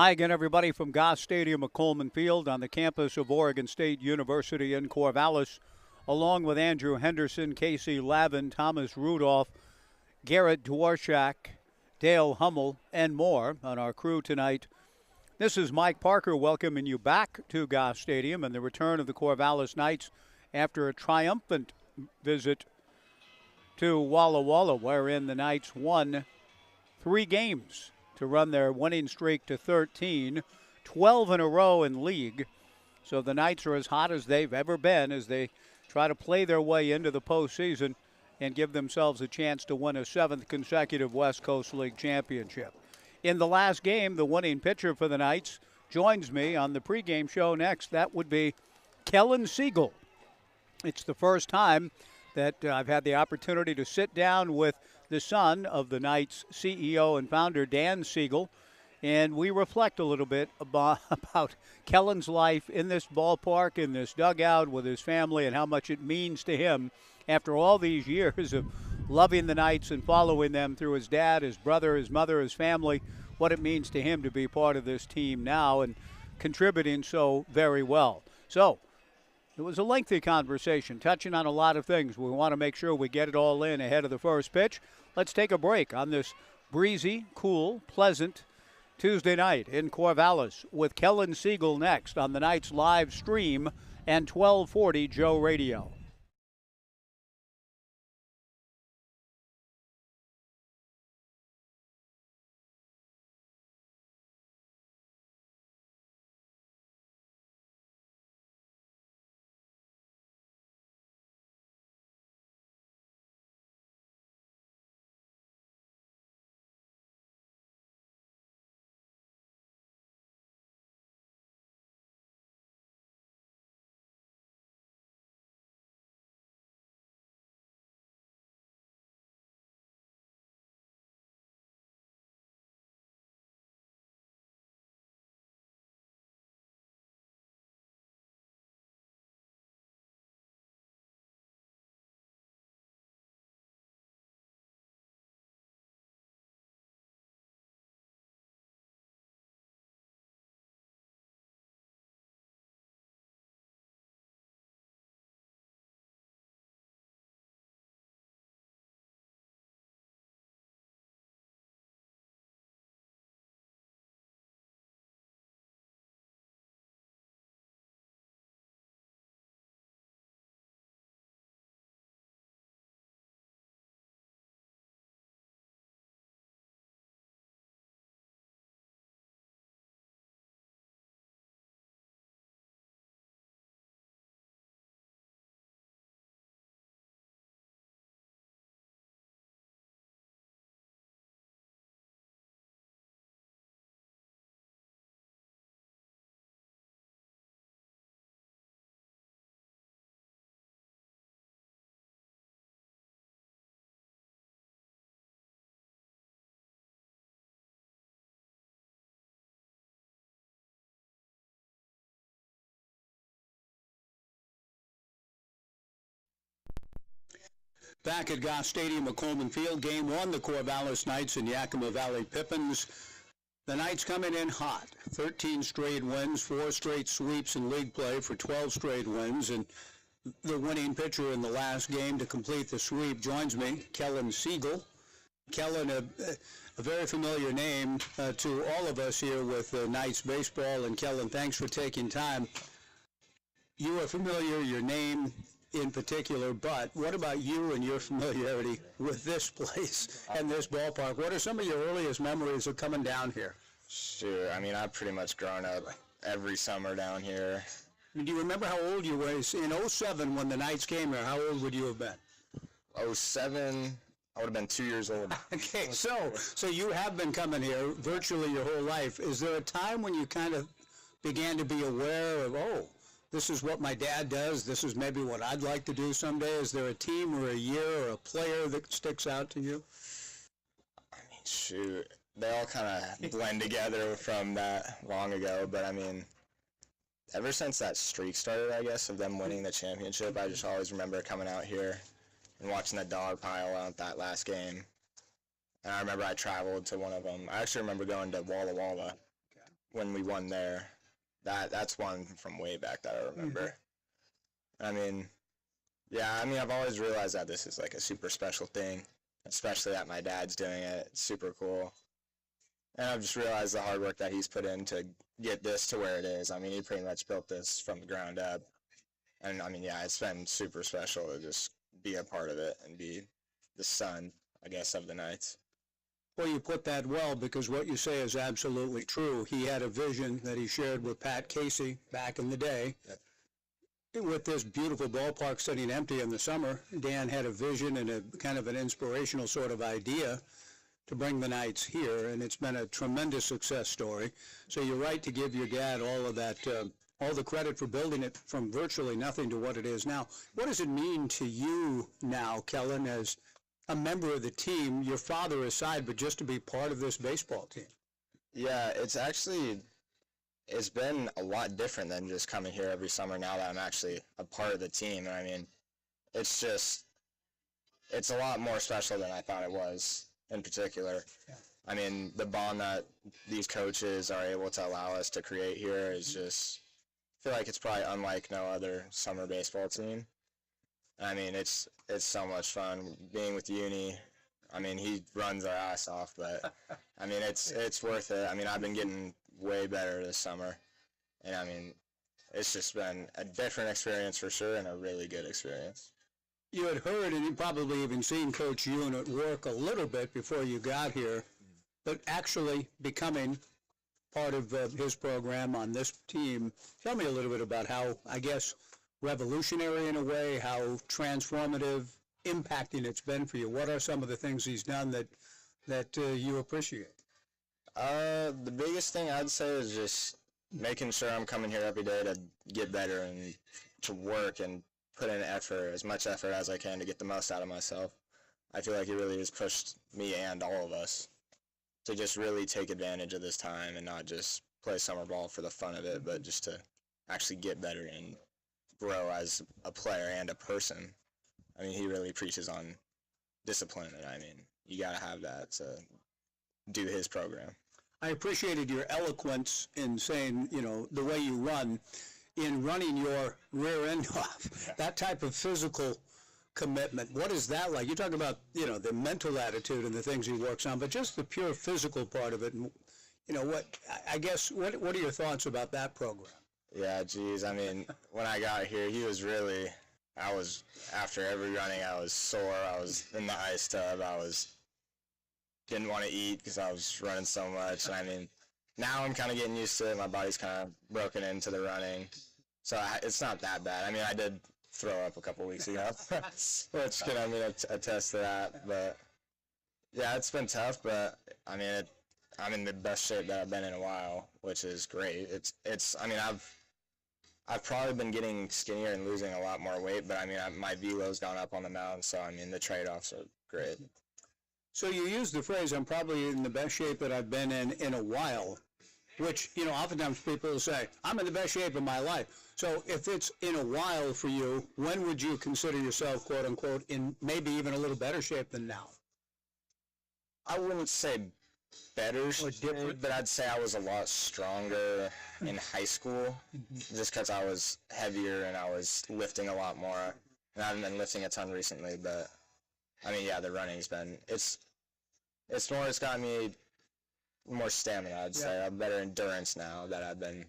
Hi again, everybody, from Goss Stadium at Coleman Field on the campus of Oregon State University in Corvallis, along with Andrew Henderson, Casey Lavin, Thomas Rudolph, Garrett Dworshak, Dale Hummel, and more on our crew tonight. This is Mike Parker welcoming you back to Goss Stadium and the return of the Corvallis Knights after a triumphant visit to Walla Walla, wherein the Knights won 3 games to run their winning streak to 13, 12 in a row in league. So the Knights are as hot as they've ever been as they try to play their way into the postseason and give themselves a chance to win a 7th consecutive West Coast League championship. In the last game, the winning pitcher for the Knights joins me on the pregame show next. That would be Kellen Siegel. It's the first time that I've had the opportunity to sit down with the son of the Knights CEO and founder, Dan Siegel, and we reflect a little bit about Kellen's life in this ballpark, in this dugout with his family, and how much it means to him after all these years of loving the Knights and following them through his dad, his brother, his mother, his family, what it means to him to be part of this team now and contributing so very well. So, it was a lengthy conversation, touching on a lot of things. We want to make sure we get it all in ahead of the first pitch. Let's take a break on this breezy, cool, pleasant Tuesday night in Corvallis with Kellen Siegel next on the Knights live stream and 1240 Joe Radio. Back at Goss Stadium at Coleman Field, Game 1, the Corvallis Knights and Yakima Valley Pippins. The Knights coming in hot. 13 straight wins, 4 straight sweeps in league play for 12 straight wins. And the winning pitcher in the last game to complete the sweep joins me, Kellen Siegel. Kellen, a very familiar name to all of us here with Knights baseball. And Kellen, thanks for taking time. You are familiar, your name in particular, but what about you and your familiarity with this place and this ballpark? What are some of your earliest memories of coming down here? Sure. I mean, I've pretty much grown up every summer down here. Do you remember how old you were? In 07 when the Knights came here, how old would you have been? 07, I would have been 2 years old. Okay, so you have been coming here virtually your whole life. Is there a time when you kind of began to be aware of, this is what my dad does, this is maybe what I'd like to do someday? Is there a team or a year or a player that sticks out to you? I mean, shoot, they all kind of blend together from that long ago, but I mean, ever since that streak started, I guess, of them winning the championship, I just always remember coming out here and watching that dog pile out that last game. And I remember I traveled to one of them. I actually remember going to Walla Walla when we won there. That's one from way back that I remember. I mean, yeah, I mean, I've always realized that this is like a super special thing, especially that my dad's doing it. It's super cool. And I've just realized the hard work that he's put in to get this to where it is. I mean, he pretty much built this from the ground up. And, I mean, yeah, it's been super special to just be a part of it and be the son, I guess, of the Knights. Well, you put that well, because what you say is absolutely true. He had a vision that he shared with Pat Casey back in the day. Yep. With this beautiful ballpark sitting empty in the summer, Dan had a vision and a kind of an inspirational sort of idea to bring the Knights here, and it's been a tremendous success story. So you're right to give your dad all of that, all the credit for building it from virtually nothing to what it is now. What does it mean to you now, Kellen, as a member of the team, your father aside, but just to be part of this baseball team? Yeah, it's been a lot different than just coming here every summer now that I'm actually a part of the team. And I mean, it's a lot more special than I thought it was in particular. Yeah. I mean, the bond that these coaches are able to allow us to create here is just, I feel like it's probably unlike no other summer baseball team. I mean, it's so much fun being with Uni. I mean, he runs our ass off, but I mean, it's worth it. I mean, I've been getting way better this summer, and I mean, it's just been a different experience for sure, and a really good experience. You had heard, and you probably even seen Coach Yoon at work a little bit before you got here, but actually becoming part of his program on this team. Tell me a little bit about how, I guess, revolutionary in a way, how transformative, impacting it's been for you. What are some of the things he's done that you appreciate? The biggest thing I'd say is just making sure I'm coming here every day to get better and to work and put in effort, as much effort as I can to get the most out of myself. I feel like he really has pushed me and all of us to just really take advantage of this time and not just play summer ball for the fun of it, but just to actually get better and grow as a player and a person. I mean, he really preaches on discipline, and I mean, you got to have that to do his program. I appreciated your eloquence in saying, the way you run, in running your rear end off, that type of physical commitment. What is that like? You talk about, the mental attitude and the things he works on, but just the pure physical part of it. And, what are your thoughts about that program? Yeah, geez. I mean, when I got here, after every running, I was sore. I was in the ice tub. Didn't want to eat because I was running so much. I mean, now I'm kind of getting used to it. My body's kind of broken into the running. So it's not that bad. I mean, I did throw up a couple weeks ago, which can, attest to that. But, yeah, it's been tough, but, I mean, I'm in the best shape that I've been in a while, which is great. I've probably been getting skinnier and losing a lot more weight, but, I mean, my velo's gone up on the mound, so, I mean, the trade-offs are great. So you use the phrase, I'm probably in the best shape that I've been in a while, which, oftentimes people will say, I'm in the best shape of my life. So if it's in a while for you, when would you consider yourself, quote unquote, in maybe even a little better shape than now? I wouldn't say better shape, but I'd say I was a lot stronger in high school, just because I was heavier and I was lifting a lot more. And I haven't been lifting a ton recently, but I mean, yeah, the running's been, it's got me more stamina, I'd say. I have better endurance now that I've been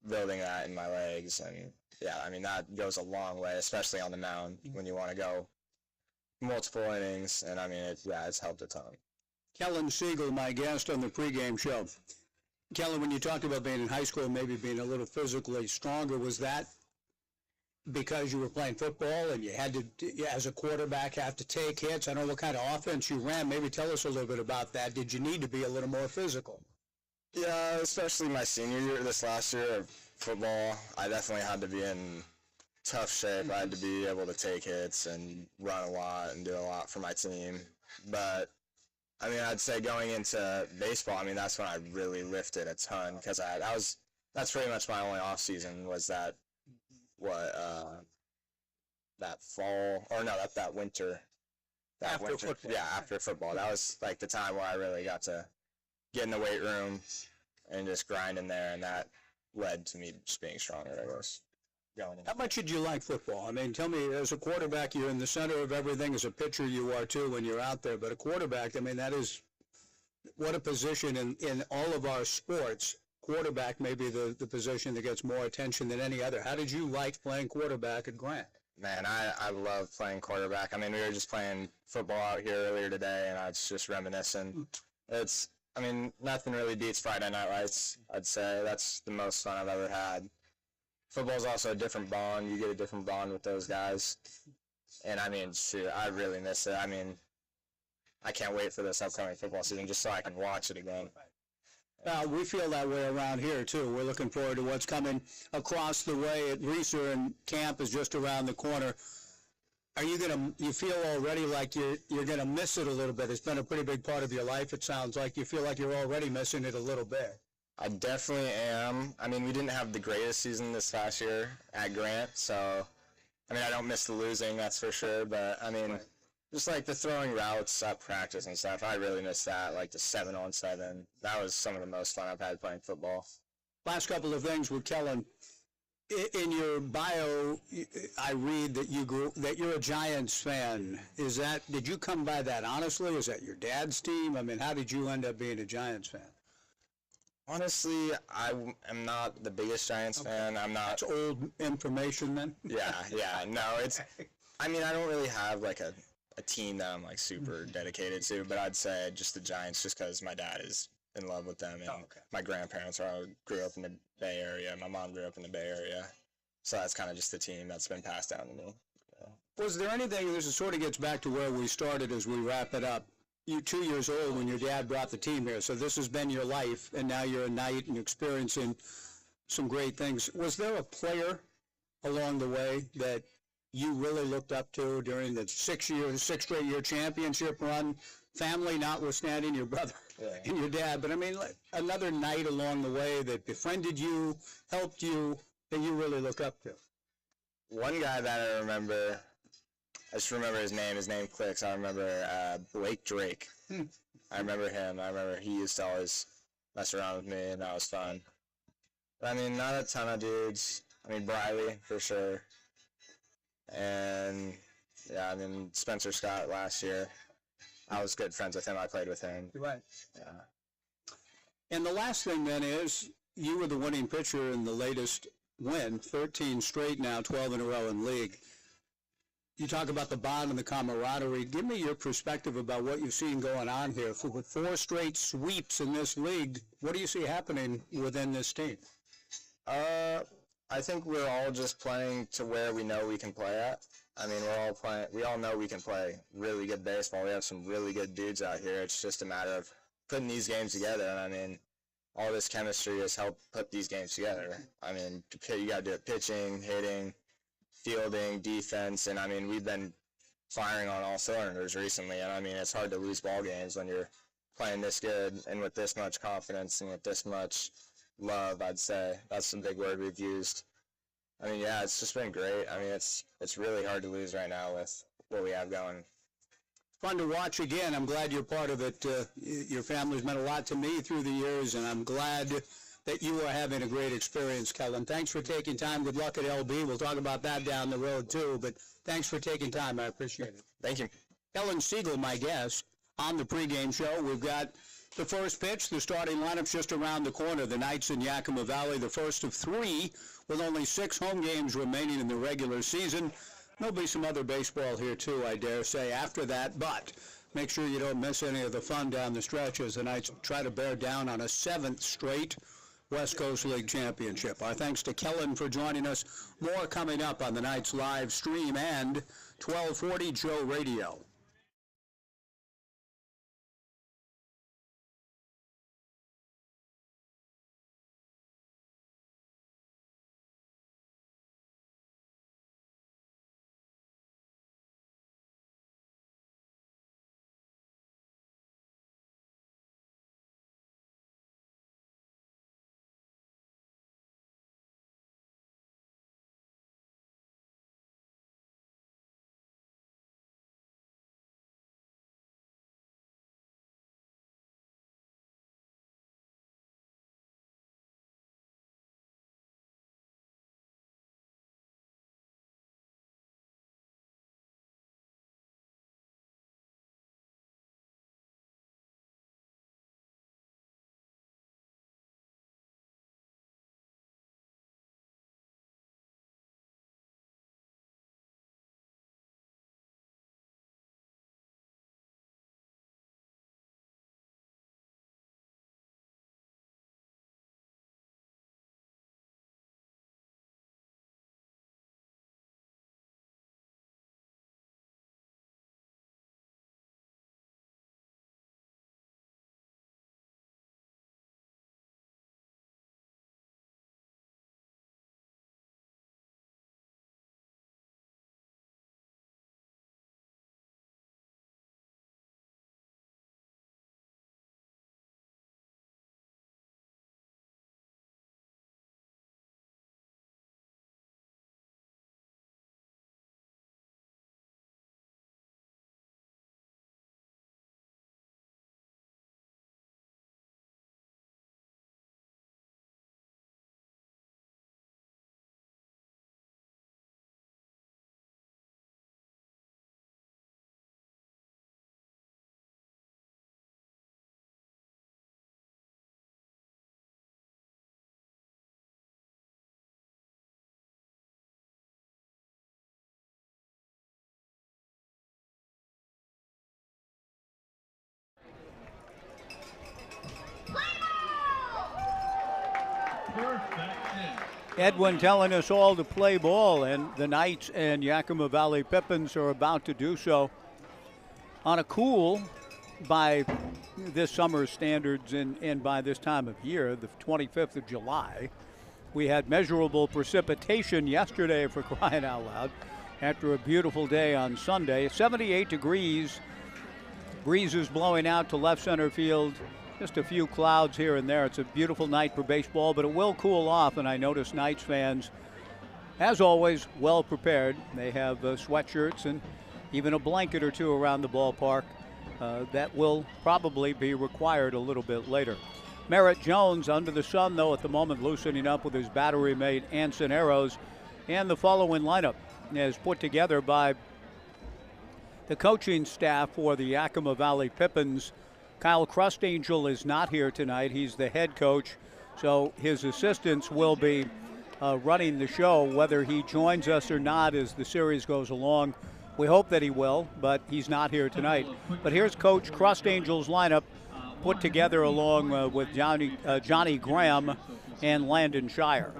building that in my legs. And yeah, I mean, that goes a long way, especially on the mound when you want to go multiple innings. And I mean, it's helped a ton. Kellen Siegel, my guest on the pregame show. Kellen, when you talked about being in high school, maybe being a little physically stronger, was that because you were playing football and you had to, as a quarterback, have to take hits? I don't know what kind of offense you ran. Maybe tell us a little bit about that. Did you need to be a little more physical? Yeah, especially my senior year, this last year of football, I definitely had to be in tough shape. I had to be able to take hits and run a lot and do a lot for my team. But, I mean, I'd say going into baseball, I mean, that's when I really lifted a ton, because that's pretty much my only off season was that fall, or no, that winter. After football. Yeah, after football. That was like the time where I really got to get in the weight room and just grinding there, and that led to me just being stronger, I guess. How much did you like football? I mean, tell me, as a quarterback, you're in the center of everything. As a pitcher, you are too when you're out there. But a quarterback, I mean, that is what a position in all of our sports. Quarterback may be the position that gets more attention than any other. How did you like playing quarterback at Grant? Man, I love playing quarterback. I mean, we were just playing football out here earlier today, and I was just reminiscing. Nothing really beats Friday Night Lights, I'd say. That's the most fun I've ever had. Football's also a different bond. You get a different bond with those guys. And, shoot, I really miss it. I can't wait for this upcoming football season just so I can watch it again. We feel that way around here, too. We're looking forward to what's coming across the way at Reeser, and camp is just around the corner. You feel already like you're going to miss it a little bit? It's been a pretty big part of your life, it sounds like. You feel like you're already missing it a little bit. I definitely am. We didn't have the greatest season this past year at Grant, so, I don't miss the losing, that's for sure, but, just like the throwing routes at practice and stuff, I really miss that, like the 7-on-7. That was some of the most fun I've had playing football. Last couple of things with Kellen. In your bio, I read that you're a Giants fan. Did you come by that honestly? Is that your dad's team? How did you end up being a Giants fan? Honestly, I am not the biggest Giants fan. I'm not. That's old information then? Yeah. No, I don't really have like a team that I'm like super dedicated to, but I'd say just the Giants just because my dad is in love with them, and my grandparents grew up in the Bay Area. My mom grew up in the Bay Area, so that's kind of just the team that's been passed down to me. Yeah. Was there anything, this sort of gets back to where we started as we wrap it up. You're 2 years old when your dad brought the team here, so this has been your life, and now you're a Knight and experiencing some great things. Was there a player along the way that you really looked up to during the 6 straight year championship run, family notwithstanding, your brother and your dad, but another Knight along the way that befriended you, helped you, that you really look up to? One guy that I remember, I just remember his name clicks. I remember Blake Drake. I remember him. I remember he used to always mess around with me, and that was fun. But, not a ton of dudes. Briley, for sure. And, yeah, Spencer Scott last year. I was good friends with him. I played with him. Right. Yeah. And the last thing, then, is you were the winning pitcher in the latest win, 13 straight now, 12 in a row in league. You talk about the bond and the camaraderie. Give me your perspective about what you've seen going on here. With 4 straight sweeps in this league, what do you see happening within this team? I think we're all just playing to where we know we can play at. We all know we can play really good baseball. We have some really good dudes out here. It's just a matter of putting these games together. And all this chemistry has helped put these games together. You got to do it pitching, hitting, fielding, defense. And, we've been firing on all cylinders recently. And, it's hard to lose ball games when you're playing this good and with this much confidence and with this much love, I'd say. That's the big word we've used. It's just been great. It's really hard to lose right now with what we have going. Fun to watch again. I'm glad you're part of it. Your family's meant a lot to me through the years, and I'm glad that you are having a great experience, Kellen. Thanks for taking time. Good luck at LB. We'll talk about that down the road, too, but thanks for taking time. I appreciate it. Thank you. Kellen Siegel, my guest, on the pregame show. We've got the first pitch. The starting lineup's just around the corner. The Knights in Yakima Valley, the first of 3, with only 6 home games remaining in the regular season. There'll be some other baseball here, too, I dare say, after that. But make sure you don't miss any of the fun down the stretch as the Knights try to bear down on a 7th straight West Coast League championship. Our thanks to Kellen for joining us. More coming up on the Knights live stream and 1240 Joe Radio. Edwin telling us all to play ball, and the Knights and Yakima Valley Pippins are about to do so on a cool, by this summer's standards and by this time of year, the 25th of July. We had measurable precipitation yesterday, for crying out loud, after a beautiful day on Sunday. 78 degrees, breezes blowing out to left center field, just a few clouds here and there. It's a beautiful night for baseball, but it will cool off, and I notice Knights fans, as always, well prepared. They have sweatshirts and even a blanket or two around the ballpark. That will probably be required a little bit later. Merritt Jones under the sun, though, at the moment, loosening up with his battery mate Anson Arrows. And the following lineup is put together by the coaching staff for the Yakima Valley Pippins. Kyle Crustangel is not here tonight. He's the head coach, so his assistants will be running the show, whether he joins us or not as the series goes along. We hope that he will, but he's not here tonight. But here's Coach Crustangel's lineup put together along with Johnny Graham and Landon Shire.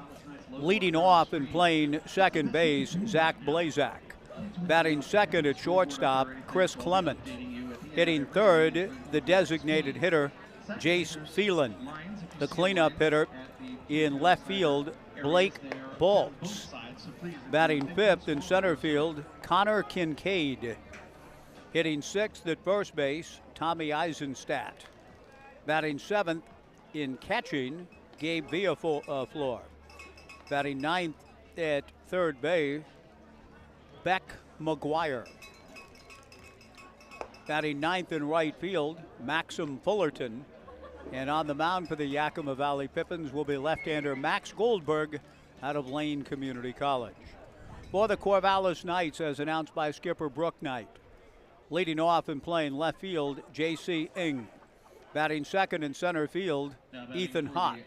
Leading off and playing second base, Zach Blazak. Batting second at shortstop, Chris Clement. Hitting third, the designated hitter, Jace Phelan. The cleanup hitter in left field, Blake Baltz. Batting fifth in center field, Connor Kincaid. Hitting sixth at first base, Tommy Eisenstadt. Batting seventh in catching, Gabe Villaflor. Batting ninth at third base, Beck McGuire. Batting ninth in right field, Maxim Fullerton. And on the mound for the Yakima Valley Pippins will be left-hander Max Goldberg out of Lane Community College. For the Corvallis Knights, as announced by skipper Brooke Knight. Leading off and playing left field, J.C. Ng. Batting second in center field, Ethan Hott.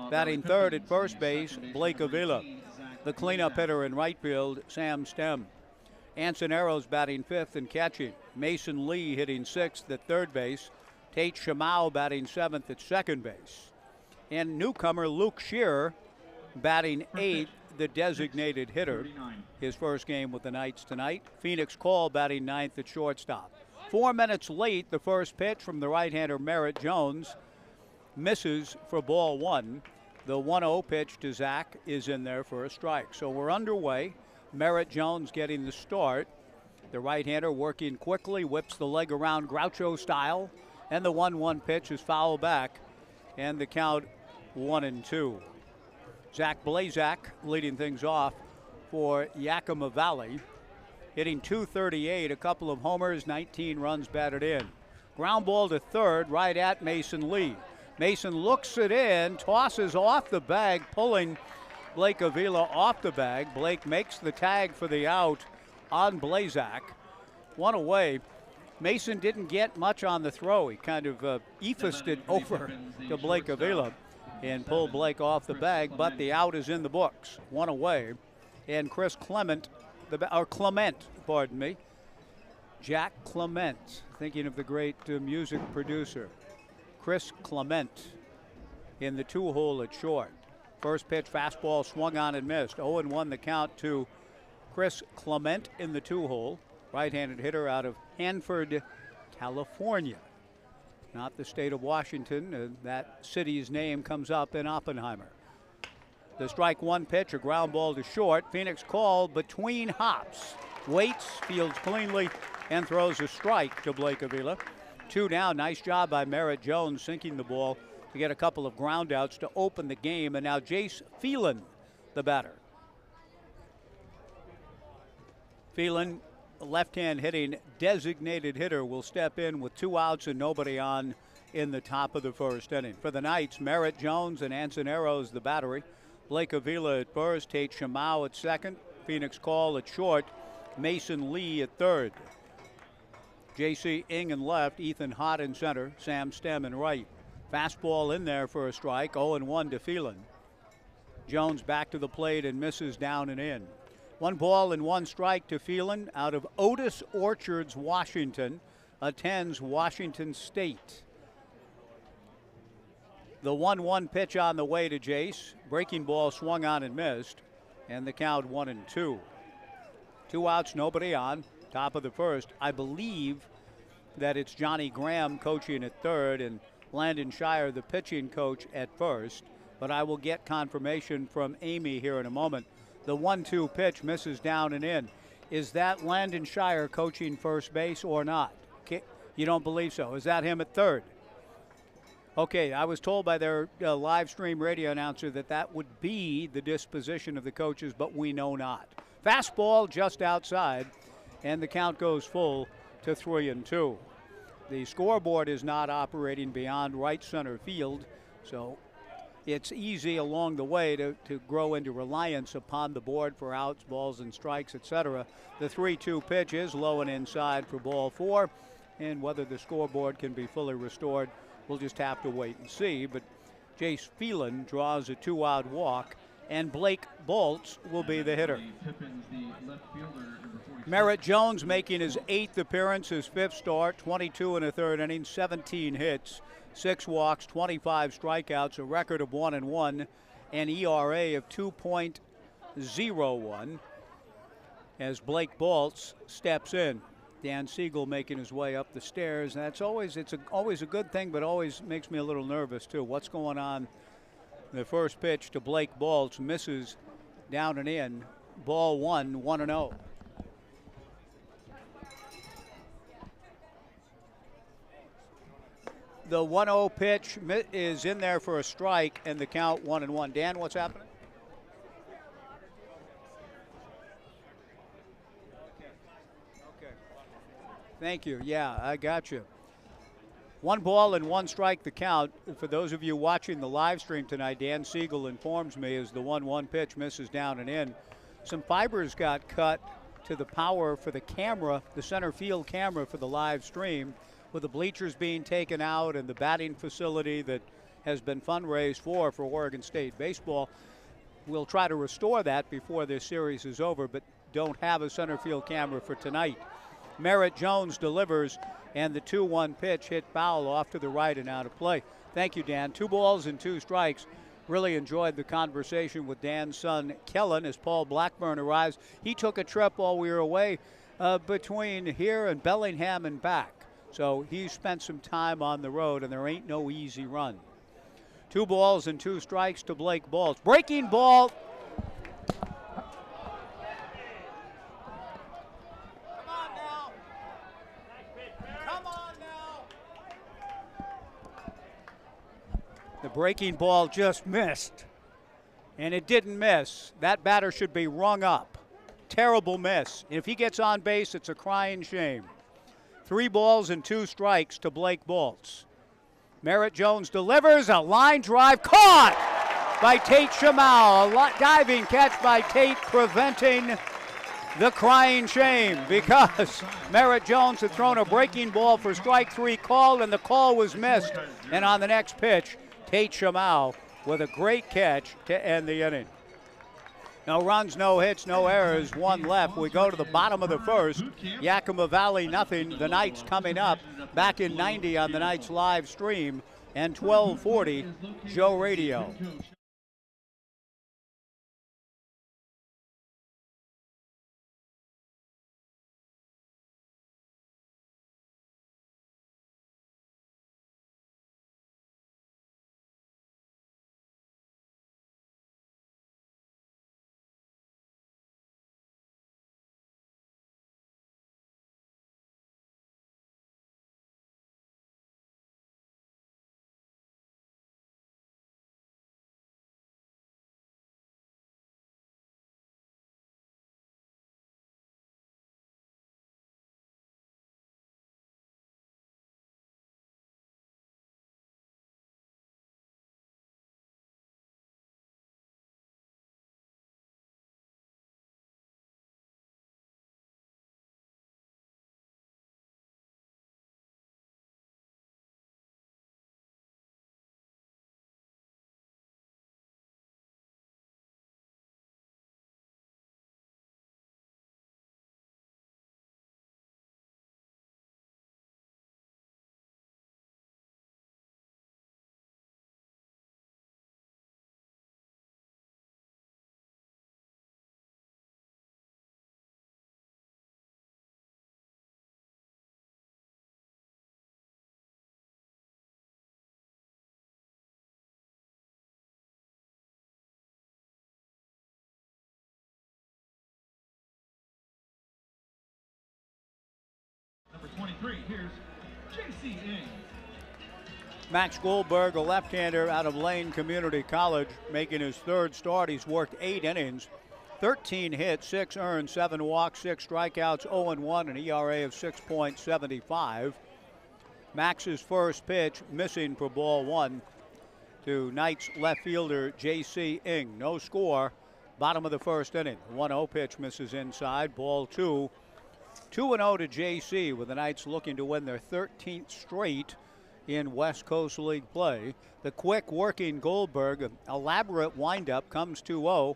Batting third at first base, Blake Avila. The cleanup hitter in right field, Sam Stem. Anson Arrows batting fifth and catching. Mason Lee hitting sixth at third base. Tate Shamau batting seventh at second base. And newcomer Luke Shearer batting eighth, the designated hitter. His first game with the Knights tonight. Phoenix Call batting ninth at shortstop. 4 minutes late, the first pitch from the right-hander Merritt Jones misses for ball one. The 1-0 pitch to Zach is in there for a strike. So we're underway. Merritt Jones getting the start. The right-hander working quickly, whips the leg around Groucho style, and the 1-1 pitch is foul back, and the count 1-2. Zach Blazak leading things off for Yakima Valley, hitting .238, a couple of homers, 19 runs batted in. Ground ball to third, right at Mason Lee. Mason looks it in, tosses off the bag, pulling Blake Avila off the bag. Blake makes the tag for the out on Blazak. One away. Mason didn't get much on the throw. He kind of ephused it over to Blake Avila and pulled Blake off the bag, but the out is in the books. One away. And Chris Clement, Jack Clement, thinking of the great music producer. Chris Clement in the two-hole at short. First pitch fastball swung on and missed. 0-1 the count to Chris Clement in the two-hole. Right-handed hitter out of Hanford, California. Not the state of Washington. That city's name comes up in Oppenheimer. The strike one pitch, a ground ball to short. Phoenix Call between hops. Waits, fields cleanly, and throws a strike to Blake Avila. 2 down. Nice job by Merritt Jones sinking the ball to get a couple of ground outs to open the game. And now Jace Phelan, the batter. Phelan, left-hand hitting designated hitter, will step in with 2 outs and nobody on in the top of the first inning. For the Knights, Merritt Jones and Anson Arrows, the battery. Blake Avila at first, Tate Shamau at second, Phoenix Call at short, Mason Lee at third. J.C. Ng in left, Ethan Hott in center, Sam Stem in right. Fastball in there for a strike, 0-1 to Phelan. Jones back to the plate and misses down and in. 1 ball and 1 strike to Phelan out of Otis Orchards, Washington, attends Washington State. The 1-1 pitch on the way to Jace. Breaking ball swung on and missed. And the count 1-2. 2 outs, nobody on. Top of the first. I believe that it's Johnny Graham coaching at third and Landon Shire, the pitching coach, at first. But I will get confirmation from Amy here in a moment. The 1-2 pitch misses down and in. Is that Landon Shire coaching first base or not? You don't believe so. Is that him at third? Okay, I was told by their live stream radio announcer that that would be the disposition of the coaches, but we know not. Fastball just outside, and the count goes full to 3-2. The scoreboard is not operating beyond right center field, so it's easy along the way to grow into reliance upon the board for outs, balls, and strikes, etc. The 3-2 pitch is low and inside for ball 4, and whether the scoreboard can be fully restored, we'll just have to wait and see. But Jace Phelan draws a 2-out walk, and Blake Bolts will be the hitter. Pippins, the left fielder, number 46. Merritt Jones making his 8th appearance, his 5th start, 22 and a third innings, 17 hits, 6 walks, 25 strikeouts, a record of 1-1, an ERA of 2.01 as Blake Bolts steps in. Dan Siegel making his way up the stairs. That's always a good thing, but always makes me a little nervous too. What's going on? The first pitch to Blake Bolts misses down and in. Ball 1, 1-0. The 1-0 pitch is in there for a strike, and the count 1-1. Dan, what's happening? Thank you. Yeah, I got you. 1 ball and 1 strike the count. For those of you watching the live stream tonight, Dan Siegel informs me as the 1-1 pitch misses down and in. Some fibers got cut to the power for the camera, the center field camera for the live stream, with the bleachers being taken out and the batting facility that has been fundraised for Oregon State baseball. We'll try to restore that before this series is over, but don't have a center field camera for tonight. Merritt Jones delivers, and the 2-1 pitch hit foul off to the right and out of play. Thank you, Dan. 2 balls and 2 strikes. Really enjoyed the conversation with Dan's son, Kellen, as Paul Blackburn arrives. He took a trip while we were away between here and Bellingham and back. So he spent some time on the road, and there ain't no easy run. 2 balls and 2 strikes to Blake Bolts. Breaking ball. The breaking ball just missed, and it didn't miss. That batter should be rung up. Terrible miss. If he gets on base, it's a crying shame. 3 balls and 2 strikes to Blake Bolts. Merritt Jones delivers a line drive caught by Tate Shamau. A diving catch by Tate preventing the crying shame because Merritt Jones had thrown a breaking ball for strike 3 called, and the call was missed. And on the next pitch, Tate Shamau with a great catch to end the inning. No runs, no hits, no errors, 1 left. We go to the bottom of the first. Yakima Valley nothing. The Knights coming up back in 90 on the Knights live stream and 1240 Joe Radio. here's J.C. Ing. Max Goldberg, a left-hander out of Lane Community College, making his third start. He's worked 8 innings, 13 hits, 6 earned, 7 walks, 6 strikeouts, 0-1, an ERA of 6.75. Max's first pitch missing for ball 1 to Knights left fielder J.C. Ing. No score, bottom of the first inning. 1-0 pitch misses inside, ball 2. 2-0 to J.C. with the Knights looking to win their 13th straight in West Coast League play. The quick working Goldberg, elaborate windup, comes 2-0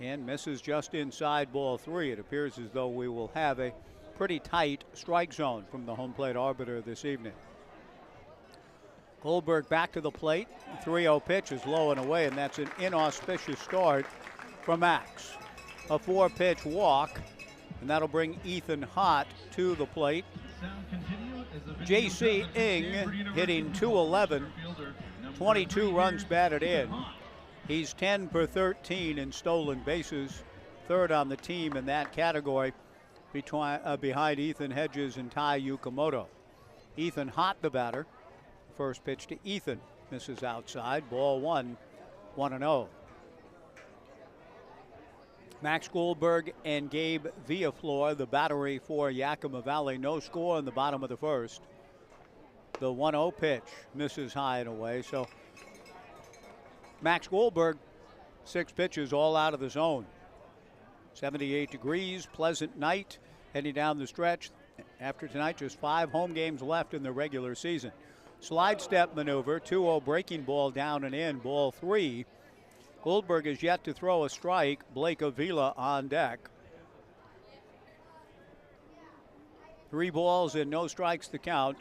and misses just inside ball 3. It appears as though we will have a pretty tight strike zone from the home plate arbiter this evening. Goldberg back to the plate. 3-0 pitch is low and away, and that's an inauspicious start for Max. A 4-pitch walk, and that'll bring Ethan Hott to the plate. J.C. Ing hitting .211, 22 runs batted in. He's 10 for 13 in stolen bases, third on the team in that category behind Ethan Hedges and Tai Yukamoto. Ethan Hott, the batter. First pitch to Ethan, misses outside, ball 1, 1-0. Max Goldberg and Gabe Villaflor, the battery for Yakima Valley. No score in the bottom of the first. The 1-0 pitch misses high and away. So Max Goldberg, 6 pitches all out of the zone. 78 degrees, pleasant night heading down the stretch. After tonight, just 5 home games left in the regular season. Slide step maneuver, 2-0 breaking ball down and in, ball 3. Goldberg is yet to throw a strike. Blake Avila on deck. 3 balls and no strikes to count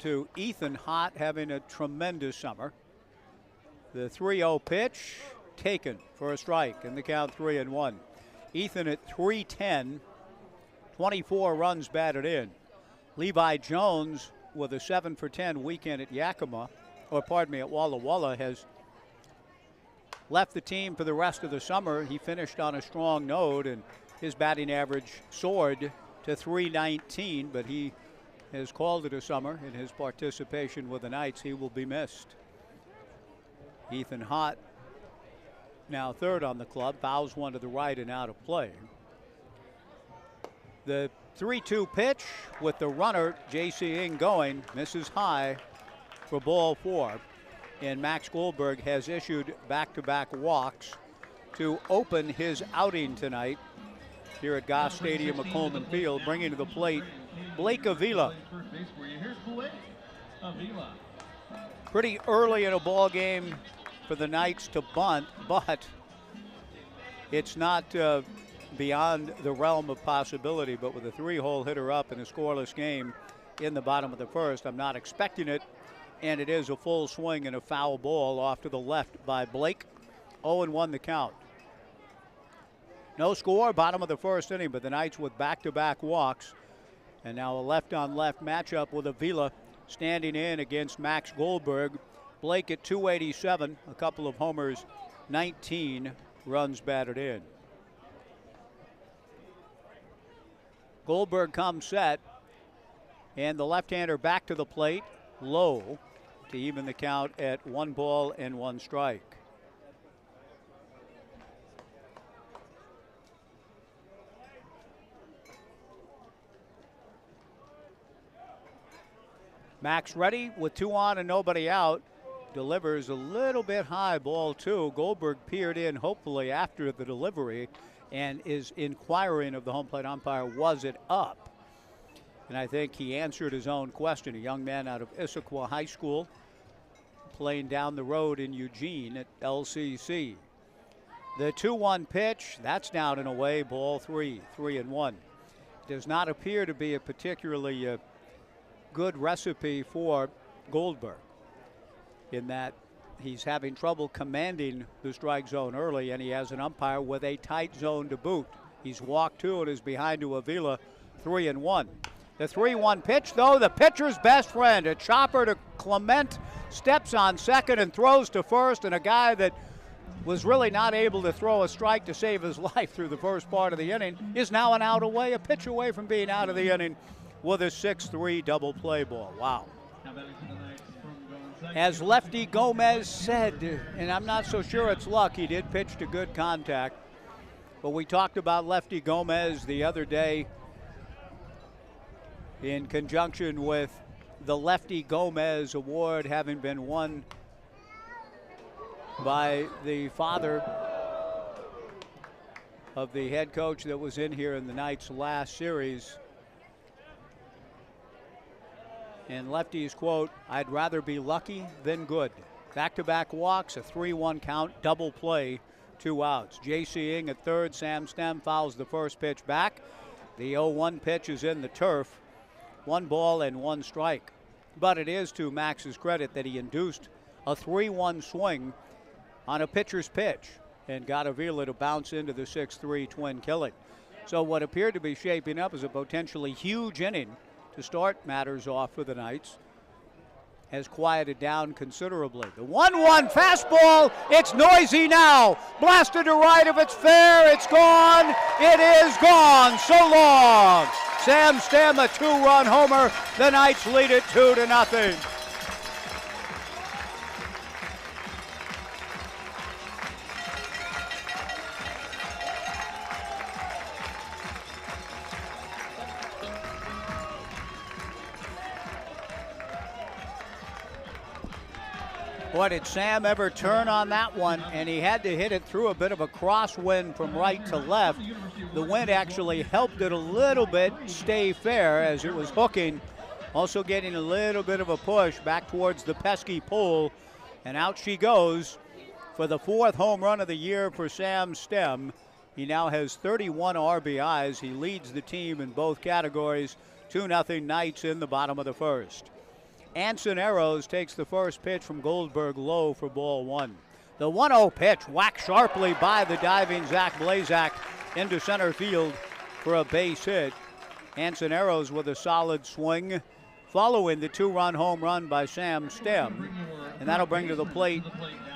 to Ethan Hott, having a tremendous summer. The 3-0 pitch taken for a strike, and the count 3-1. Ethan at .310, 24 runs batted in. Levi Jones with a 7 for 10 weekend at Yakima, at Walla Walla, has left the team for the rest of the summer. He finished on a strong note, and his batting average soared to .319, but he has called it a summer in his participation with the Knights. He will be missed. Ethan Hott, now third on the club, fouls one to the right and out of play. The 3-2 pitch with the runner, J.C. Ing, going, misses high for ball 4. And Max Goldberg has issued back-to-back walks to open his outing tonight here at Goss Stadium at Coleman Field, bringing to the plate Blake Avila. Pretty early in a ball game for the Knights to bunt, but it's not beyond the realm of possibility. But with a 3-hole hitter up in a scoreless game in the bottom of the first, I'm not expecting it. And it is a full swing and a foul ball off to the left by Blake. 0-1 the count. No score, bottom of the first inning, but the Knights with back-to-back walks. And now a left-on-left matchup with Avila standing in against Max Goldberg. Blake at .287, a couple of homers, 19 runs batted in. Goldberg comes set, and the left-hander back to the plate, low, to even the count at 1 ball and 1 strike. Max ready with 2 on and nobody out. Delivers a little bit high, ball 2. Goldberg peered in hopefully after the delivery and is inquiring of the home plate umpire, was it up? And I think he answered his own question. A young man out of Issaquah High School playing down the road in Eugene at LCC. The 2-1 pitch, that's down and away, ball 3, 3-1. Does not appear to be a particularly good recipe for Goldberg, in that he's having trouble commanding the strike zone early, and he has an umpire with a tight zone to boot. He's walked 2 and is behind to Avila, 3-1. The 3-1 pitch, though, the pitcher's best friend. A chopper to Clement, steps on second and throws to first, and a guy that was really not able to throw a strike to save his life through the first part of the inning is now an out away, a pitch away from being out of the inning with a 6-3 double play ball. Wow. Now batting for the Knights from Gonzaga. As Lefty Gomez said, and I'm not so sure it's luck, he did pitch to good contact. But we talked about Lefty Gomez the other day in conjunction with the Lefty Gomez Award having been won by the father of the head coach that was in here in the Knights' last series. And Lefty's quote, "I'd rather be lucky than good." Back-to-back walks, a 3-1 count, double play, 2 outs. J.C. Ing at third. Sam Stem fouls the first pitch back. The 0-1 pitch is in the turf. 1 ball and 1 strike. But it is to Max's credit that he induced a 3-1 swing on a pitcher's pitch and got Avila to bounce into the 6-3 twin killing. So what appeared to be shaping up as a potentially huge inning to start matters off for the Knights has quieted down considerably. The 1-1 fastball, it's noisy now. Blasted to right, if it's fair, it's gone. It is gone. So long. Sam Stem, a 2-run homer. The Knights lead it 2-0. Boy, did Sam ever turn on that one, and he had to hit it through a bit of a crosswind from right to left. The wind actually helped it a little bit stay fair as it was hooking, also getting a little bit of a push back towards the pesky pole, and out she goes for the 4th home run of the year for Sam Stem. He now has 31 RBIs. He leads the team in both categories. 2-0 Knights in the bottom of the first. Anson Arrows takes the first pitch from Goldberg low for ball 1. The 1-0 pitch whacked sharply by the diving Zach Blazak into center field for a base hit. Anson Arrows with a solid swing following the 2-run home run by Sam Stem. And that'll bring to the plate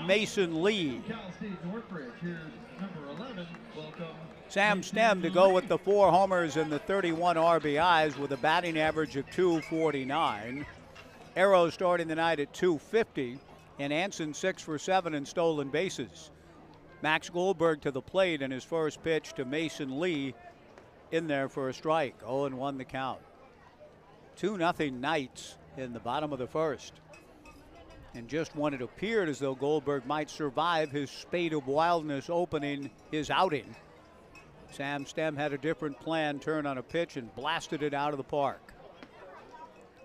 Mason Lee. Sam Stem to go with the 4 homers and the 31 RBIs with a batting average of .249. Arrows starting the night at .250, and Anson 6 for 7 in stolen bases. Max Goldberg to the plate, and his first pitch to Mason Lee in there for a strike. 0-1 the count. 2-0 Knights in the bottom of the first. And just when it appeared as though Goldberg might survive his spate of wildness opening his outing, Sam Stem had a different plan, turned on a pitch and blasted it out of the park.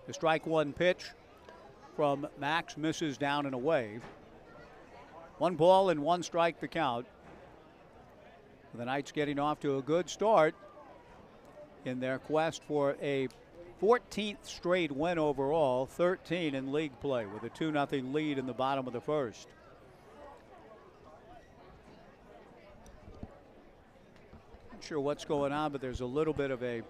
The strike 1 pitch from Max misses down and away. 1 ball and 1 strike the count. The Knights getting off to a good start in their quest for a 14th straight win overall, 13 in league play with a 2-0 lead in the bottom of the first. Not sure what's going on, but there's a little bit of a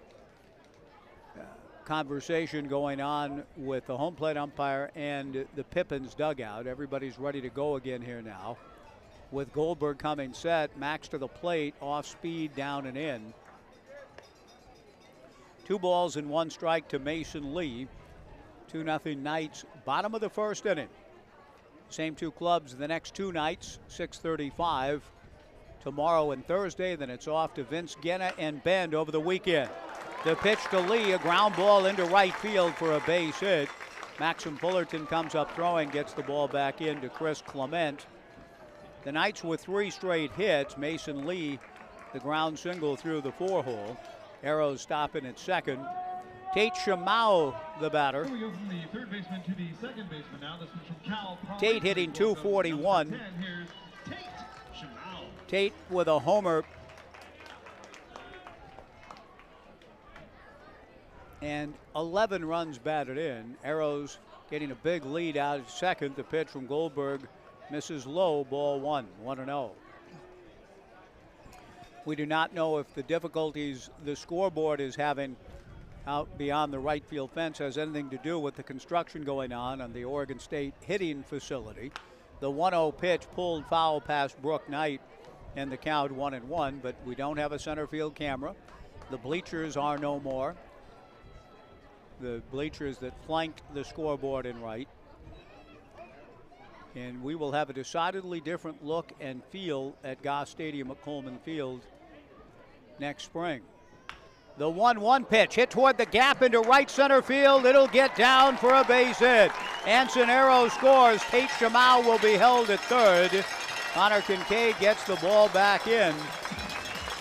conversation going on with the home plate umpire and the Pippins dugout. Everybody's ready to go again here now. With Goldberg coming set, Max to the plate, off speed, down and in. 2 balls and 1 strike to Mason Lee. 2-0 Knights, bottom of the first inning. Same 2 clubs the next 2 nights, 6:35 tomorrow and Thursday. Then it's off to Vince Guenna and Bend over the weekend. The pitch to Lee, a ground ball into right field for a base hit. Maxim Fullerton comes up throwing, gets the ball back in to Chris Clement. The Knights with 3 straight hits. Mason Lee, the ground single through the 4-hole. Arrows stopping at second. Tate Shamau, the batter. We go from the third baseman to the second baseman now. This one's from Cal. Tate hitting .241. Here's Tate Shamau. Tate with a homer. And 11 runs batted in. Arrows getting a big lead out at second. The pitch from Goldberg misses low, ball 1, 1-0. We do not know if the difficulties the scoreboard is having out beyond the right field fence has anything to do with the construction going on the Oregon State hitting facility. The 1-0 pitch pulled foul past Brooke Knight and the count 1-1, but we don't have a center field camera. The bleachers are no more. the bleachers that flanked the scoreboard in right. And we will have a decidedly different look and feel at Goss Stadium at Coleman Field next spring. The 1-1 pitch hit toward the gap into right center field. It'll get down for a base hit. Ancinero scores. Tate Shamau will be held at third. Connor Kincaid gets the ball back in.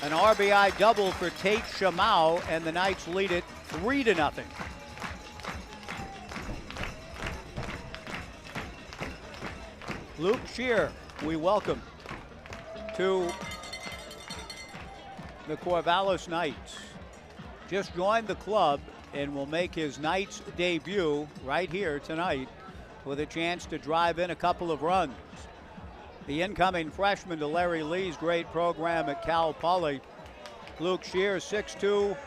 An RBI double for Tate Shamau, and the Knights lead it 3-0. Luke Shear, we welcome to the Corvallis Knights. Just joined the club and will make his Knights debut right here tonight with a chance to drive in a couple of runs. The incoming freshman to Larry Lee's great program at Cal Poly. Luke Shear, 6'2".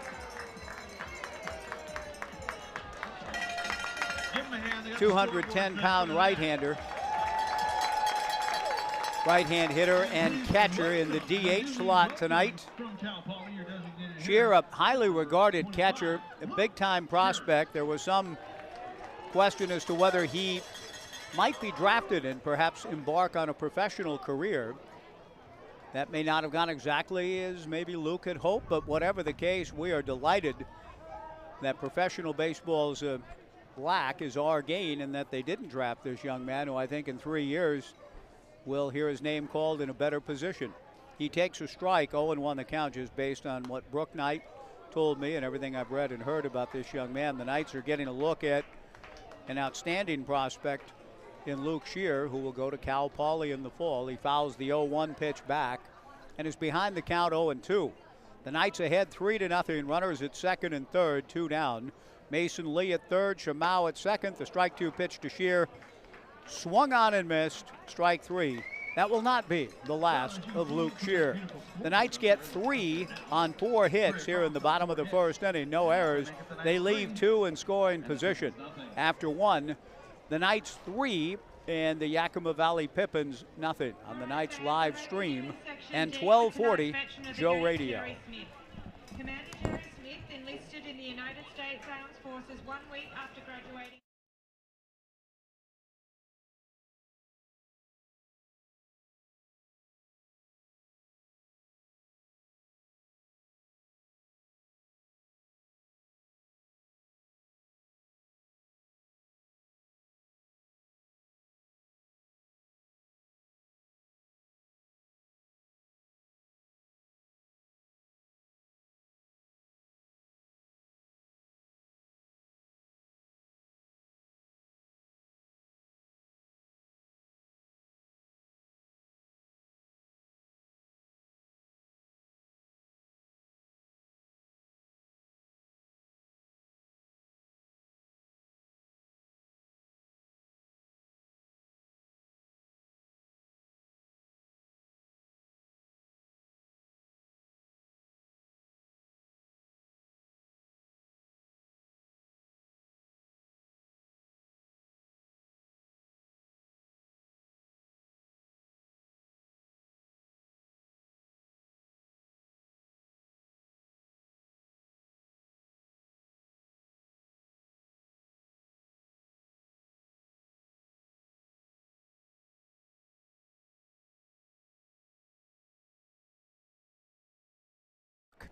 210-pound right-hander. Right-hand hitter and catcher in the DH slot tonight. Shear, a highly regarded catcher, a big-time prospect. There was some question as to whether he might be drafted and perhaps embark on a professional career. That may not have gone exactly as maybe Luke had hoped, but whatever the case, we are delighted that professional baseball's lack is our gain and that they didn't draft this young man, who I think in 3 years will hear his name called in a better position. He takes a strike, 0-1 the count, just based on what Brooke Knight told me and everything I've read and heard about this young man. The Knights are getting a look at an outstanding prospect in Luke Shear, who will go to Cal Poly in the fall. He fouls the 0-1 pitch back and is behind the count 0-2. The Knights ahead 3-0. Runners at second and third, 2 down. Mason Lee at third, Shamau at second. The strike 2 pitch to Shear. Swung on and missed, strike 3. That will not be the last of Luke Shear. The Knights get 3 on 4 hits here in the bottom of the first inning. No errors. They leave 2 in scoring position. After 1, the Knights 3 and the Yakima Valley Pippins nothing on the Knights live stream and 1240 Joe Radio. Commander Jerry Smith enlisted in the United States Armed Forces 1 week after graduating.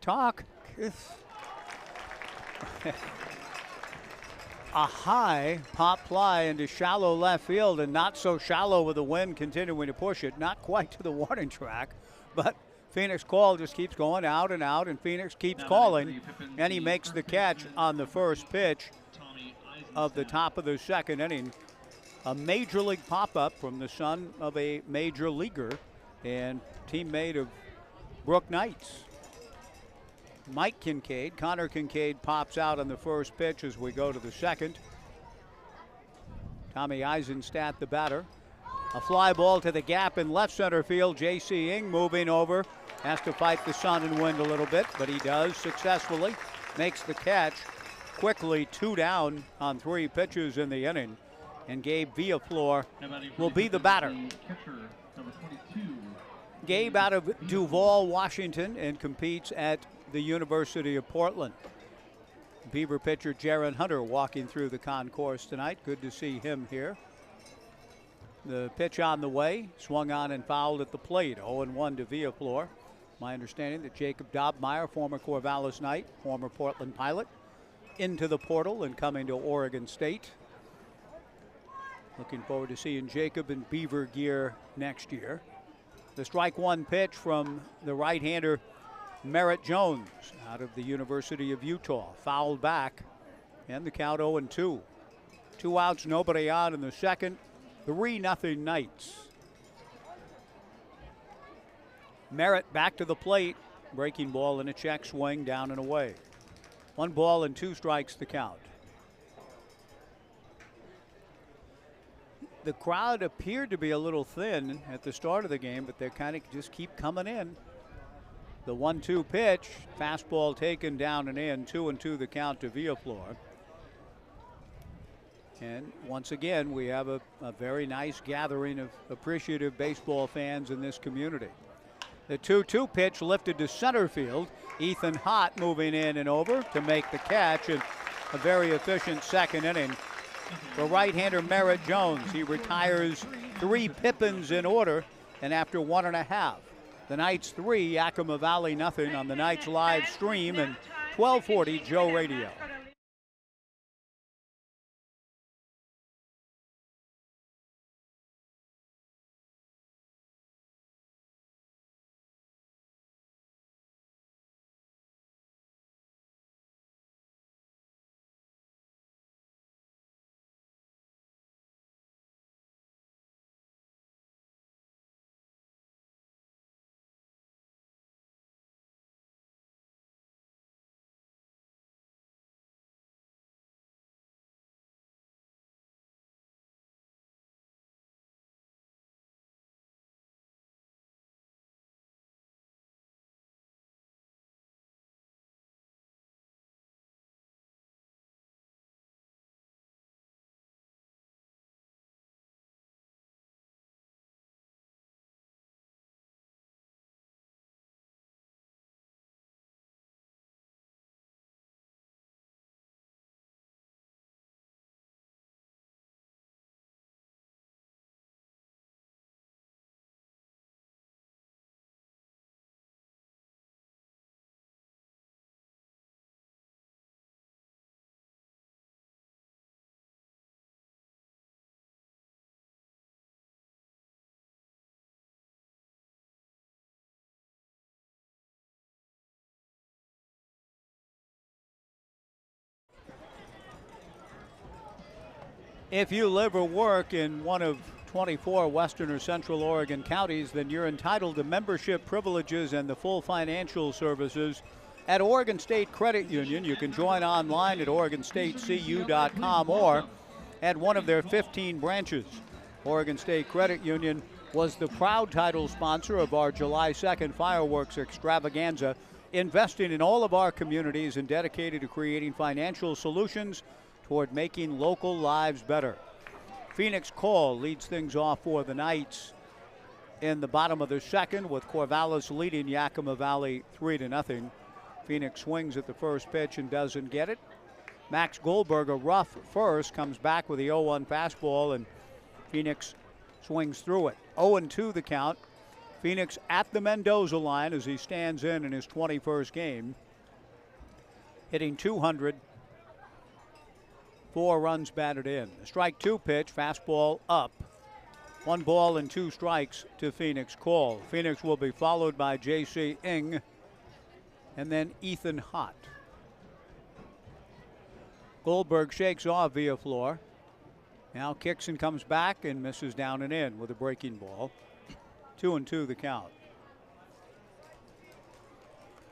Talk. A high pop fly into shallow left field, and not so shallow with the wind continuing to push it. Not quite to the warning track, but Phoenix call just keeps going out and out, and Phoenix keeps calling, and he makes the catch on the first pitch of the top of the second inning. A major league pop-up from the son of a major leaguer and teammate of Brooke Knight's. Mike Kincaid, Connor Kincaid pops out on the first pitch as we go to the second. Tommy Eisenstadt, the batter. A fly ball to the gap in left center field. J.C. Ing moving over. Has to fight the sun and wind a little bit, but he does successfully. Makes the catch quickly, 2 down on 3 pitches in the inning. And Gabe Villaflor will be the batter. Gabe out of Duval, Washington, and competes at the University of Portland. Beaver pitcher Jaron Hunter walking through the concourse tonight. Good to see him here. The pitch on the way, swung on and fouled at the plate. 0-1 to Villaflor. My understanding that Jacob Dobmeyer, former Corvallis Knight, former Portland Pilot, into the portal and coming to Oregon State. Looking forward to seeing Jacob in Beaver gear next year. The strike one pitch from the right-hander Merritt Jones out of the University of Utah. Fouled back, and the count 0-2. 2 outs, nobody on in the second. 3-0 Knights. Merritt back to the plate. Breaking ball and a check swing, down and away. 1 ball and 2 strikes to count. The crowd appeared to be a little thin at the start of the game, but they kind of just keep coming in. The 1-2 pitch, fastball taken down and in, 2-2 the count to Villaflor. And once again, we have a very nice gathering of appreciative baseball fans in this community. The 2-2 pitch lifted to center field. Ethan Hott moving in and over to make the catch, and a very efficient second inning for right-hander Merritt Jones. He retires 3 Pippins in order, and after 1.5. The Knights 3, Yakima Valley nothing on the Knights live stream and 1240 Joe Radio. If you live or work in one of 24 Western or Central Oregon counties, then you're entitled to membership privileges and the full financial services at Oregon State Credit Union. You can join online at OregonStateCU.com or at one of their 15 branches. Oregon State Credit Union was the proud title sponsor of our July 2nd fireworks extravaganza, investing in all of our communities and dedicated to creating financial solutions toward making local lives better. Phoenix Call leads things off for the Knights in the bottom of the second, with Corvallis leading Yakima Valley 3-0. Phoenix swings at the first pitch and doesn't get it. Max Goldberg, a rough first, comes back with the 0-1 fastball, and Phoenix swings through it. 0-2 the count. Phoenix at the Mendoza line as he stands in his 21st game, hitting 200. 4 runs batted in. The strike 2 pitch, fastball up. 1 ball and 2 strikes to Phoenix Call. Phoenix will be followed by J.C. Ng and then Ethan Hott. Goldberg shakes off Villaflor. Now kicks and comes back and misses down and in with a breaking ball. 2-2 the count.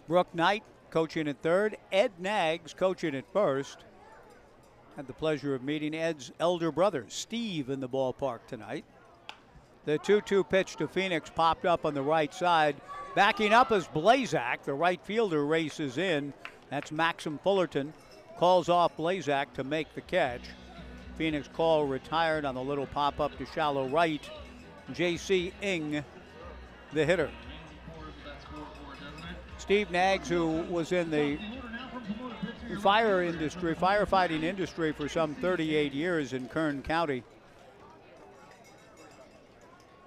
Brooke Knight coaching at third. Ed Nags coaching at first. Had the pleasure of meeting Ed's elder brother, Steve, in the ballpark tonight. The 2-2 pitch to Phoenix popped up on the right side. Backing up is Blazak. The right fielder races in. That's Maxim Fullerton. Calls off Blazak to make the catch. Phoenix Call retired on the little pop-up to shallow right. J.C. Ng, the hitter. Steve Nags, who was in the firefighting industry for some 38 years in Kern County.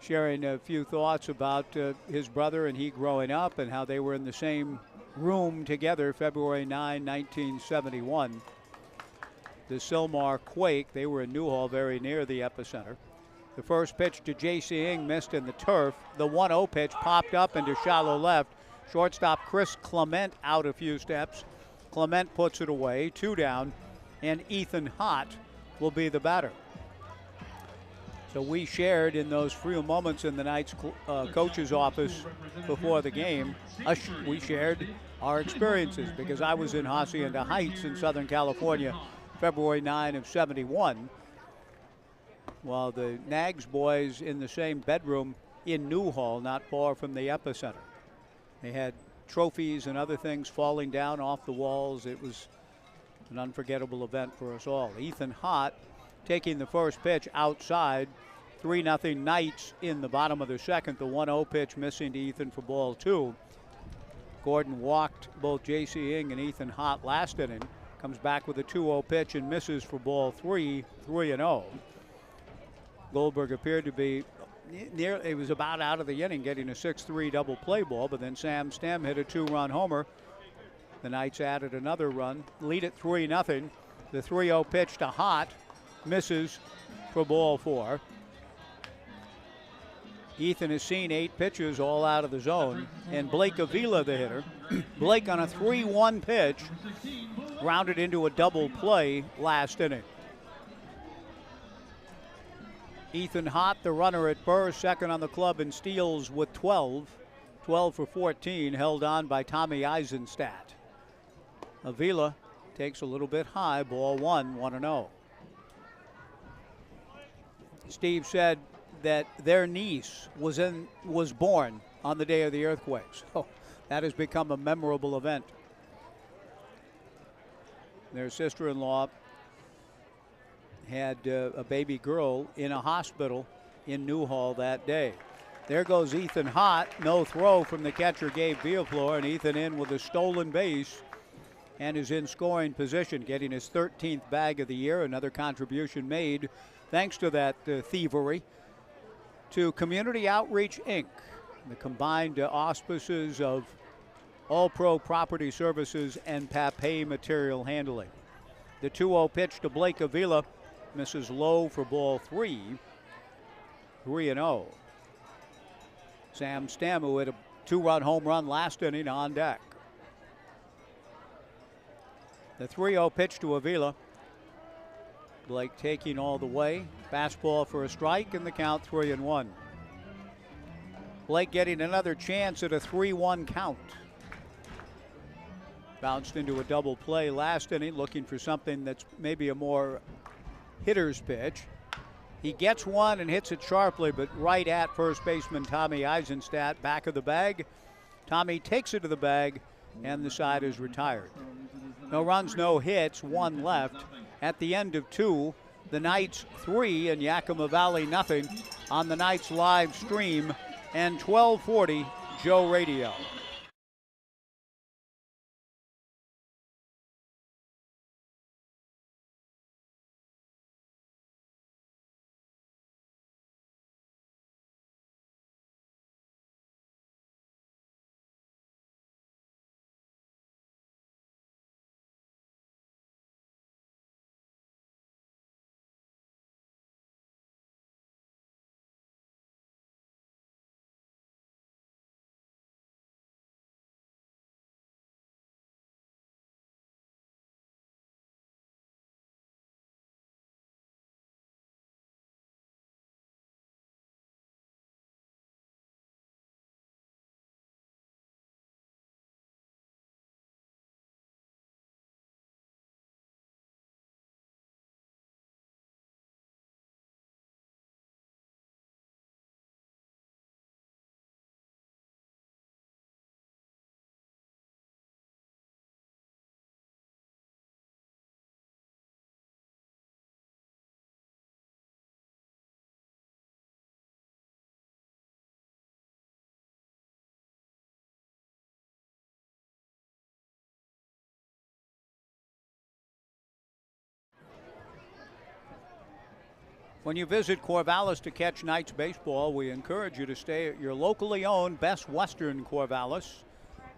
Sharing a few thoughts about his brother and he growing up and how they were in the same room together February 9, 1971. The Sylmar quake, they were in Newhall, very near the epicenter. The first pitch to J.C. Ing missed in the turf. The 1-0 pitch popped up into shallow left. Shortstop Chris Clement out a few steps. Clement puts it away, 2 down, and Ethan Hott will be the batter. So we shared in those few moments in the Knights coach's office before the game, we shared our experiences because I was in Hacienda Heights in Southern California, February 9 of 71, while the Nags boys in the same bedroom in Newhall, not far from the epicenter. They had trophies and other things falling down off the walls. It was an unforgettable event for us all. Ethan Hott taking the first pitch outside. 3-0 Knights in the bottom of the second. The 1-0 pitch missing to Ethan for ball 2. Gordon walked both J.C. Ing and Ethan Hott last inning. Comes back with a 2-0 pitch and misses for ball 3, 3-0. Goldberg appeared to be near, it was about out of the inning, getting a 6-3 double play ball, but then Sam Stem hit a 2-run homer. The Knights added another run, lead at 3-0. The 3-0 pitch to Hott misses for ball 4. Ethan has seen 8 pitches all out of the zone, and Blake Avila, the hitter. Blake on a 3-1 pitch, grounded into a double play last inning. Ethan Hott, the runner at first, second on the club in steals with 12. 12 for 14, held on by Tommy Eisenstadt. Avila takes a little bit high, ball 1, 1-0. Steve said that their niece was born on the day of the earthquakes. So that has become a memorable event. Their sister-in-law had a baby girl in a hospital in Newhall that day. There goes Ethan Hott. No throw from the catcher, Gabe Villaflor, and Ethan in with a stolen base and is in scoring position, getting his 13th bag of the year. Another contribution made, thanks to that thievery, to Community Outreach, Inc., the combined auspices of All Pro Property Services and Papay Material Handling. The 2-0 pitch to Blake Avila misses low for ball 3, 3-0. Sam Stem, who hit a 2-run home run last inning, on deck. The 3-0 pitch to Avila. Blake taking all the way. Fastball for a strike, and the count 3-1. Blake getting another chance at a 3-1 count. Bounced into a double play last inning, looking for something that's maybe a more hitter's pitch. He gets one and hits it sharply, but right at first baseman Tommy Eisenstadt, back of the bag. Tommy takes it to the bag, and the side is retired. No runs, no hits, 1 left. At the end of 2, the Knights 3 and Yakima Valley nothing on the Knights live stream and 1240 Joe Radio. When you visit Corvallis to catch Knights baseball, we encourage you to stay at your locally owned Best Western Corvallis,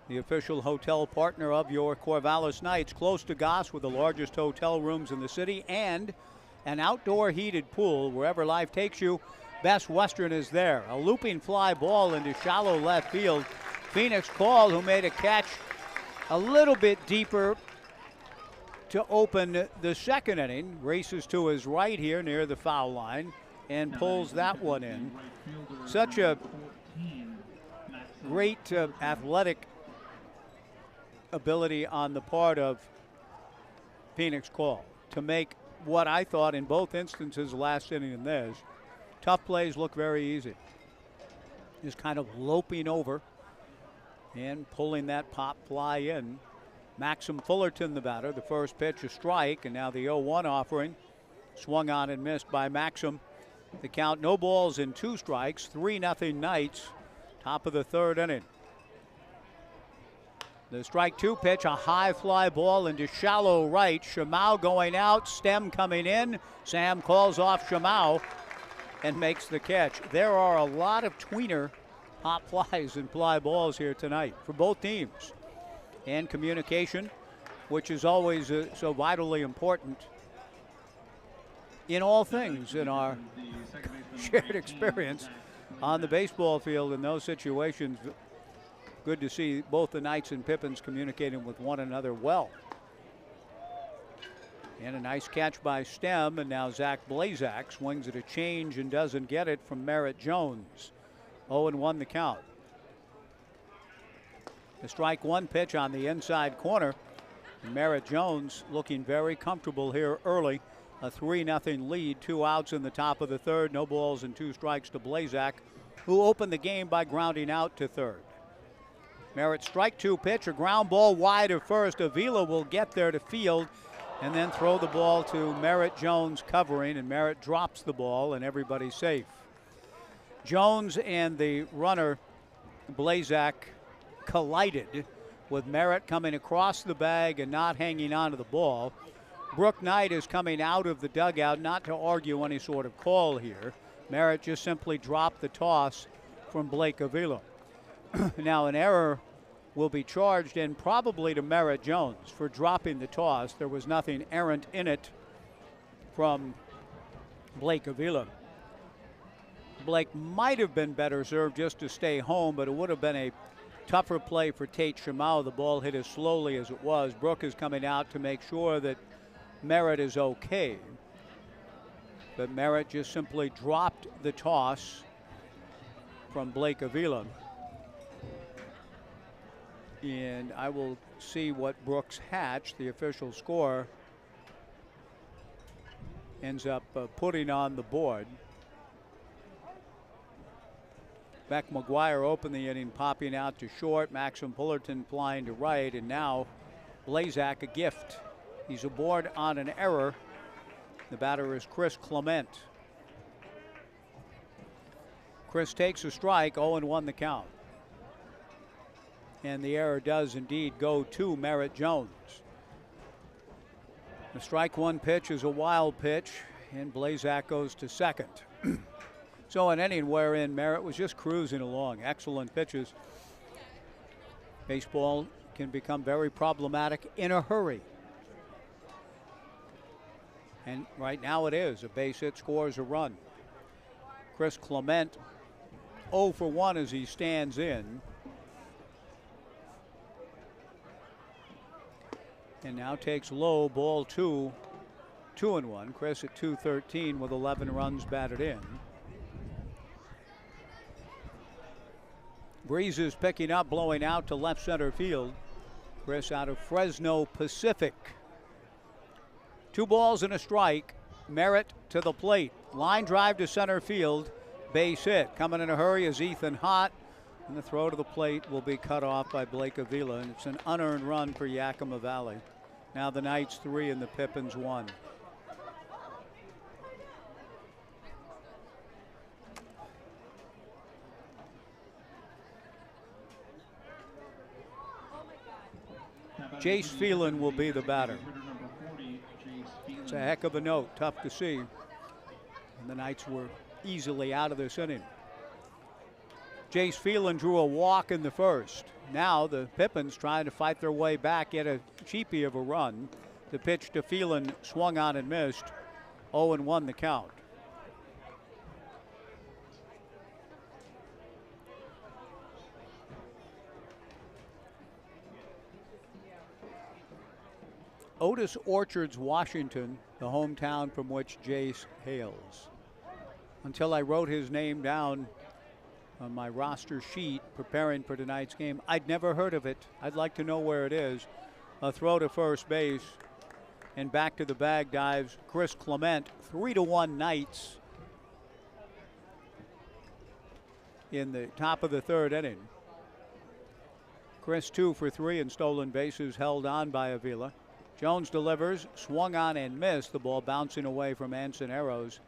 the official hotel partner of your Corvallis Knights, close to Goss with the largest hotel rooms in the city and an outdoor heated pool. Wherever life takes you, Best Western is there. A looping fly ball into shallow left field. Phoenix Call, who made a catch a little bit deeper to open the second inning, races to his right here near the foul line and pulls that one in. Such a great athletic ability on the part of Phoenix Call to make what I thought in both instances, last inning and this, tough plays look very easy. Just kind of loping over and pulling that pop fly in. Maxim Fullerton, the batter. The first pitch, a strike, and now the 0-1 offering. Swung on and missed by Maxim. The count, no balls and 2 strikes, 3-0 Knights. Top of the third inning. The strike 2 pitch, a high fly ball into shallow right. Shamau going out, Stem coming in. Sam calls off Shamau and makes the catch. There are a lot of tweener pop flies and fly balls here tonight for both teams. And communication, which is always so vitally important in all things in our shared experience on the baseball field in those situations. Good to see both the Knights and Pippins communicating with one another well. And a nice catch by Stem, and now Zach Blazak swings at a change and doesn't get it from Merritt Jones. 0-1 the count. The strike 1 pitch on the inside corner. Merritt Jones looking very comfortable here early. A 3-0 lead, 2 outs in the top of the third. No balls and 2 strikes to Blazak, who opened the game by grounding out to third. Merritt strike 2 pitch, a ground ball wide of first. Avila will get there to field and then throw the ball to Merritt Jones covering, and Merritt drops the ball and everybody's safe. Jones and the runner Blazak collided, with Merritt coming across the bag and not hanging onto the ball. Brooke Knight is coming out of the dugout, not to argue any sort of call here. Merritt just simply dropped the toss from Blake Avila. Now an error will be charged, and probably to Merritt Jones for dropping the toss. There was nothing errant in it from Blake Avila. Blake might have been better served just to stay home, but it would have been a tougher play for Tate Shamau. The ball hit as slowly as it was. Brooke is coming out to make sure that Merritt is okay. But Merritt just simply dropped the toss from Blake Avila. And I will see what Brooks hatched, the official score, ends up putting on the board. Beck McGuire opened the inning, popping out to short. Maxim Fullerton flying to right, and now Blazak a gift. He's aboard on an error. The batter is Chris Clement. Chris takes a strike, 0-1 the count. And the error does indeed go to Merritt Jones. The strike 1 pitch is a wild pitch, and Blazak goes to second. So an inning wherein Merritt was just cruising along. Excellent pitches. Baseball can become very problematic in a hurry. And right now it is. A base hit scores a run. Chris Clement 0 for 1 as he stands in. And now takes low, ball 2, 2-1. Chris at 213 with 11 runs batted in. Breeze is picking up, blowing out to left center field. Chris out of Fresno Pacific. 2 balls and a strike. Merritt to the plate. Line drive to center field. Base hit. Coming in a hurry is Ethan Hott. And the throw to the plate will be cut off by Blake Avila. And it's an unearned run for Yakima Valley. Now the Knights 3 and the Pippins 1. Jace Phelan will be the batter. It's a heck of a note, tough to see. And the Knights were easily out of this inning. Jace Phelan drew a walk in the first. Now the Pippins trying to fight their way back, get a cheapie of a run. The pitch to Phelan swung on and missed. 0-1 the count. Otis Orchards, Washington, the hometown from which Jace hails. Until I wrote his name down on my roster sheet preparing for tonight's game, I'd never heard of it. I'd like to know where it is. A throw to first base, and back to the bag dives Chris Clement. 3-1 Knights in the top of the third inning. Chris 2 for 3 in stolen bases, held on by Avila. Jones delivers, swung on and missed. The ball bouncing away from Anson Arrows.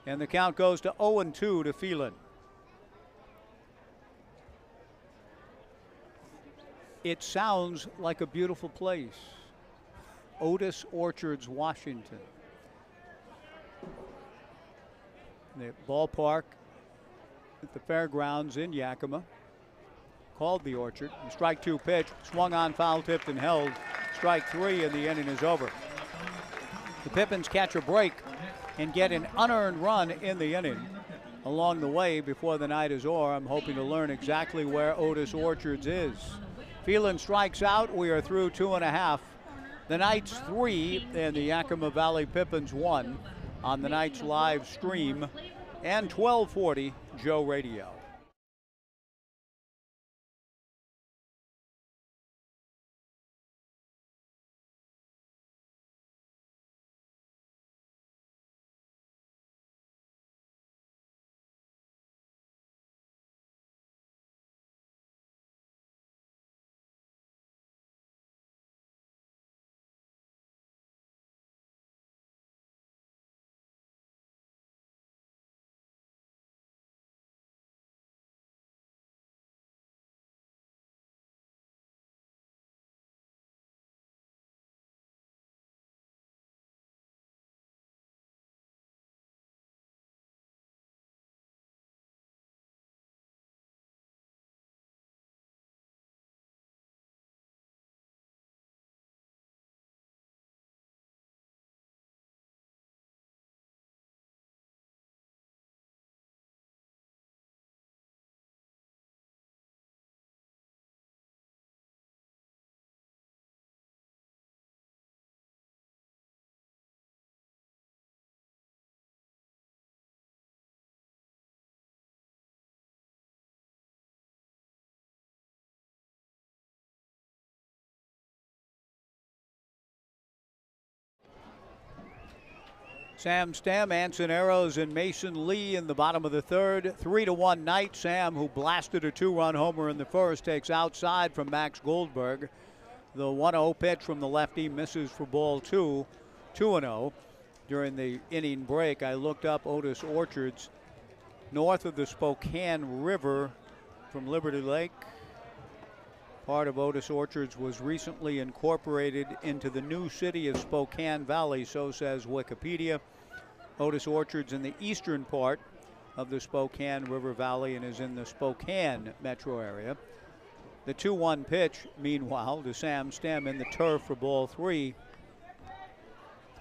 And the count goes to 0-2 to Phelan. It sounds like a beautiful place. Otis Orchards, Washington. The ballpark at the fairgrounds in Yakima, called the Orchard. The strike 2 pitch, swung on, foul tipped and held. Strike 3 and the inning is over. The Pippins catch a break and get an unearned run in the inning. Along the way, before the night is o'er, I'm hoping to learn exactly where Otis Orchards is. Phelan strikes out. We are through 2.5. The Knights 3 and the Yakima Valley Pippins 1 on the Knights live stream and 1240 Joe Radio. Sam Stem, Anson Arrows, and Mason Lee in the bottom of the third. 3-1 Knight. Sam, who blasted a 2-run homer in the first, takes outside from Max Goldberg. The 1-0 pitch from the lefty misses for ball 2. 2-0. During the inning break, I looked up Otis Orchards, north of the Spokane River from Liberty Lake. Part of Otis Orchards was recently incorporated into the new city of Spokane Valley, so says Wikipedia. Otis Orchards in the eastern part of the Spokane River Valley and is in the Spokane metro area. The 2-1 pitch, meanwhile, to Sam Stem in the turf for ball 3.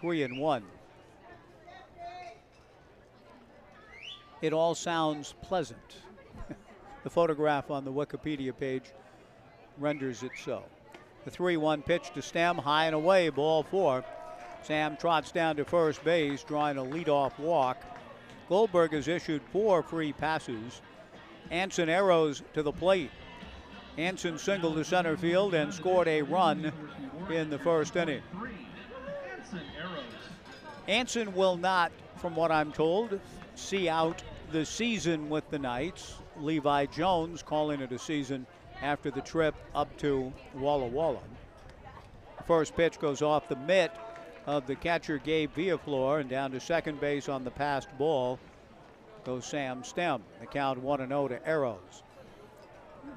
3-1. It all sounds pleasant. The photograph on the Wikipedia page renders it so. The 3-1 pitch to Stem, high and away, ball 4. Sam trots down to first base, drawing a leadoff walk. Goldberg has issued 4 free passes. Anson Arrows to the plate. Anson singled to center field and scored a run in the first inning. Anson will not, from what I'm told, see out the season with the Knights. Levi Jones calling it a season after the trip up to Walla Walla. First pitch goes off the mitt of the catcher Gabe Villaflor, and down to second base on the passed ball goes Sam Stem. The count 1-0 to Arrows.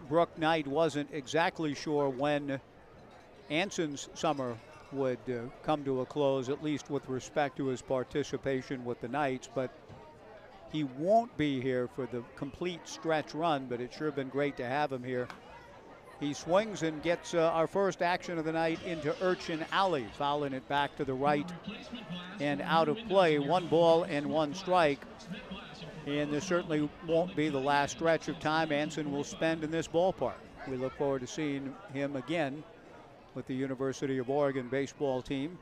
Brooke Knight wasn't exactly sure when Anson's summer would come to a close, at least with respect to his participation with the Knights. But he won't be here for the complete stretch run, but it's sure been great to have him here. He swings and gets our first action of the night into Urchin Alley, fouling it back to the right and out of play. 1 ball and 1 strike. And this certainly won't be the last stretch of time Anson will spend in this ballpark. We look forward to seeing him again with the University of Oregon baseball team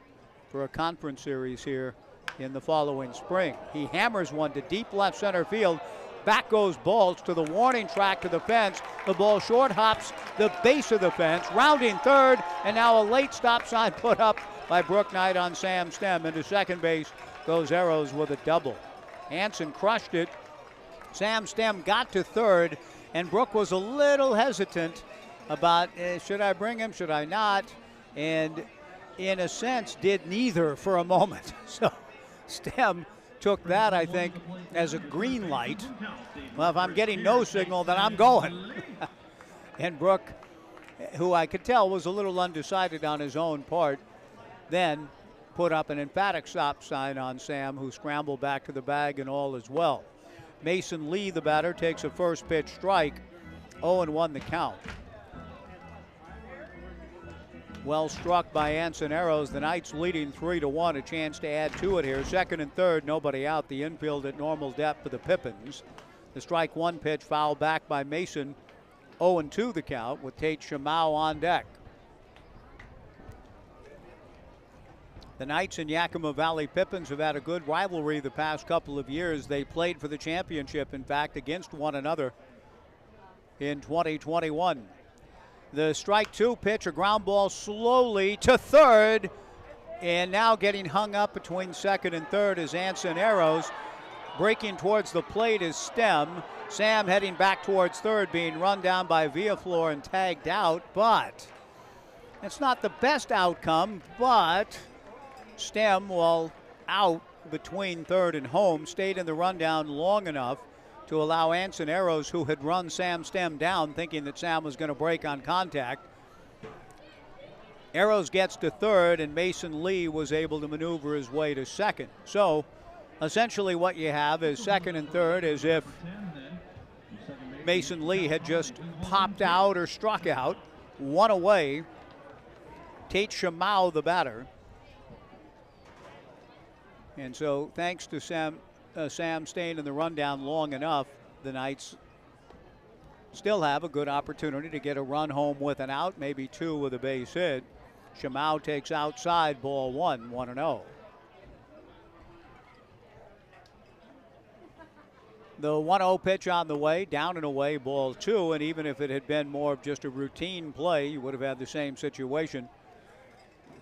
for a conference series here in the following spring. He hammers one to deep left center field. Back goes Balch to the warning track to the fence. The ball short hops the base of the fence, rounding third, and now a late stop sign put up by Brooke Knight on Sam Stem. Into second base goes Arrows with a double. Anson crushed it. Sam Stem got to third, and Brooke was a little hesitant about should I bring him, should I not? And in a sense did neither for a moment. So Stem took that, I think, as a green light. Well, if I'm getting no signal, then I'm going. And Brooke, who I could tell was a little undecided on his own part, then put up an emphatic stop sign on Sam, who scrambled back to the bag, and all is well. Mason Lee, the batter, takes a first pitch strike. 0-1 the count. Well struck by Anson Arrows. The Knights leading 3-1. A chance to add to it here. Second and third, nobody out. The infield at normal depth for the Pippins. The strike 1 pitch fouled back by Mason. 0-2 the count with Tate Shamau on deck. The Knights and Yakima Valley Pippins have had a good rivalry the past couple of years. They played for the championship, in fact, against one another in 2021. The strike 2 pitch, a ground ball slowly to third, and now getting hung up between second and third is Anson Arrows. Breaking towards the plate is Stem. Sam heading back towards third, being run down by Villaflor and tagged out, but it's not the best outcome. But Stem, while out between third and home, stayed in the rundown long enough to allow Anson Arrows, who had run Sam Stem down, thinking that Sam was going to break on contact. Arrows gets to third, and Mason Lee was able to maneuver his way to second. So essentially what you have is second and third as if Mason Lee had just popped out or struck out. 1 away. Tate Shamau, the batter. And so thanks to Sam staying in the rundown long enough, the Knights still have a good opportunity to get a run home with an out, maybe 2 with a base hit. Shamau takes outside, ball 1, 1-0. The 1-0 pitch on the way, down and away, ball 2, and even if it had been more of just a routine play, you would have had the same situation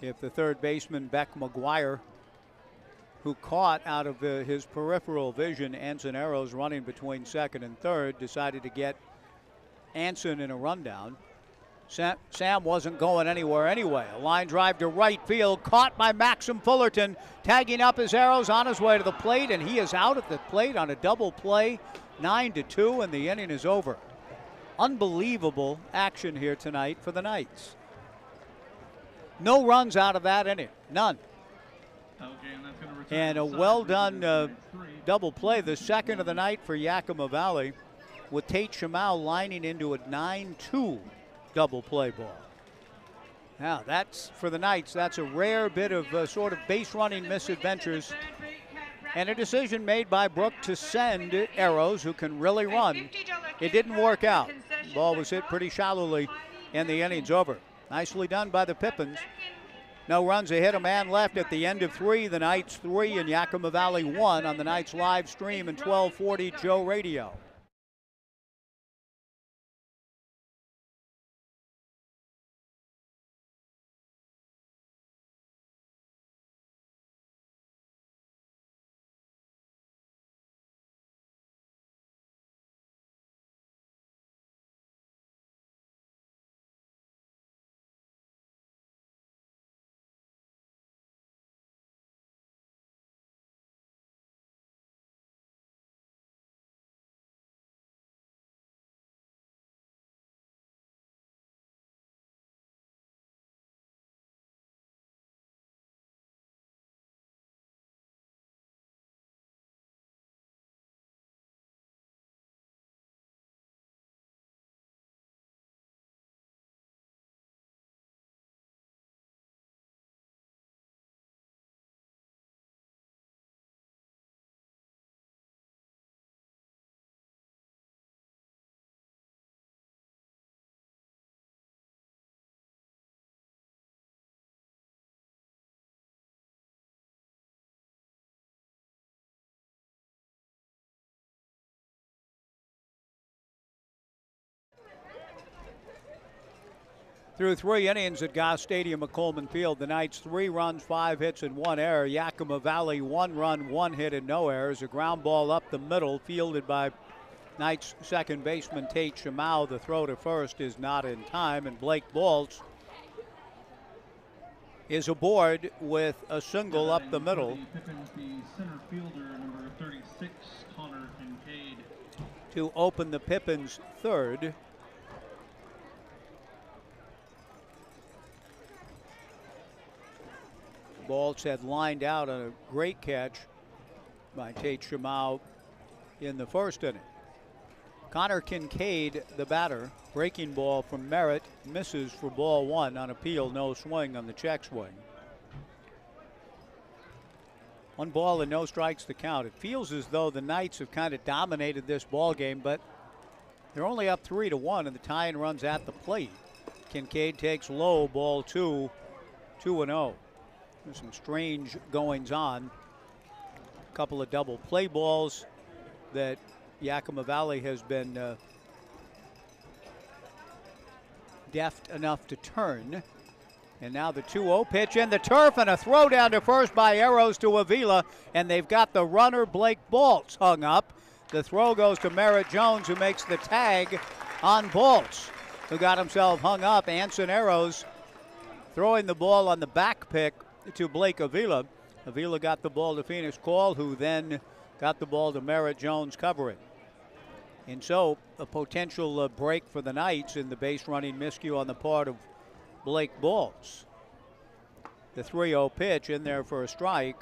if the third baseman, Beck McGuire, who caught out of his peripheral vision Anson Arrows running between second and third, decided to get Anson in a rundown. Sam wasn't going anywhere anyway. A line drive to right field, caught by Maxim Fullerton. Tagging up his Arrows on his way to the plate, and he is out at the plate on a double play. 9-2, and the inning is over. Unbelievable action here tonight for the Knights. No runs out of that inning, none. And a well-done double play, the second of the night for Yakima Valley, with Tate Shamau lining into a 9-2 double play ball. Now, that's for the Knights. That's a rare bit of sort of base-running misadventures, and a decision made by Brooke to send Arrows, who can really run. It didn't work out. The ball was hit pretty shallowly, and the inning's over. Nicely done by the Pippins. No runs, a hit, a man left at the end of 3. The Knights 3 and Yakima Valley 1 on the Knights live stream and 1240 Joe Radio. Through 3 innings at Goss Stadium at Coleman Field, the Knights 3 runs, 5 hits, and 1 error. Yakima Valley 1 run, 1 hit, and no errors. A ground ball up the middle, fielded by Knights second baseman Tate Shamau. The throw to first is not in time, and Blake Baltz is aboard with a single up the middle. Pippins, the center fielder, number 36, Connor Kincaid. To open the Pippins third. Baltz had lined out on a great catch by Tate Shamau in the first inning. Connor Kincaid, the batter, breaking ball from Merritt, misses for ball 1 on appeal, no swing on the check swing. 1 ball and no strikes to count. It feels as though the Knights have kind of dominated this ball game, but they're only up 3-1, and the tie-in runs at the plate. Kincaid takes low, ball 2, 2-0. There's some strange goings on. A couple of double play balls that Yakima Valley has been deft enough to turn. And now the 2-0 pitch in the turf, and a throw down to first by Arrows to Avila, and they've got the runner Blake Baltz hung up. The throw goes to Merritt Jones, who makes the tag on Baltz, who got himself hung up. Anson Arrows throwing the ball on the back pick to Blake Avila. Avila got the ball to Phoenix Call, who then got the ball to Merritt Jones covering. And so a potential break for the Knights in the base running miscue on the part of Blake Baltz. The 3-0 pitch in there for a strike.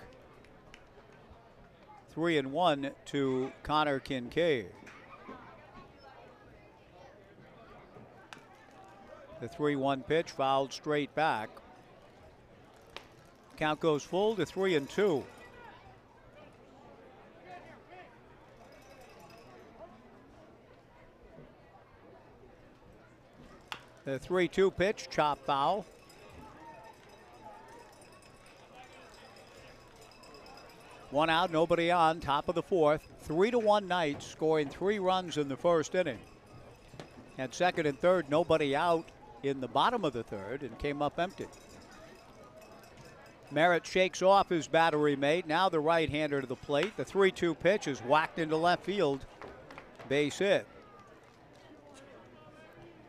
3-1 to Connor Kincaid. The 3-1 pitch fouled straight back. Count goes full to 3-2. The 3-2 pitch, chop foul. One out, nobody on, top of the fourth. 3-1 Knights, scoring 3 runs in the first inning. At second and third, nobody out in the bottom of the third, and came up empty. Merritt shakes off his battery mate. Now the right-hander to the plate. The 3-2 pitch is whacked into left field. Base hit.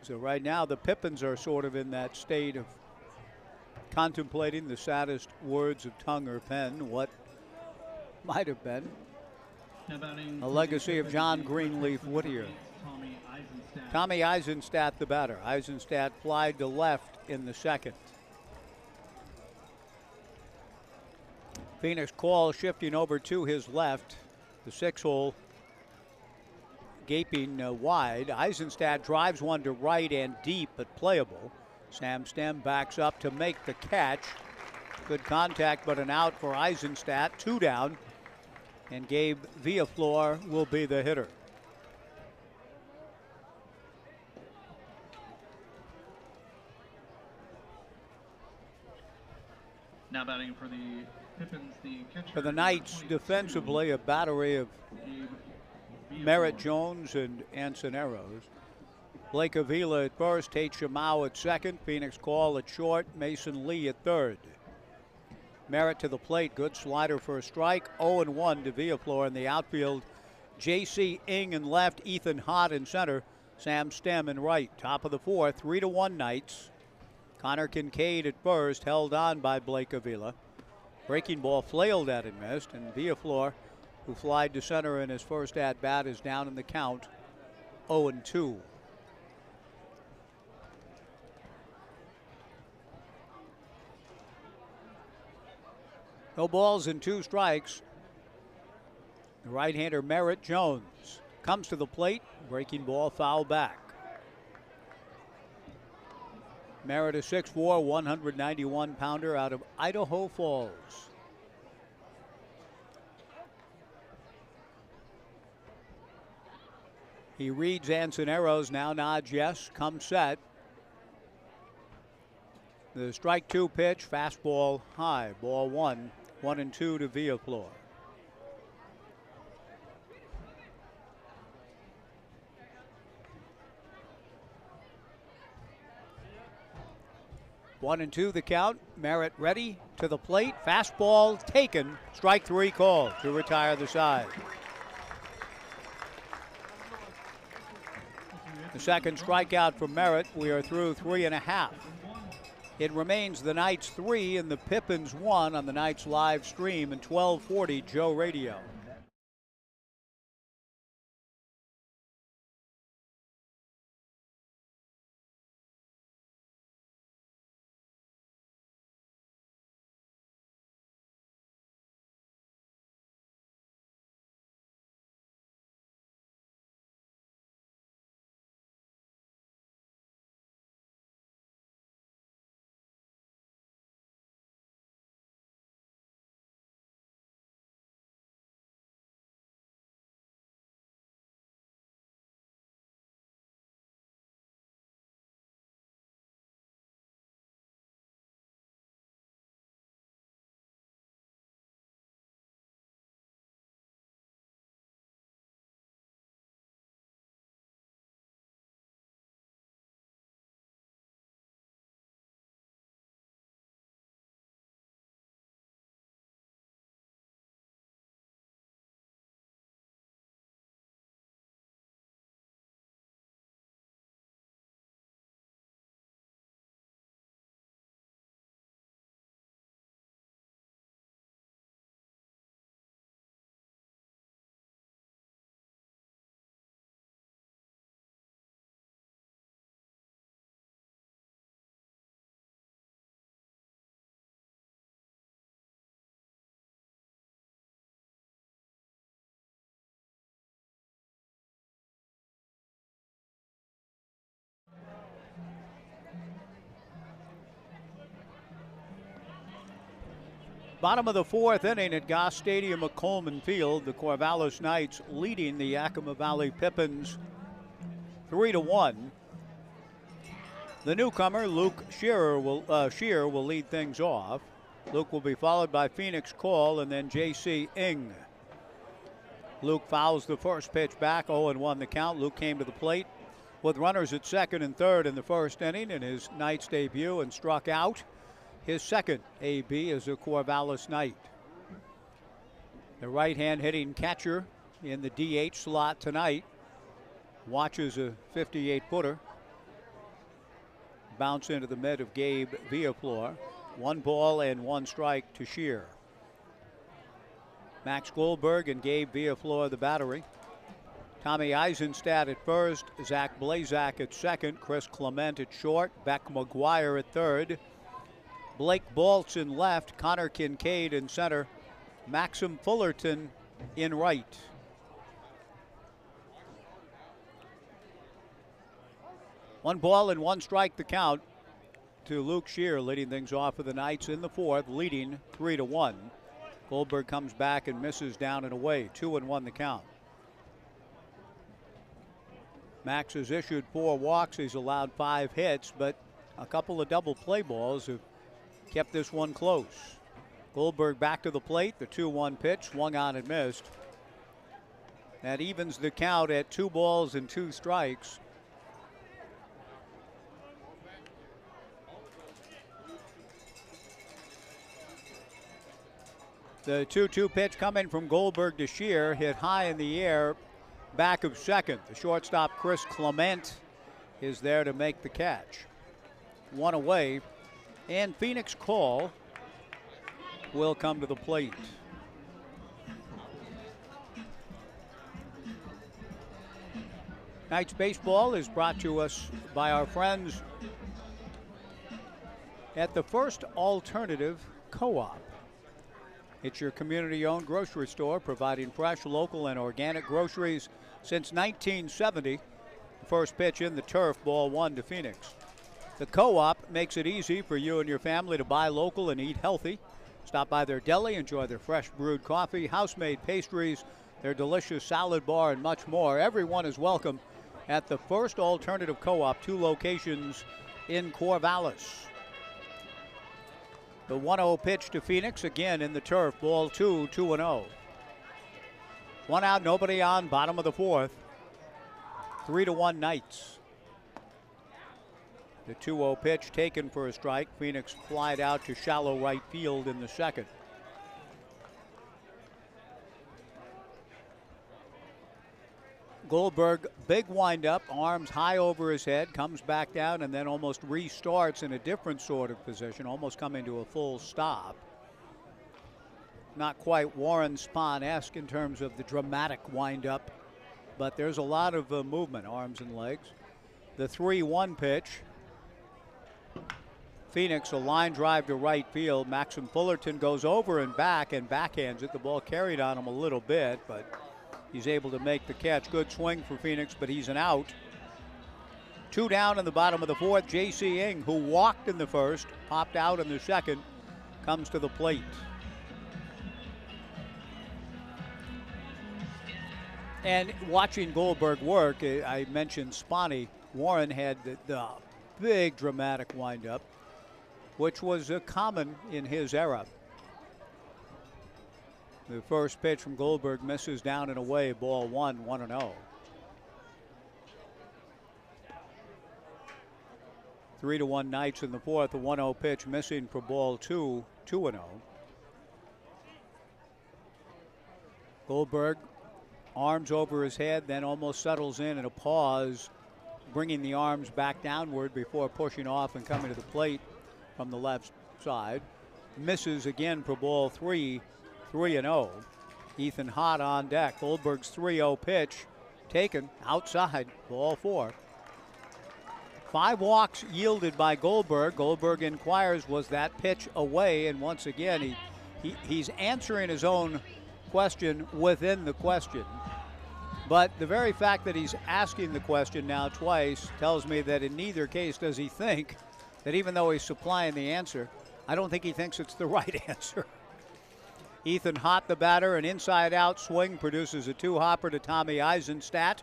So right now the Pippins are sort of in that state of contemplating the saddest words of tongue or pen. What might have been a legacy of John Greenleaf Whittier. Tommy Eisenstadt, the batter. Eisenstadt flied to left in the second. Phoenix Call shifting over to his left. The 6-hole gaping wide. Eisenstadt drives one to right and deep, but playable. Sam Stem backs up to make the catch. Good contact, but an out for Eisenstadt. 2 down, and Gabe Villaflor will be the hitter. Now batting for the Pippins, the catcher. For the Knights, defensively, a battery of Merritt Jones and Anson Arrows. Blake Avila at first, Tate Shamau at second, Phoenix Call at short, Mason Lee at third. Merritt to the plate, good slider for a strike. 0-1 to Villaflor in the outfield. J.C. Ing in left, Ethan Hott in center, Sam Stem in right. Top of the fourth, 3-1 Knights. Connor Kincaid at first, held on by Blake Avila. Breaking ball flailed at and missed, and Villaflor, who flied to center in his first at-bat, is down in the count, 0-2. No balls and 2 strikes. The right-hander Merritt Jones comes to the plate. Breaking ball foul back. Merritt, a 6'4", 191-pounder out of Idaho Falls. He reads Anson Arrows, now nods yes, come set. The strike 2 pitch, fastball high, ball 1, 1-2 to Villaflor. 1-2 the count. Merritt ready to the plate. Fastball taken. Strike 3 called to retire the side. The second strikeout from Merritt. We are through 3.5. It remains the Knights 3 and the Pippins 1 on the Knights live stream and 1240 Joe Radio. Bottom of the 4th inning at Goss Stadium at Coleman Field. The Corvallis Knights leading the Yakima Valley Pippins 3-1. The newcomer, Luke Shearer, will lead things off. Luke will be followed by Phoenix Call and then J.C. Ing. Luke fouls the first pitch back, 0-1 the count. Luke came to the plate with runners at second and third in the first inning in his Knights debut and struck out. His second AB as a Corvallis Knight. The right-hand hitting catcher in the DH slot tonight watches a 58-footer bounce into the mid of Gabe Villaflor. 1 ball and 1 strike to Shear. Max Goldberg and Gabe Villaflor the battery. Tommy Eisenstadt at first, Zach Blazak at second, Chris Clement at short, Beck McGuire at third, Blake Baltz in left, Connor Kincaid in center, Maxim Fullerton in right. One ball and 1 strike the count to Luke Shear, leading things off for the Knights in the 4th, leading 3-1. Goldberg comes back and misses down and away, 2-1 the count. Max has issued 4 walks. He's allowed 5 hits, but a couple of double play balls have kept this one close. Goldberg back to the plate. The 2-1 pitch swung on and missed. That evens the count at 2 balls and 2 strikes. The 2-2 pitch coming from Goldberg to Shear, hit high in the air, back of second. The shortstop, Chris Clement, is there to make the catch. 1 away, and Phoenix Call will come to the plate. Knights baseball is brought to us by our friends at the First Alternative Co-op. It's your community-owned grocery store providing fresh, local, and organic groceries since 1970. The first pitch in the turf, ball 1 to Phoenix. The Co-op makes it easy for you and your family to buy local and eat healthy. Stop by their deli, enjoy their fresh brewed coffee, house-made pastries, their delicious salad bar, and much more. Everyone is welcome at the First Alternative Co-op, 2 locations in Corvallis. The 1-0 pitch to Phoenix, again in the turf, ball 2, 2-0. 1 out, nobody on, bottom of the 4th. 3-1 Knights. The 2-0 pitch taken for a strike. Phoenix flied out to shallow right field in the second. Goldberg, big windup, arms high over his head, comes back down and then almost restarts in a different sort of position, almost coming to a full stop. Not quite Warren Spahn-esque in terms of the dramatic windup, but there's a lot of movement, arms and legs. The 3-1 pitch. Phoenix, a line drive to right field. Maxim Fullerton goes over and backhands it. The ball carried on him a little bit, but he's able to make the catch. Good swing for Phoenix, but he's an out. 2 down in the bottom of the fourth. J.C. Ing, who walked in the first, popped out in the second, comes to the plate. And watching Goldberg work, I mentioned Spahny. Warren had the big dramatic windup, which was common in his era. The first pitch from Goldberg misses down and away, ball 1-0. 3-1 Knights in the fourth. The 1-0 pitch missing for ball 2, 2-0. Goldberg, arms over his head, then almost settles in a pause, bringing the arms back downward before pushing off and coming to the plate from the left side. Misses again for ball 3, 3-0. Ethan Hott on deck. Goldberg's 3-0 pitch taken outside, ball 4. 5 walks yielded by Goldberg. Goldberg inquires, was that pitch away? And once again, he's answering his own question within the question. But the very fact that he's asking the question now twice tells me that in neither case does he think that, even though he's supplying the answer, I don't think he thinks it's the right answer. Ethan Hott, the batter, an inside-out swing produces a 2-hopper to Tommy Eisenstadt,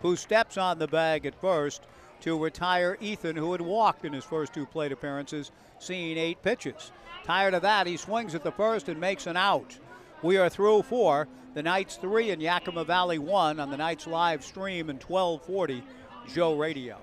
who steps on the bag at first to retire Ethan, who had walked in his first 2 plate appearances, seeing 8 pitches. Tired of that, he swings at the first and makes an out. We are through 4. The Knights 3 and Yakima Valley 1 on the Knights live stream and 1240 Joe Radio.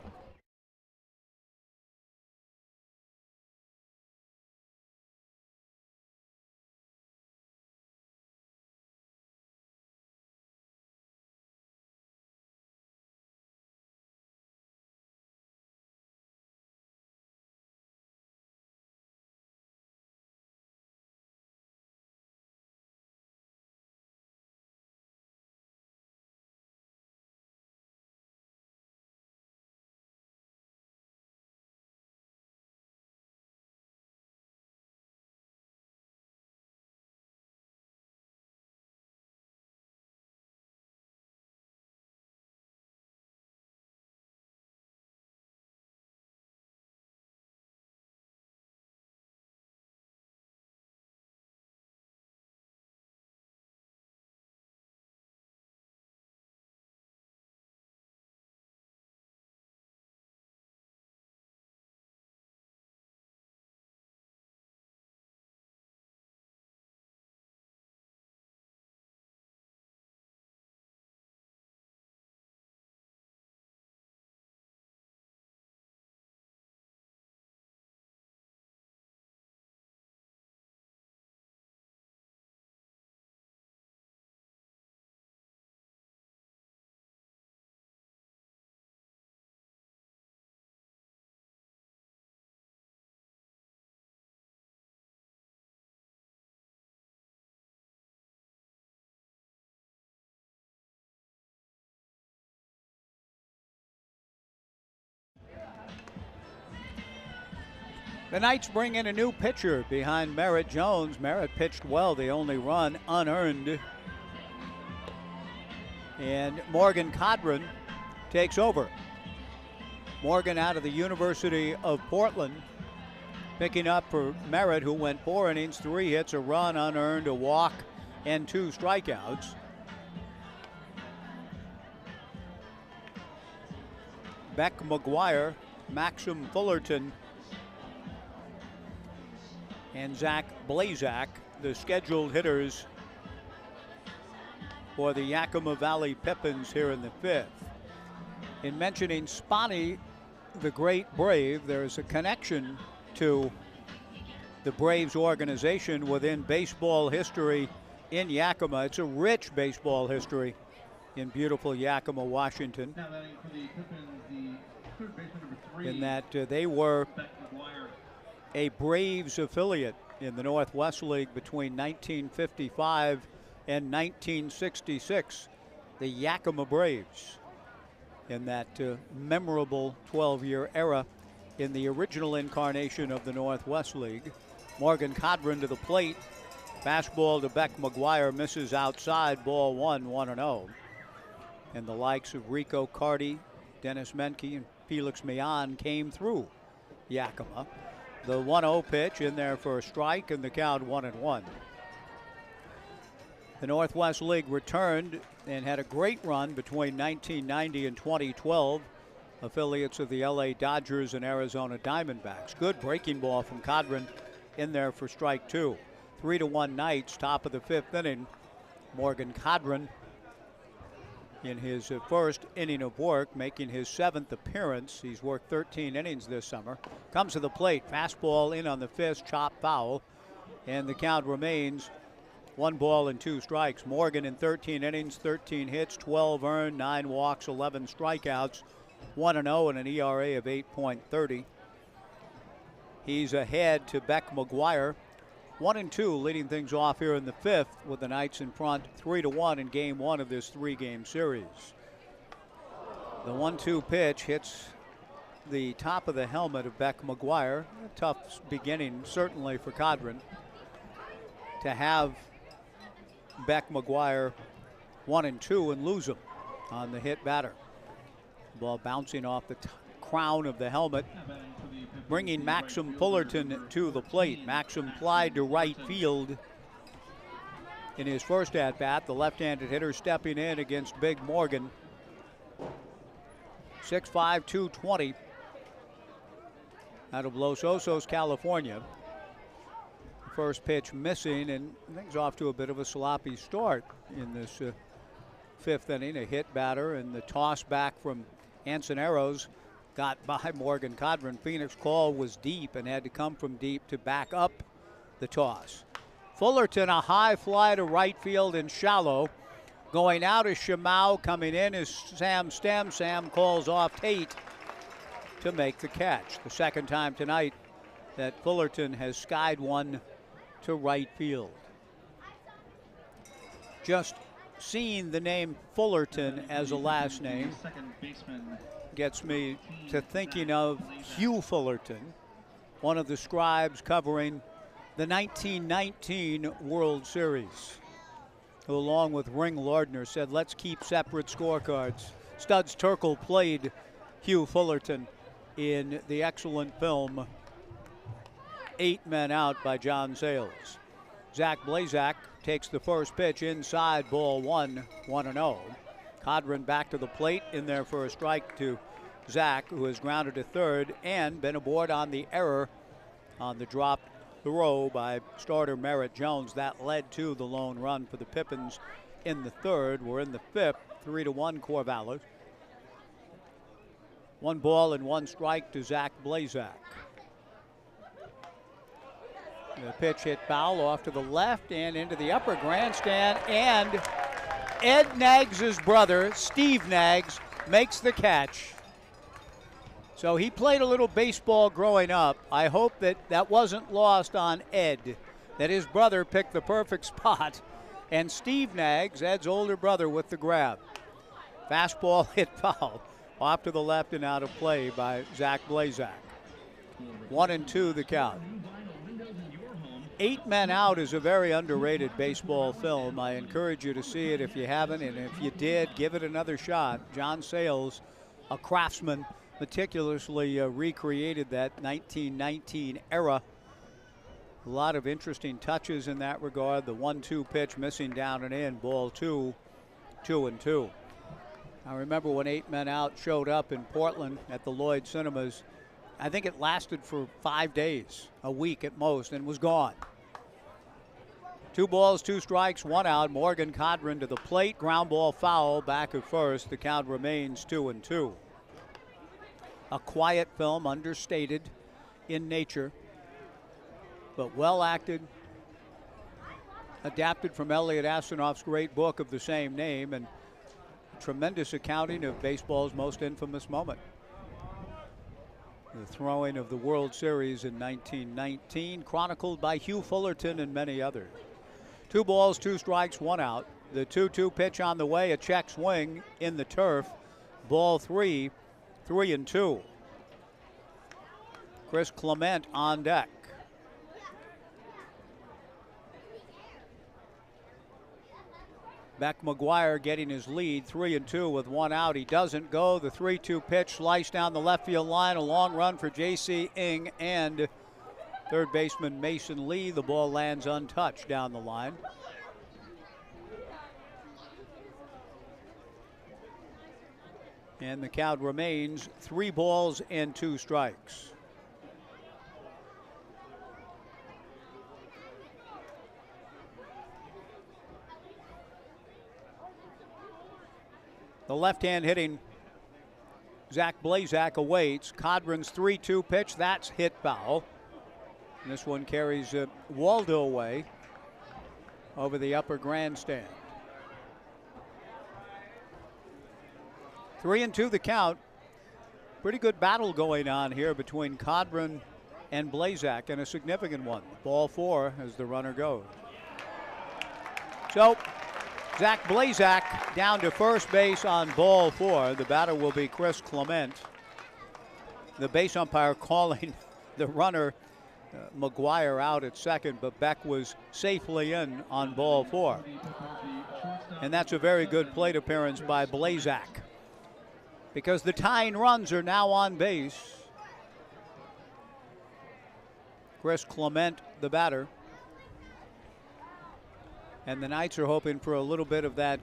The Knights bring in a new pitcher behind Merritt Jones. Merritt pitched well, the only run unearned. And Morgan Codron takes over. Morgan out of the University of Portland, picking up for Merritt, who went 4 innings, 3 hits, a run unearned, a walk, and 2 strikeouts. Beck McGuire, Maxim Fullerton, and Zach Blazak, the scheduled hitters for the Yakima Valley Pippins here in the 5th. In mentioning Spahny, the great Brave. There's a connection to the Braves organization within baseball history in Yakima. It's a rich baseball history in beautiful Yakima, Washington. Now batting for the Pippins, the third baseman number 3. In that they were Beck McGuire. a Braves affiliate in the Northwest League between 1955 and 1966. The Yakima Braves in that memorable 12-year era in the original incarnation of the Northwest League. Morgan Codron to the plate. Fastball to Beck McGuire, misses outside, ball 1-0. And the likes of Rico Carty, Dennis Menke, and Felix Millan came through Yakima. The 1-0 pitch in there for a strike, and the count 1-1. The Northwest League returned and had a great run between 1990 and 2012. Affiliates of the LA Dodgers and Arizona Diamondbacks. Good breaking ball from Codron in there for strike 2. 3-1 Knights, top of the 5th inning. Morgan Codron in his first inning of work, making his 7th appearance. He's worked 13 innings this summer. Comes to the plate, fastball in on the fist, chop foul, and the count remains 1-2 strikes. Morgan in 13 innings, 13 hits, 12 earned, 9 walks, 11 strikeouts, 1-0 and an ERA of 8.30. He's ahead to Beck McGuire. 1-2, leading things off here in the 5th with the Knights in front 3-1 in game 1 of this 3-game series. The 1-2 pitch hits the top of the helmet of Beck McGuire. A tough beginning, certainly, for Codron to have Beck McGuire 1-2 and lose him on the hit batter. Ball bouncing off the crown of the helmet, bringing Maxim Fullerton to the plate. Maxim plied to right field in his first at-bat. The left-handed hitter stepping in against Big Morgan. 6'5", 220 out of Los Osos, California. First pitch missing, and things off to a bit of a sloppy start in this 5th inning. A hit batter, and the toss back from Ansoneros got by Morgan Codron. Phoenix call was deep and had to come from deep to back up the toss. Fullerton, a high fly to right field and shallow. Going out is Shamau. Coming in is Sam Stem. Sam calls off Tate to make the catch. The second time tonight that Fullerton has skied one to right field. Just seeing the name Fullerton as a last name gets me to thinking of Hugh Fullerton, one of the scribes covering the 1919 World Series, who along with Ring Lardner said, let's keep separate scorecards. Studs Terkel played Hugh Fullerton in the excellent film 8 Men Out by John Sayles. Zach Blazak takes the first pitch inside, ball 1-0. Codron back to the plate, in there for a strike to Zach, who has grounded to third and been aboard on the error on the dropped throw by starter Merritt Jones. That led to the lone run for the Pippins in the 3rd. We're in the 5th, 3-1 Corvallis. 1 ball and 1 strike to Zach Blazak. The pitch hit foul off to the left and into the upper grandstand, and Ed Naggs' brother, Steve Naggs, makes the catch. So he played a little baseball growing up. I hope that that wasn't lost on Ed, that his brother picked the perfect spot, and Steve Naggs, Ed's older brother, with the grab. Fastball hit foul off to the left and out of play by Zach Blazak. 1-2 the count. 8 Men Out is a very underrated baseball film. I encourage you to see it if you haven't, and if you did, give it another shot. John Sayles, a craftsman, meticulously recreated that 1919 era. A lot of interesting touches in that regard. The 1-2 pitch missing down and in, ball 2, 2-2. I remember when 8 Men Out showed up in Portland at the Lloyd Cinemas. I think it lasted for 5 days, a week at most, and was gone. 2 balls, 2 strikes, 1 out. Morgan Codron to the plate. Ground ball foul back at first. The count remains 2-2. A quiet film, understated in nature, but well acted. Adapted from Elliot Asanoff's great book of the same name, and a tremendous accounting of baseball's most infamous moment. The throwing of the World Series in 1919, chronicled by Hugh Fullerton and many others. 2 balls, 2 strikes, 1 out. The 2-2 pitch on the way, a check swing in the turf. Ball 3, 3-2. Chris Clement on deck. Beck McGuire getting his lead, 3-2 with 1 out. He doesn't go. The 3-2 pitch sliced down the left field line. A long run for J.C. Ing and third baseman Mason Lee. The ball lands untouched down the line. And the count remains 3 balls and 2 strikes. The left-hand hitting Zach Blazak awaits. Codron's 3-2 pitch, that's hit foul. And this one carries Waldo away over the upper grandstand. 3-2 the count. Pretty good battle going on here between Codron and Blazak, and a significant one. Ball 4 as the runner goes. So Zach Blazak down to first base on ball 4. The batter will be Chris Clement. The base umpire calling the runner McGuire out at second, but Beck was safely in on ball 4. And that's a very good plate appearance by Blazak, because the tying runs are now on base. Chris Clement, the batter. And the Knights are hoping for a little bit of that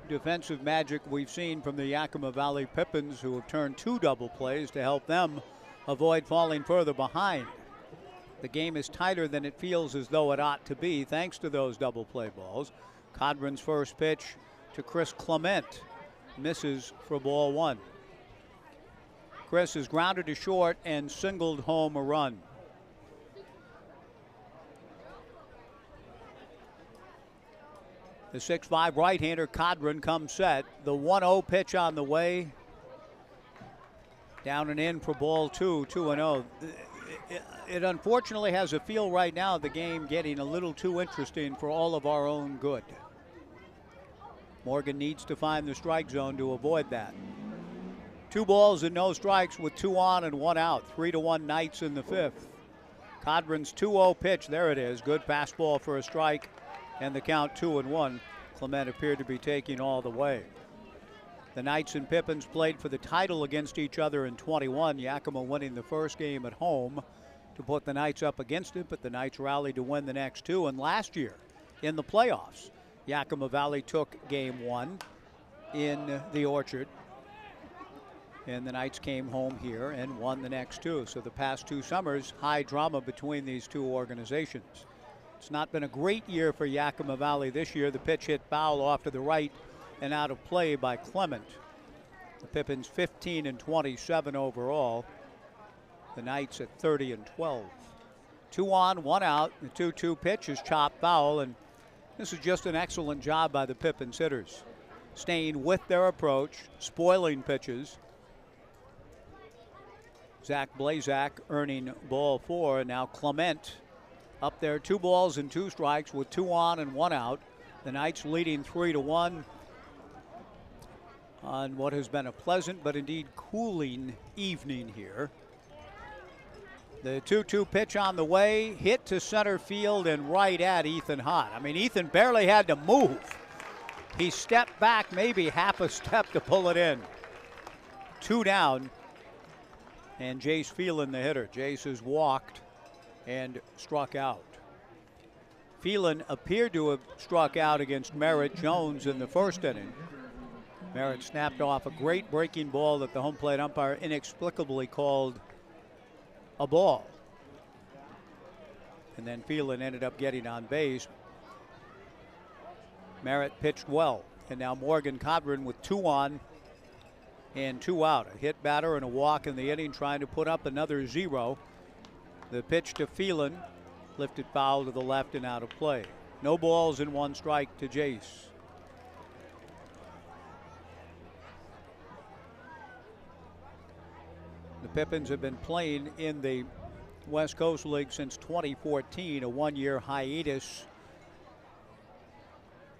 defensive magic we've seen from the Yakima Valley Pippins, who have turned 2 double plays to help them avoid falling further behind. The game is tighter than it feels as though it ought to be, thanks to those double play balls. Codron's first pitch to Chris Clement misses for ball 1. Chris is grounded to short and singled home a run. The 6'5" right-hander Codron comes set. The 1-0 pitch on the way. Down and in for ball 2, 2-0. It unfortunately has a feel right now of the game getting a little too interesting for all of our own good. Morgan needs to find the strike zone to avoid that. 2 balls and no strikes with 2 on and 1 out. 3-1 Knights in the 5th. Codron's 2-0 pitch, there it is. Good fastball for a strike. And the count 2-1. Clement appeared to be taking all the way. The Knights and Pippins played for the title against each other in 21. Yakima winning the first game at home to put the Knights up against it, but the Knights rallied to win the next 2. And last year in the playoffs, Yakima Valley took game 1 in the Orchard. And the Knights came home here and won the next 2. So the past 2 summers, high drama between these 2 organizations. It's not been a great year for Yakima Valley this year. The pitch hit foul off to the right and out of play by Clement. The Pippins 15-27 overall. The Knights at 30-12. 2 on, 1 out. The 2-2 pitch is chopped foul, and this is just an excellent job by the Pippins hitters, staying with their approach, spoiling pitches. Zach Blazak earning ball 4. Now Clement up there, 2 balls and 2 strikes with 2 on and 1 out. The Knights leading 3-1 on what has been a pleasant but indeed cooling evening here. The 2-2 pitch on the way, hit to center field and right at Ethan Hott. I mean, Ethan barely had to move. He stepped back maybe half a step to pull it in. 2 down, and Jace Phelan, the hitter. Jace has walked and struck out. Phelan appeared to have struck out against Merritt Jones in the first inning. Merritt snapped off a great breaking ball that the home plate umpire inexplicably called a ball. And then Phelan ended up getting on base. Merritt pitched well. And now Morgan Codron with 2 on and 2 out. A hit batter and a walk in the inning, trying to put up another 0. The pitch to Phelan, lifted foul to the left and out of play. No balls and 1 strike to Jace. The Pippins have been playing in the West Coast League since 2014, a 1-year hiatus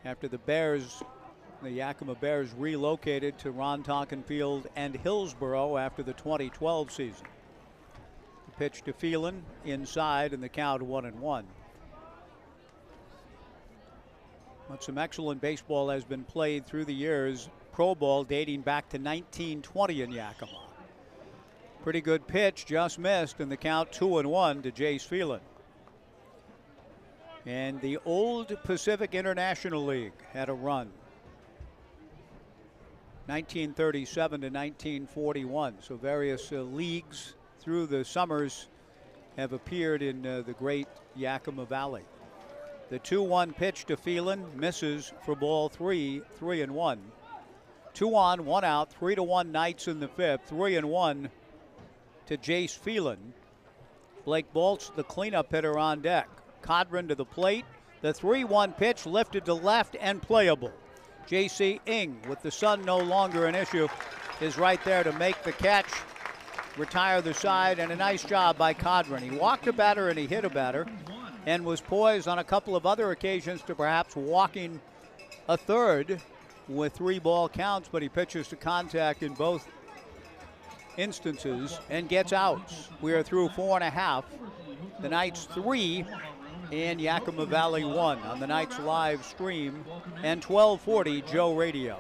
after the Yakima Bears relocated to Ron Tonkin Field and Hillsboro after the 2012 season. The pitch to Phelan inside, and the count 1-1. But some excellent baseball has been played through the years. Pro ball dating back to 1920 in Yakima. Pretty good pitch, just missed, and the count 2-1 to Jace Phelan. And the old Pacific International League had a run. 1937 to 1941. So various leagues through the summers have appeared in the great Yakima Valley. The 2-1 pitch to Phelan misses for ball 3, 3-1. 2 on, 1 out, 3-1 Knights in the 5th, 3-1 to Jace Phelan. Blake Bolts, the cleanup hitter, on deck. Codron to the plate. The 3-1 pitch lifted to left and playable. J.C. Ing, with the sun no longer an issue, is right there to make the catch, retire the side, and a nice job by Codron. He walked a batter and he hit a batter and was poised on a couple of other occasions to perhaps walking a third with 3 ball counts, but he pitches to contact in both instances and gets outs. We are through 4.5. The Knights 3 and Yakima Valley 1 on the Knights live stream and 1240 Joe Radio.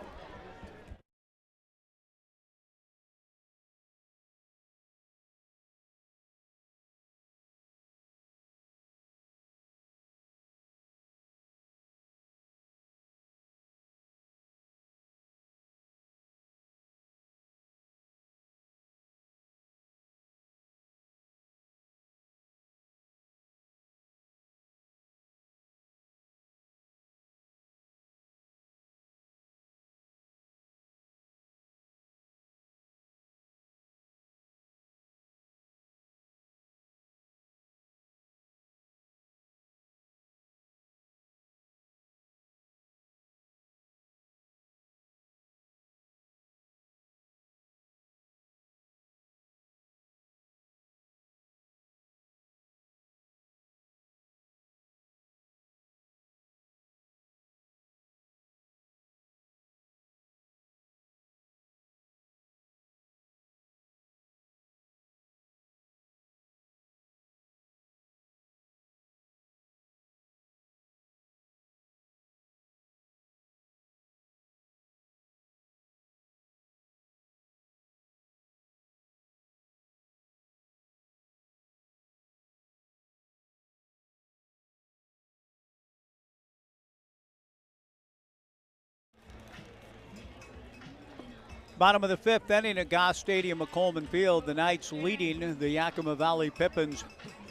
Bottom of the 5th inning at Goss Stadium at Coleman Field. The Knights leading the Yakima Valley Pippins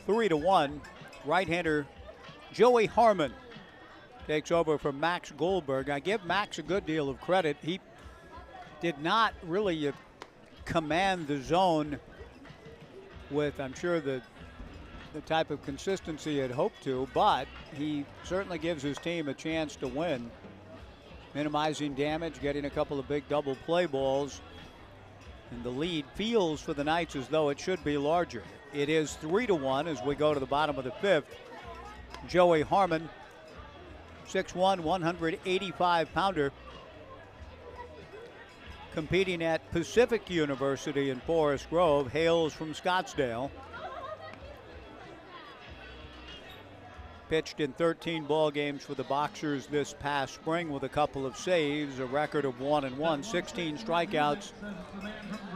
3-1. Right-hander Joey Harmon takes over from Max Goldberg. I give Max a good deal of credit. He did not really command the zone with, I'm sure, the type of consistency he had hoped to, but he certainly gives his team a chance to win. Minimizing damage, getting a couple of big double play balls. And the lead feels for the Knights as though it should be larger. It is 3-1 as we go to the bottom of the 5th. Joey Harmon, 6'1", 185-pounder, competing at Pacific University in Forest Grove, hails from Scottsdale. Pitched in 13 ball games for the Boxers this past spring with a couple of saves, a record of 1-1, 16 strikeouts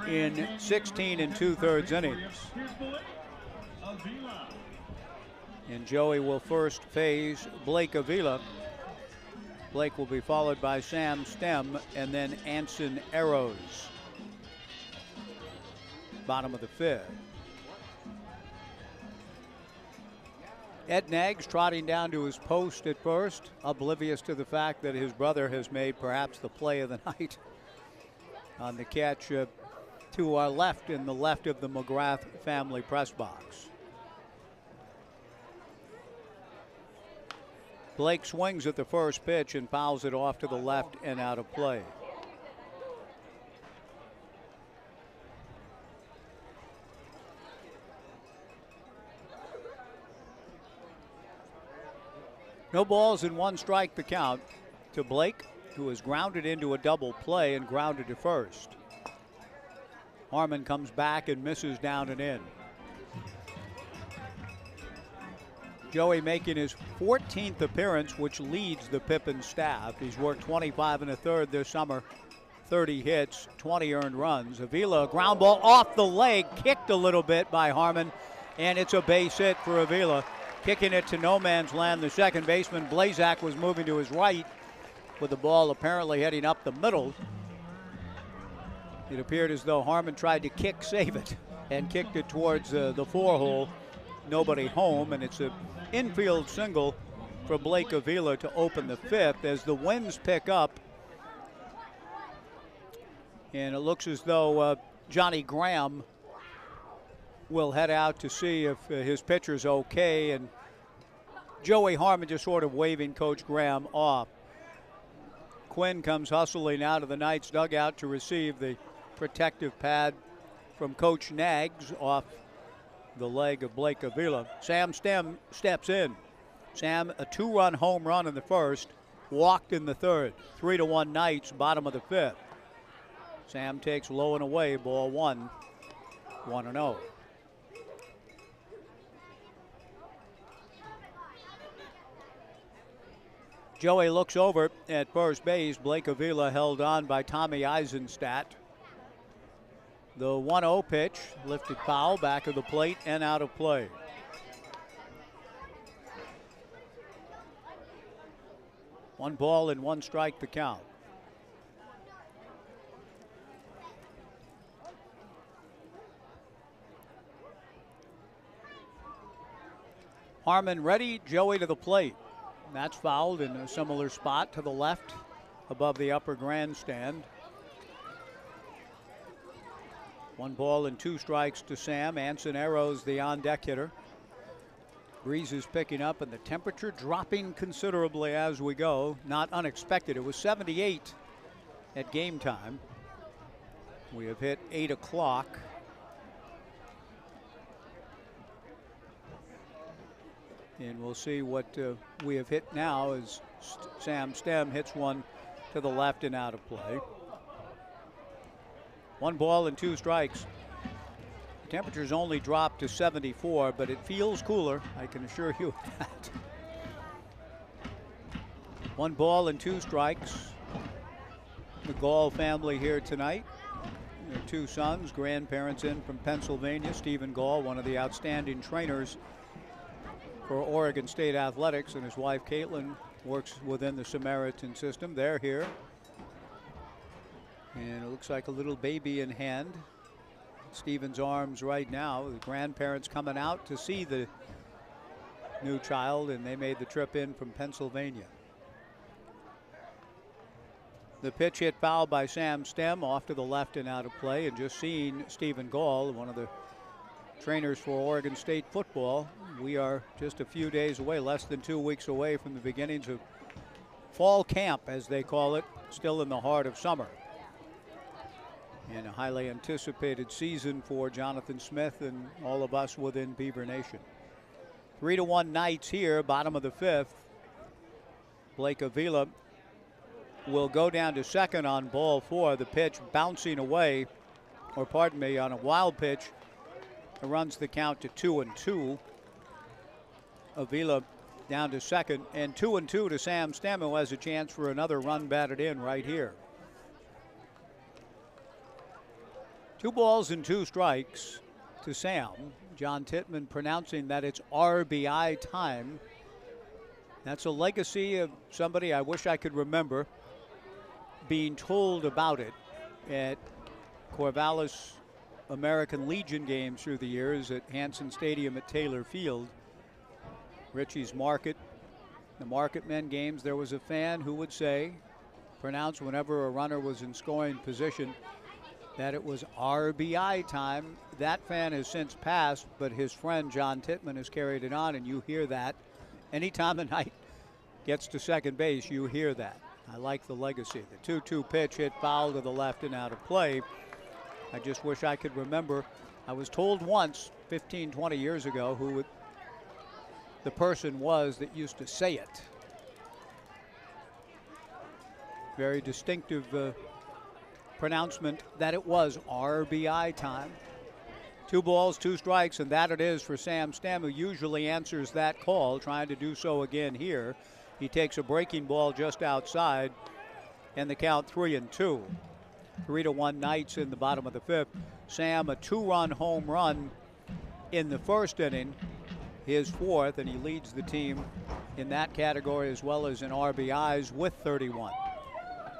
in 16 2/3 innings. And Joey will first phase Blake Avila. Blake will be followed by Sam Stem and then Anson Arrows. Bottom of the 5th. Ed Naggs trotting down to his post at first, oblivious to the fact that his brother has made perhaps the play of the night. on the catch to our left, in the left of the McGrath family press box. Blake swings at the first pitch and fouls it off to the left and out of play. No balls and 1 strike the count to Blake, who is grounded into a double play and grounded to first. Harmon comes back and misses down and in. Joey making his 14th appearance, which leads the Pippins staff. He's worked 25 1/3 this summer, 30 hits, 20 earned runs. Avila, ground ball off the leg, kicked a little bit by Harmon, and it's a base hit for Avila. Kicking it to no man's land, the second baseman, Blazak, was moving to his right with the ball apparently heading up the middle. It appeared as though Harmon tried to save it, and kicked it towards the 4-hole. Nobody home, and it's an infield single for Blake Avila to open the 5th as the winds pick up. And it looks as though Johnny Graham will head out to see if his pitcher's okay, and Joey Harmon just sort of waving Coach Graham off. Quinn comes hustling out of the Knights dugout to receive the protective pad from Coach Nags off the leg of Blake Avila. Sam Stem steps in. Sam, a 2-run home run in the first, walked in the third. 3-1 Knights, bottom of the 5th. Sam takes low and away, ball 1, 1-0. Joey looks over at first base. Blake Avila held on by Tommy Eisenstadt. The 1-0 pitch, lifted foul, back of the plate and out of play. One ball and 1 strike the count. Harmon ready, Joey to the plate. That's fouled in a similar spot to the left above the upper grandstand. 1 ball and 2 strikes to Sam. Anson Arrows, the on-deck hitter. Breeze is picking up and the temperature dropping considerably as we go. Not unexpected. It was 78 at game time. We have hit 8 o'clock. And we'll see what we have hit now as Sam Stem hits one to the left and out of play. 1 ball and 2 strikes. The temperature's only dropped to 74, but it feels cooler, I can assure you of that. 1 ball and 2 strikes. The Gall family here tonight. Their 2 sons, grandparents in from Pennsylvania. Stephen Gall, one of the outstanding trainers for Oregon State Athletics, and his wife Caitlin works within the Samaritan system. They're here. And it looks like a little baby in hand. Stephen's arms right now. The grandparents coming out to see the new child, and they made the trip in from Pennsylvania. The pitch hit foul by Sam Stem, off to the left and out of play. And just seeing Stephen Gall, one of the trainers for Oregon State football. We are just a few days away, less than 2 weeks away from the beginnings of fall camp, as they call it, still in the heart of summer. And a highly anticipated season for Jonathan Smith and all of us within Beaver Nation. 3-1 Knights here, bottom of the 5th. Blake Avila will go down to second on ball 4. The pitch bouncing away, or pardon me, on a wild pitch. It runs the count to 2-2. Avila down to second, and 2-2 to Sam Stem, who has a chance for another run batted in right here. 2 balls and 2 strikes to Sam. John Tittman pronouncing that it's RBI time. That's a legacy of somebody I wish I could remember being told about it at Corvallis American Legion games through the years at Hanson Stadium at Taylor Field. Richie's Market, the Market Men games, there was a fan who would say, pronounce whenever a runner was in scoring position, that it was RBI time. That fan has since passed, but his friend John Tittman has carried it on, and you hear that. Anytime the Knight gets to second base, you hear that. I like the legacy. The 2-2 pitch hit foul to the left and out of play. I just wish I could remember. I was told once, 15, 20 years ago, who the person was that used to say it. Very distinctive pronouncement that it was RBI time. 2 balls, 2 strikes, and that it is for Sam Stam, who usually answers that call, trying to do so again here. He takes a breaking ball just outside, and the count 3-2. 3-1 Knights in the bottom of the 5th. Sam, a 2-run home run in the first inning, his 4th, and he leads the team in that category as well as in RBIs with 31.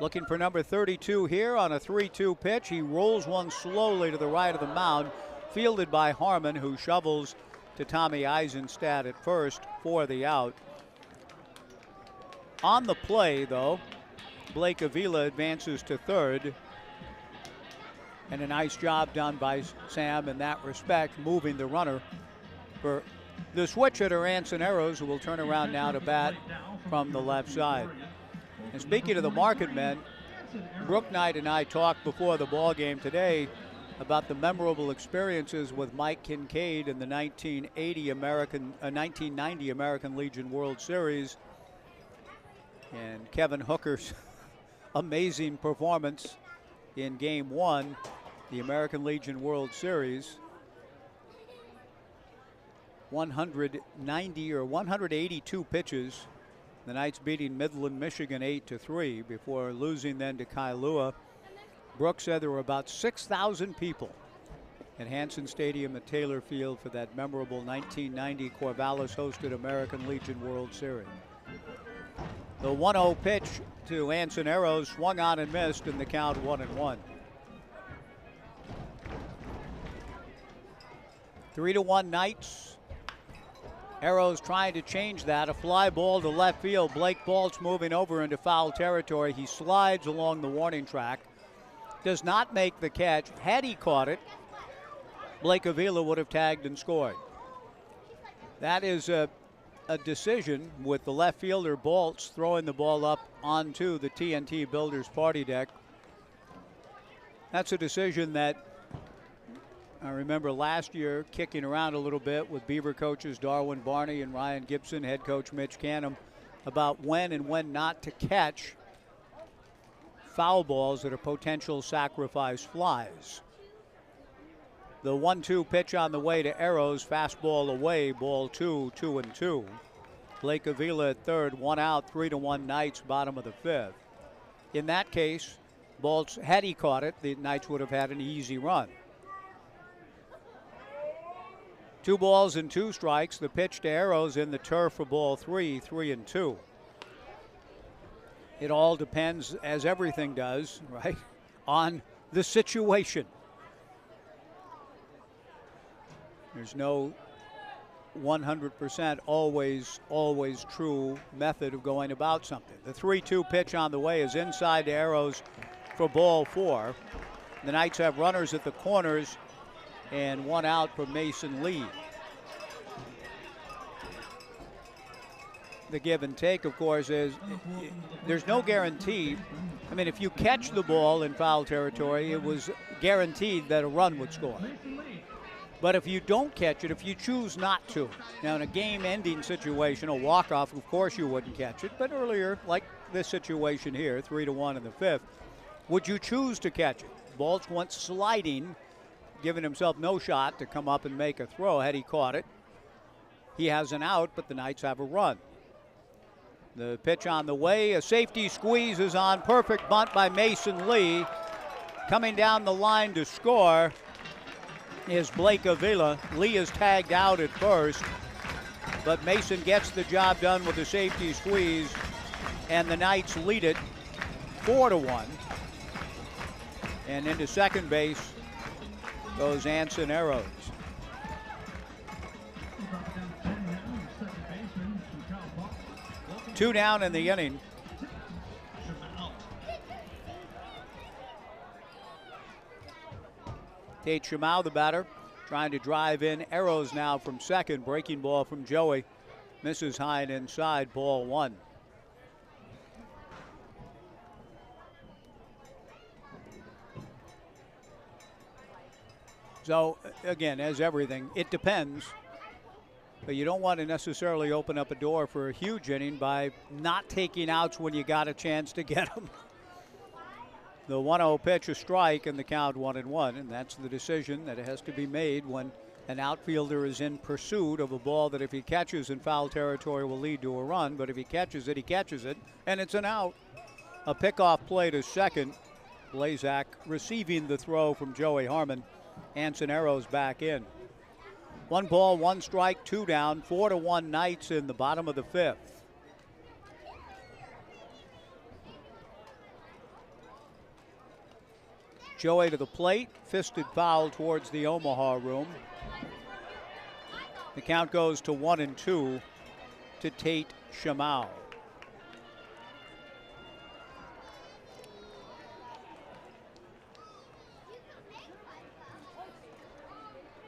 Looking for number 32 here on a 3-2 pitch. He rolls one slowly to the right of the mound, fielded by Harmon, who shovels to Tommy Eisenstadt at first for the out. On the play, though, Blake Avila advances to third. And a nice job done by Sam in that respect, moving the runner for the switch hitter, Anson Arrows, who will turn around now to bat from the left side. And speaking of the market men, Brooke Knight and I talked before the ball game today about the memorable experiences with Mike Kincaid in the 1990 American Legion World Series, and Kevin Hooker's amazing performance in Game 1, the American Legion World Series. 190 or 182 pitches. The Knights beating Midland, Michigan 8-3 before losing then to Kailua. Brooks said there were about 6,000 people at Hanson Stadium at Taylor Field for that memorable 1990 Corvallis hosted American Legion World Series. The 1-0 pitch to Anson Arrows swung on and missed, in the count 1-1. 3-1 Knights. Arrows trying to change that. A fly ball to left field. Blake Baltz moving over into foul territory. He slides along the warning track. Does not make the catch. Had he caught it, Blake Avila would have tagged and scored. That is a decision with the left fielder Baltz throwing the ball up onto the TNT Builders party deck. That's a decision that I remember last year kicking around a little bit with Beaver coaches Darwin Barney and Ryan Gibson, head coach Mitch Canham, about when and when not to catch foul balls that are potential sacrifice flies. The 1-2 pitch on the way to Arrows, fastball away, ball 2, 2-2. Blake Avila at third, 1 out, 3-1 Knights, bottom of the 5th. In that case, Baltz, had he caught it, the Knights would have had an easy run. 2 balls and 2 strikes. The pitch to Arrows in the turf for ball 3, 3-2. It all depends, as everything does, right, on the situation. There's no 100% always true method of going about something. The 3-2 pitch on the way is inside to Arrows for ball 4. The Knights have runners at the corners and 1 out for Mason Lee. The give and take, of course, is there's no guarantee. I mean, if you catch the ball in foul territory, it was guaranteed that a run would score. But if you don't catch it, if you choose not to, now in a game-ending situation, a walk-off, of course you wouldn't catch it. But earlier, like this situation here, 3-1 in the 5th, would you choose to catch it? Baltz went sliding, giving himself no shot to come up and make a throw. Had he caught it, he has an out, but the Knights have a run. The pitch on the way, a safety squeeze is on. Perfect bunt by Mason Lee. Coming down the line to score is Blake Avila. Lee is tagged out at first, but Mason gets the job done with the safety squeeze, and the Knights lead it 4-1. And into second base goes Anson Arrows. 2 down in the inning. Tate Shamau, the batter, trying to drive in arrows now from second. Breaking ball from Joey. Misses high and inside, ball one. So, again, as everything, it depends. But you don't want to necessarily open up a door for a huge inning by not taking outs when you got a chance to get them. The 1-0 pitch, a strike, and the count 1-1. And that's the decision that has to be made when an outfielder is in pursuit of a ball that if he catches in foul territory will lead to a run. But if he catches it, and it's an out. A pickoff play to second. Blazak receiving the throw from Joey Harmon. Anson Arrows back in. 1 ball, 1 strike, 2 down, 4-1 Knights in the bottom of the 5th. Joey to the plate, fisted foul towards the Omaha room. The count goes to 1-2 to Tate Shamau.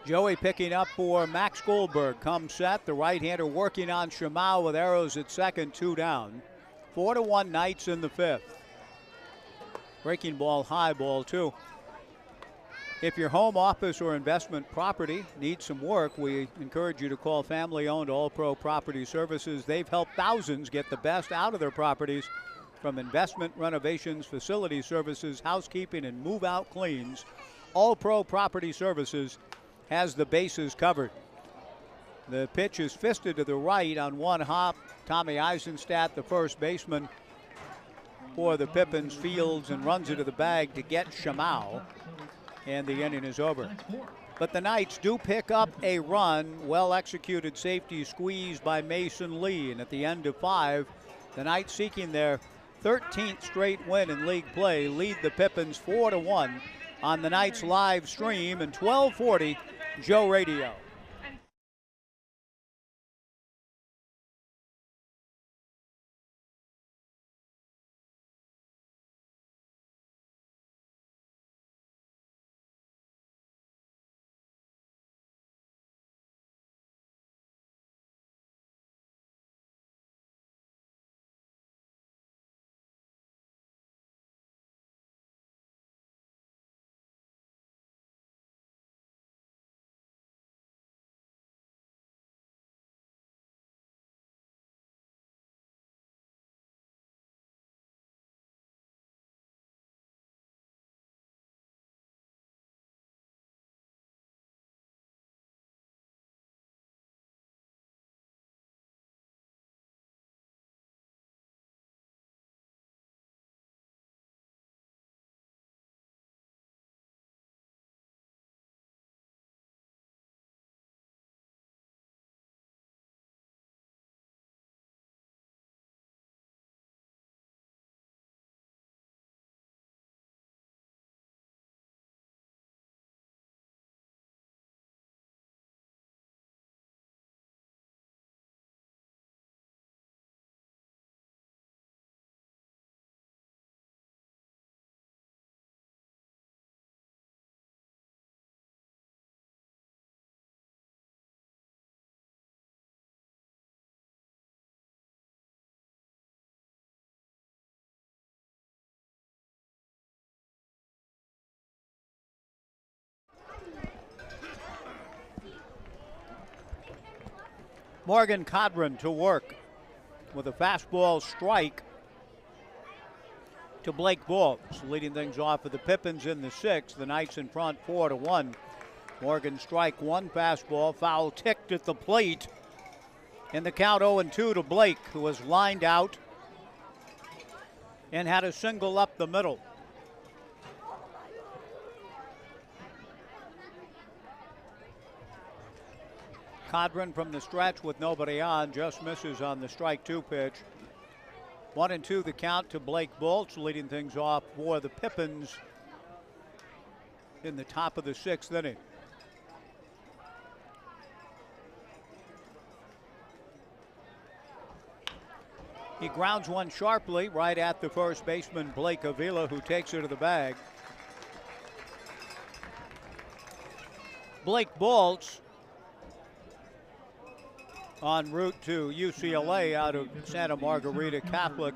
Joey picking up for Max Goldberg. Comes set. The right-hander working on Shamau with Arrows at second, 2 down. 4-1 Knights in the 5th. Breaking ball, high ball 2. If your home office or investment property needs some work, we encourage you to call family-owned All Pro Property Services. They've helped thousands get the best out of their properties, from investment, renovations, facility services, housekeeping, and move-out cleans. All Pro Property Services has the bases covered. The pitch is fisted to the right on 1 hop. Tommy Eisenstadt, the first baseman for the Pippins, fields and runs it to the bag to get Shamau, and the inning is over. But the Knights do pick up a run. Well-executed safety squeeze by Mason Lee, and at the end of 5, the Knights, seeking their 13th straight win in league play, lead the Pippins 4-1 on the Knights live stream and 1240 Joe Radio. Morgan Codron to work with a fastball strike to Blake Balls, leading things off for the Pippins in the 6th. The Knights in front 4-1. Morgan strike 1, fastball, foul ticked at the plate. In the count 0-2 to Blake, who was lined out and had a single up the middle. Codron from the stretch with nobody on, just misses on the strike 2 pitch. 1-2 the count to Blake Bolts, leading things off for the Pippins in the top of the 6th inning. He grounds one sharply right at the first baseman, Blake Avila, who takes it to the bag. Blake Bolts, en route to UCLA out of Santa Margarita Catholic,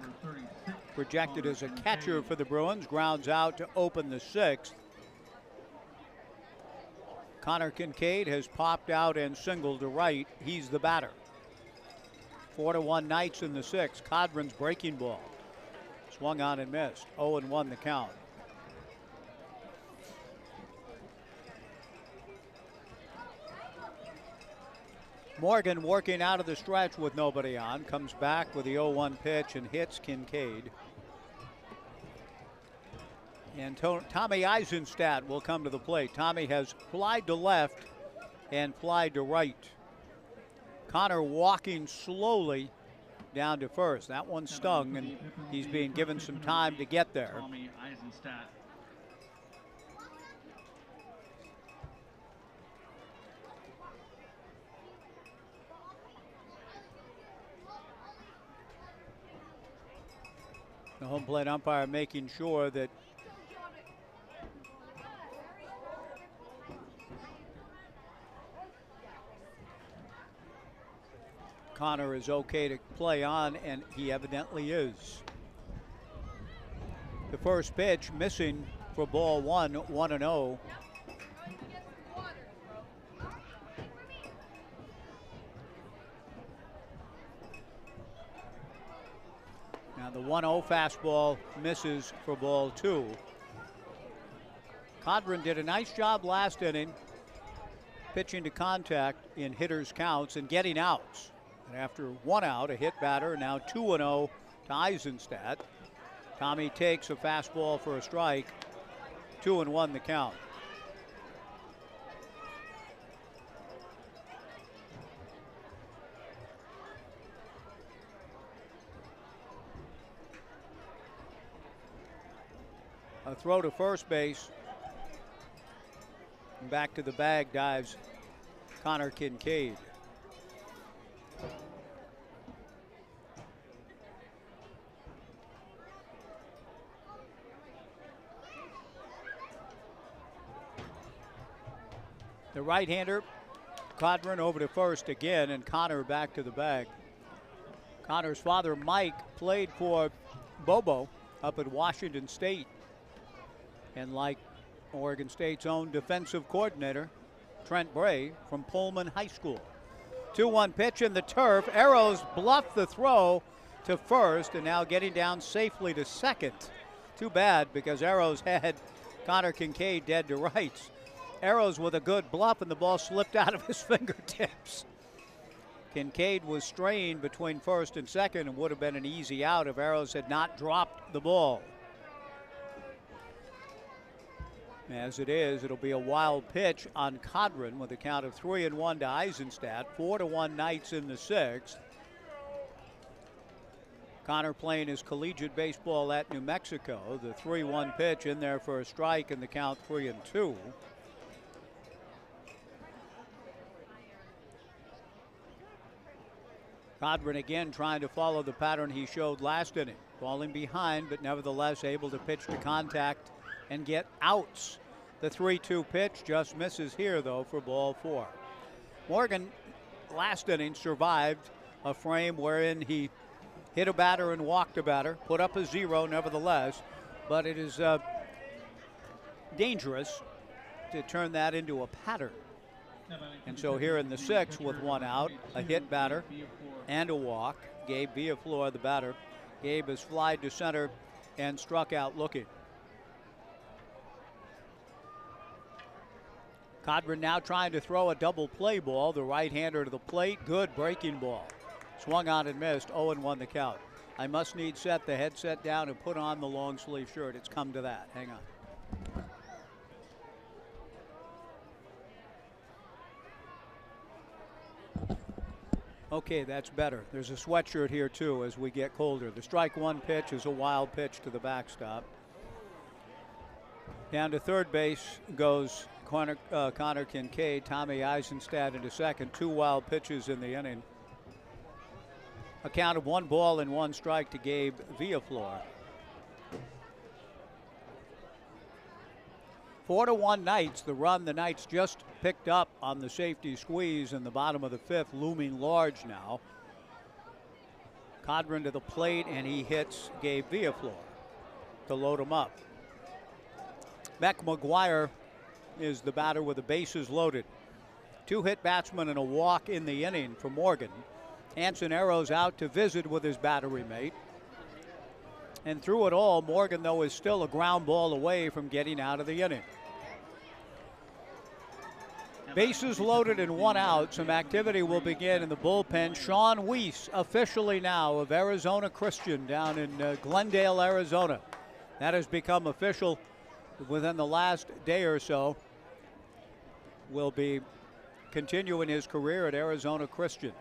projected as a catcher for the Bruins, grounds out to open the sixth. Connor Kincaid has popped out and singled to right. He's the batter. 4-1 Knights in the sixth. Codron's breaking ball. Swung on and missed. 0-1 the count. Morgan working out of the stretch with nobody on. Comes back with the 0-1 pitch and hits Kincaid. And Tommy Eisenstadt will come to the plate. Tommy has flied to left and flied to right. Connor walking slowly down to first. That one stung, and he's being given some time to get there. Tommy Eisenstadt. The home plate umpire making sure that Connor is okay to play on, and he evidently is. The first pitch missing for ball one, 1-0. Now the 1-0 fastball misses for ball two. Codron did a nice job last inning pitching to contact in hitters' counts and getting outs. And after one out, a hit batter, now 2-0 to Eisenstadt. Tommy takes a fastball for a strike. 2-1 the count. A throw to first base. And back to the bag dives Connor Kincaid. The right-hander, Codron over to first again, and Connor back to the bag. Connor's father, Mike, played for Bobo up at Washington State. And like Oregon State's own defensive coordinator, Trent Bray from Pullman High School. 2-1 pitch in the turf. Arrows bluff the throw to first, and now getting down safely to second. Too bad, because Arrows had Connor Kincaid dead to rights. Arrows with a good bluff, and the ball slipped out of his fingertips. Kincaid was strained between first and second and would have been an easy out if Arrows had not dropped the ball. As it is, it'll be a wild pitch on Codron with a count of 3-1 to Eisenstadt. 4-1 Knights in the sixth. Connor playing his collegiate baseball at New Mexico. The 3-1 pitch in there for a strike, and the count 3-2. Codron again trying to follow the pattern he showed last inning. Falling behind, but nevertheless able to pitch to contact and get outs. The 3-2 pitch just misses here, though, for ball four. Morgan, last inning, survived a frame wherein he hit a batter and walked a batter, put up a 0 nevertheless, but it is dangerous to turn that into a pattern. And so here in the sixth with one out, a hit batter and a walk. Gabe Villaflor, the batter. Gabe has flied to center and struck out looking. Codron now trying to throw a double play ball. The right-hander to the plate. Good breaking ball. Swung on and missed. 0-1 the count. I must need set the headset down and put on the long sleeve shirt. It's come to that. Hang on. Okay, that's better. There's a sweatshirt here, too, as we get colder. The strike one pitch is a wild pitch to the backstop. Down to third base goes Connor Kincaid. Tommy Eisenstadt into second. Two wild pitches in the inning. A count of 1 ball and 1 strike to Gabe Villaflor. 4-1 Knights. The run the Knights just picked up on the safety squeeze in the bottom of the 5th, looming large now. Codron to the plate, and he hits Gabe Villaflor to load him up. Beck McGuire is the batter with the bases loaded. 2-hit batsman and a walk in the inning for Morgan. Anson Arrows out to visit with his battery mate. And through it all, Morgan, though, is still a ground ball away from getting out of the inning. Bases loaded and 1 out. Some activity will begin in the bullpen. Sean Weiss, officially now of Arizona Christian down in Glendale, Arizona. That has become official within the last day or so. Will be continuing his career at Arizona Christian.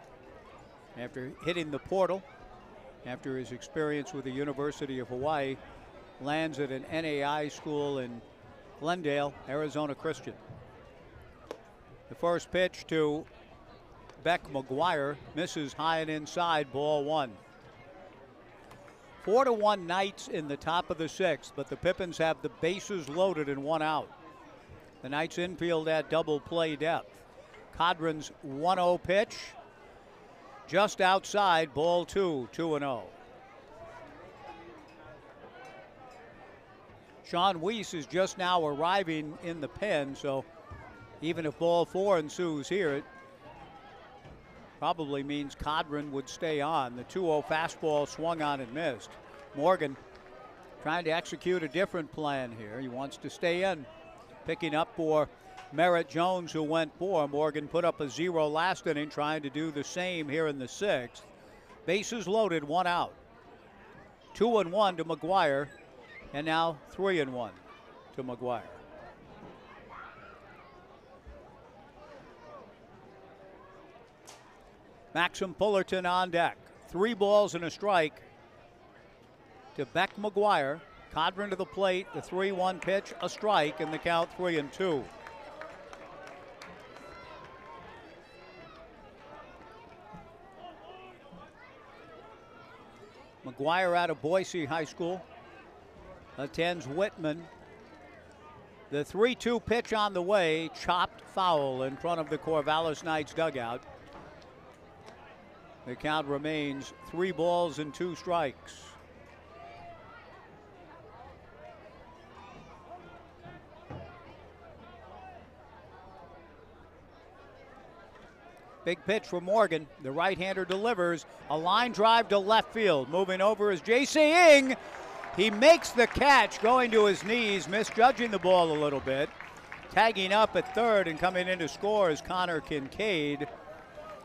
After hitting the portal, after his experience with the University of Hawaii, lands at an NAI school in Glendale, Arizona Christian. The first pitch to Beck McGuire misses high and inside, ball 1. 4-1 Knights in the top of the 6th, but the Pippins have the bases loaded and 1 out. The Knights infield at double play depth. Codron's 1-0 pitch, just outside, ball 2, 2-0. Sean Weiss is just now arriving in the pen, so even if ball 4 ensues here, it probably means Codron would stay on. The 2-0 fastball swung on and missed. Morgan trying to execute a different plan here. He wants to stay in. Picking up for Merritt Jones, who went 4. Morgan put up a 0 last inning, trying to do the same here in the 6th. Bases loaded, 1 out. 2-1 to McGuire, and now 3-1 to McGuire. Maxim Fullerton on deck. 3 balls and a strike to Beck McGuire. Codron to the plate, the 3-1 pitch, a strike, and the count 3-2. McGuire out of Boise High School attends Whitman. The 3-2 pitch on the way, chopped foul in front of the Corvallis Knights dugout. The count remains 3 balls and 2 strikes. Big pitch for Morgan. The right-hander delivers. A line drive to left field. Moving over is J.C. Ing. He makes the catch, going to his knees, misjudging the ball a little bit. Tagging up at third and coming in to score is Connor Kincaid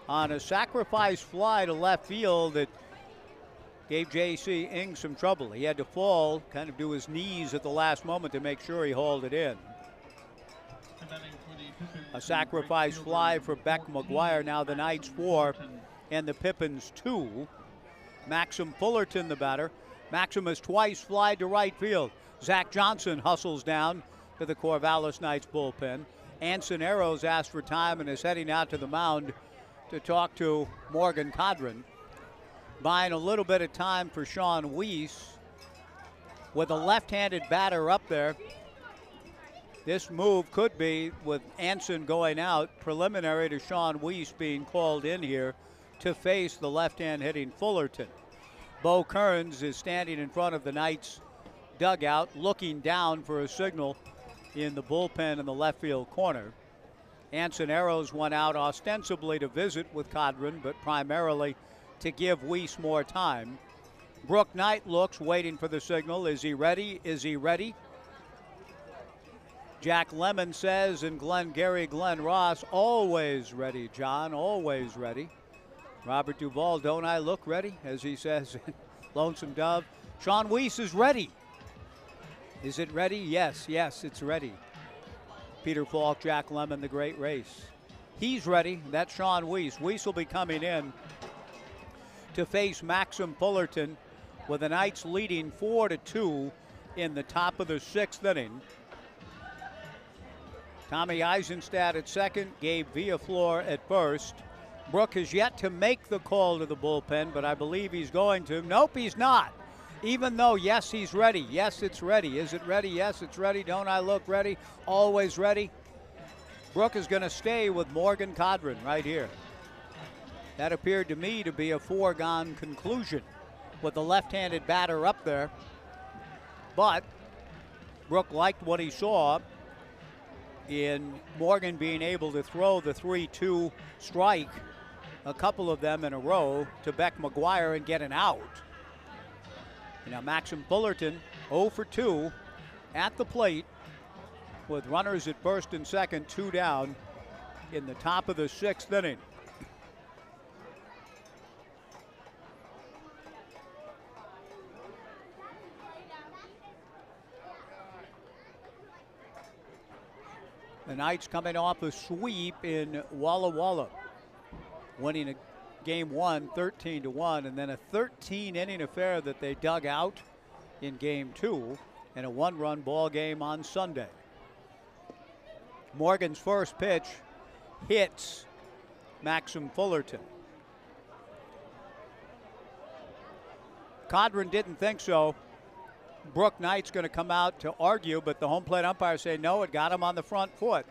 on a sacrifice fly to left field that gave J.C. Ing some trouble. He had to fall, kind of to his knees at the last moment to make sure he hauled it in. A sacrifice fly for Beck McGuire. Now the Knights 4 and the Pippins 2. Maxim Fullerton the batter. Maxim has twice flied to right field. Zach Johnson hustles down to the Corvallis Knights bullpen. Anson Arrows asked for time and is heading out to the mound to talk to Morgan Codron. Buying a little bit of time for Sean Weiss with a left-handed batter up there. This move could be, with Anson going out, preliminary to Sean Weiss being called in here to face the left-hand hitting Fullerton. Bo Kearns is standing in front of the Knights dugout, looking down for a signal in the bullpen in the left field corner. Anson Arrows went out ostensibly to visit with Codron, but primarily to give Weiss more time. Brooke Knight looks, waiting for the signal. Is he ready? Is he ready? Jack Lemon says, and Glenn Ross, always ready, John, always ready. Robert Duvall, don't I look ready, as he says in Lonesome Dove. Sean Weiss is ready. Is it ready? Yes, it's ready. Peter Falk, Jack Lemon, the great race. He's ready. That's Sean Weiss. Weiss will be coming in to face Maxim Fullerton with the Knights leading 4-2 in the top of the 6th inning. Tommy Eisenstadt at second, Gabe Villaflor at first. Brooke has yet to make the call to the bullpen, but I believe he's going to. Nope, he's not. Even though, yes, he's ready. Yes, it's ready. Is it ready? Yes, it's ready. Don't I look ready? Always ready. Brook is going to stay with Morgan Codron right here. That appeared to me to be a foregone conclusion with the left-handed batter up there. But Brook liked what he saw in Morgan being able to throw the 3-2 strike, a couple of them in a row, to Beck McGuire and get an out. Now Maxim Fullerton 0 for 2 at the plate with runners at first and second, 2 down in the top of the 6th inning. The Knights coming off a sweep in Walla Walla, winning a Game 1 13-1, and then a 13-inning affair that they dug out in Game 2 and a 1-run ball game on Sunday. Morgan's first pitch hits Maxim Fullerton. Codron didn't think so. Brook Knight's going to come out to argue, but the home plate umpire say no, it got him on the front foot.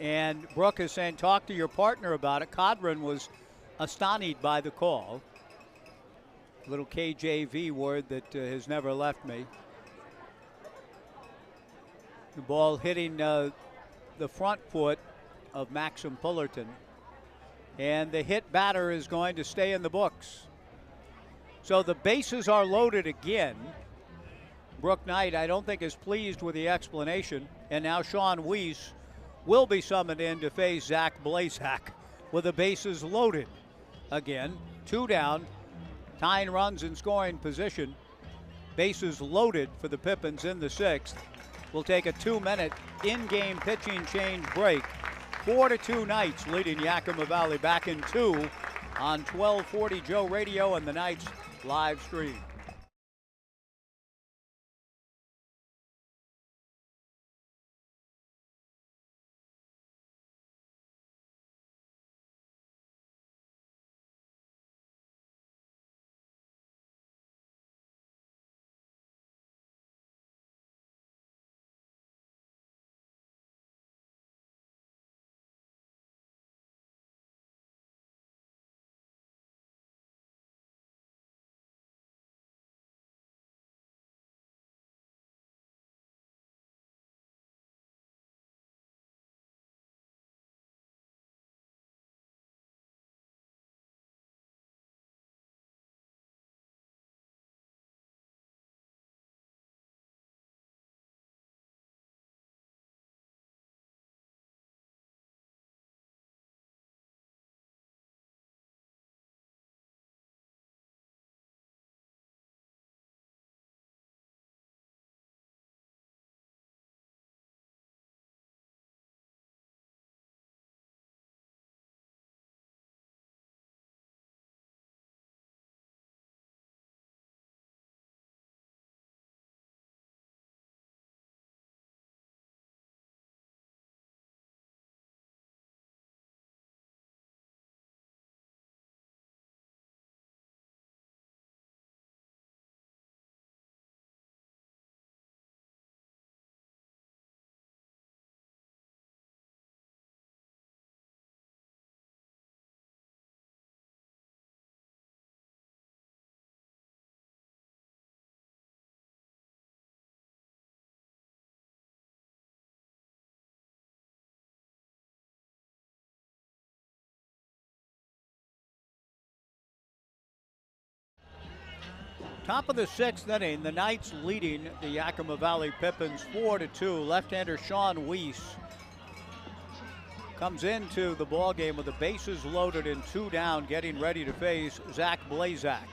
And Brook is saying, talk to your partner about it. Codron was astonished by the call. Little KJV word that has never left me. The ball hitting the front foot of Maxim Fullerton. And the hit batter is going to stay in the books. So the bases are loaded again. Brook Knight, I don't think, is pleased with the explanation. And now Sean Weiss will be summoned in to face Zach Blazak with the bases loaded again. 2 down, tying runs in scoring position. Bases loaded for the Pippins in the 6th. We'll take a 2-minute in-game pitching change break. 4-2 Knights leading Yakima Valley back in 2 on 1240 Joe Radio and the Knights live stream. Top of the 6th inning, the Knights leading the Yakima Valley Pippins 4-2. Left-hander Sean Weiss comes into the ball game with the bases loaded and 2 down, getting ready to face Zach Blazak.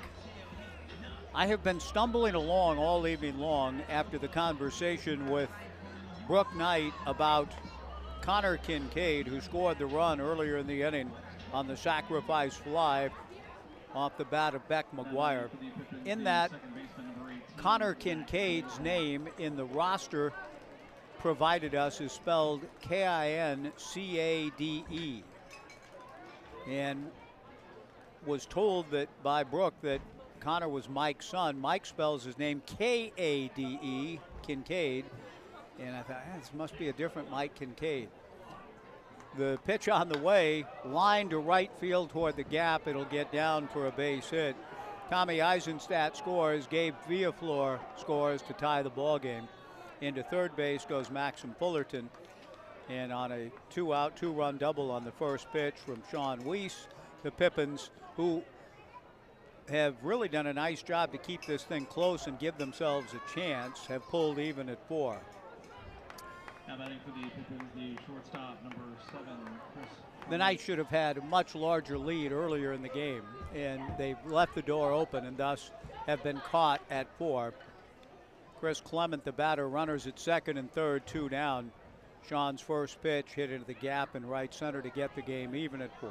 I have been stumbling along all evening long after the conversation with Brook Knight about Connor Kincaid, who scored the run earlier in the inning on the sacrifice fly off the bat of Beck McGuire. In that, Connor Kincaid's name in the roster provided us is spelled Kincade, and was told that by Brook that Connor was Mike's son. Mike spells his name K-A-D-E, Kincaid. And I thought, this must be a different Mike Kincaid. The pitch on the way, line to right field toward the gap. It'll get down for a base hit. Tommy Eisenstadt scores. Gabe Villaflor scores to tie the ball game. Into third base goes Maxim Fullerton. And on a 2-out, 2-run double on the first pitch from Sean Weiss, the Pippins, who have really done a nice job to keep this thing close and give themselves a chance, have pulled even at 4. Now batting for the Pippins, the shortstop, number 7, Chris. The Knights should have had a much larger lead earlier in the game, and they've left the door open and thus have been caught at 4. Chris Clement, the batter, runners at second and third, 2 down. Sean's first pitch hit into the gap in right center to get the game even at 4.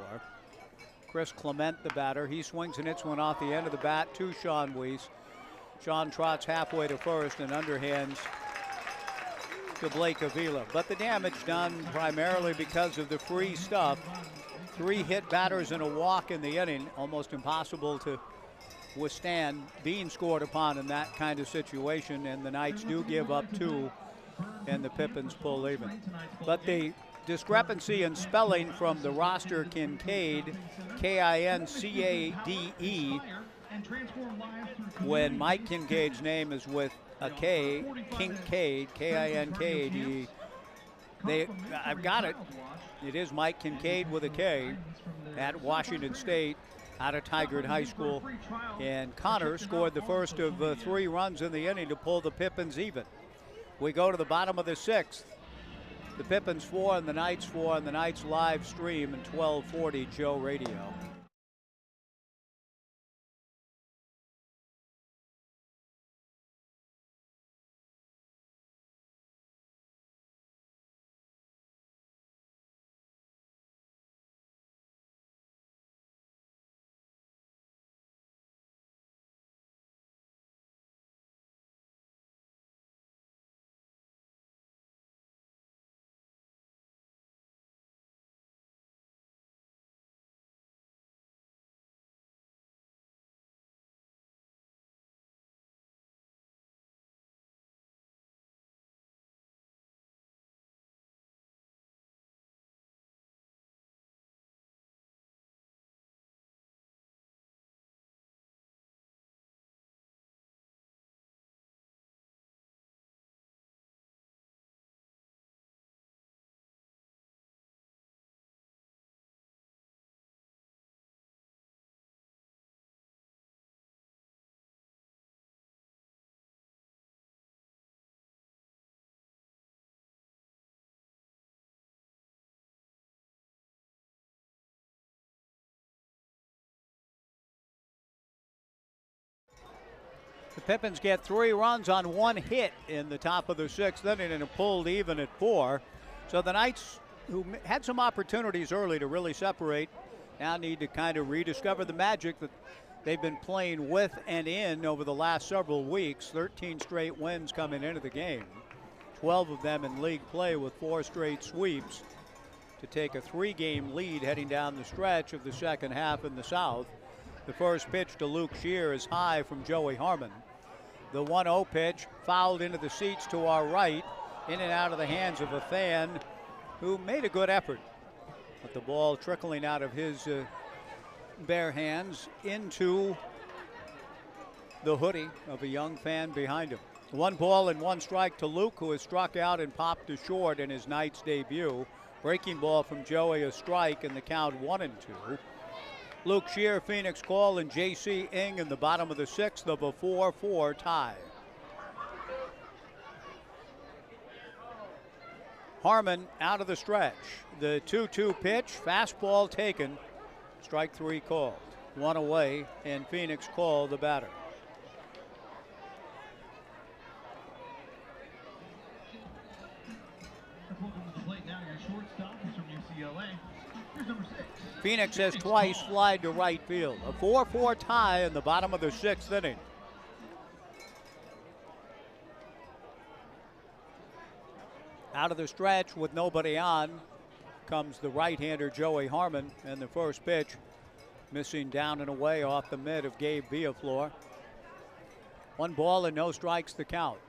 Chris Clement, the batter, he swings and hits one off the end of the bat to Sean Weiss. Sean trots halfway to first and underhands to Blake Avila. But the damage done primarily because of the free stuff. 3 hit batters and a walk in the inning. Almost impossible to withstand being scored upon in that kind of situation. And the Knights do give up 2, and the Pippins pull even. But the discrepancy in spelling from the roster Kincaid, K-I-N-C-A-D-E, when Mike Kincaid's name is with a K, Kincaid, K-I-N-K-A-D-E. I've got it. It is Mike Kincaid with a K at Washington State out of Tigard High School. And Connor scored the first of 3 runs in the inning to pull the Pippins even. We go to the bottom of the 6th. The Pippins 4 and the Knights 4 and the Knights live stream and 1240 Joe Radio. The Pippins get 3 runs on 1 hit in the top of the 6th inning and it pulled even at 4. So the Knights, who had some opportunities early to really separate, now need to kind of rediscover the magic that they've been playing with and in over the last several weeks. 13 straight wins coming into the game, 12 of them in league play with 4 straight sweeps to take a 3-game lead heading down the stretch of the second half in the South. The first pitch to Luke Shear is high from Joey Harmon. The 1-0 pitch fouled into the seats to our right, in and out of the hands of a fan who made a good effort. But the ball trickling out of his bare hands into the hoodie of a young fan behind him. 1 ball and 1 strike to Luke, who has struck out and popped to short in his Knights debut. Breaking ball from Joey, a strike, and the count 1-2. Luke Shear, Phoenix Call, and J.C. Ing in the bottom of the 6th of a 4-4 tie. Harmon out of the stretch. The 2-2 pitch, fastball taken. Strike 3 called. 1 away, and Phoenix Call the batter. Phoenix has twice flied to right field. A 4-4 tie in the bottom of the 6th inning. Out of the stretch with nobody on comes the right-hander Joey Harmon, and the first pitch missing down and away off the mid of Gabe Villaflor. 1 ball and no strikes the count.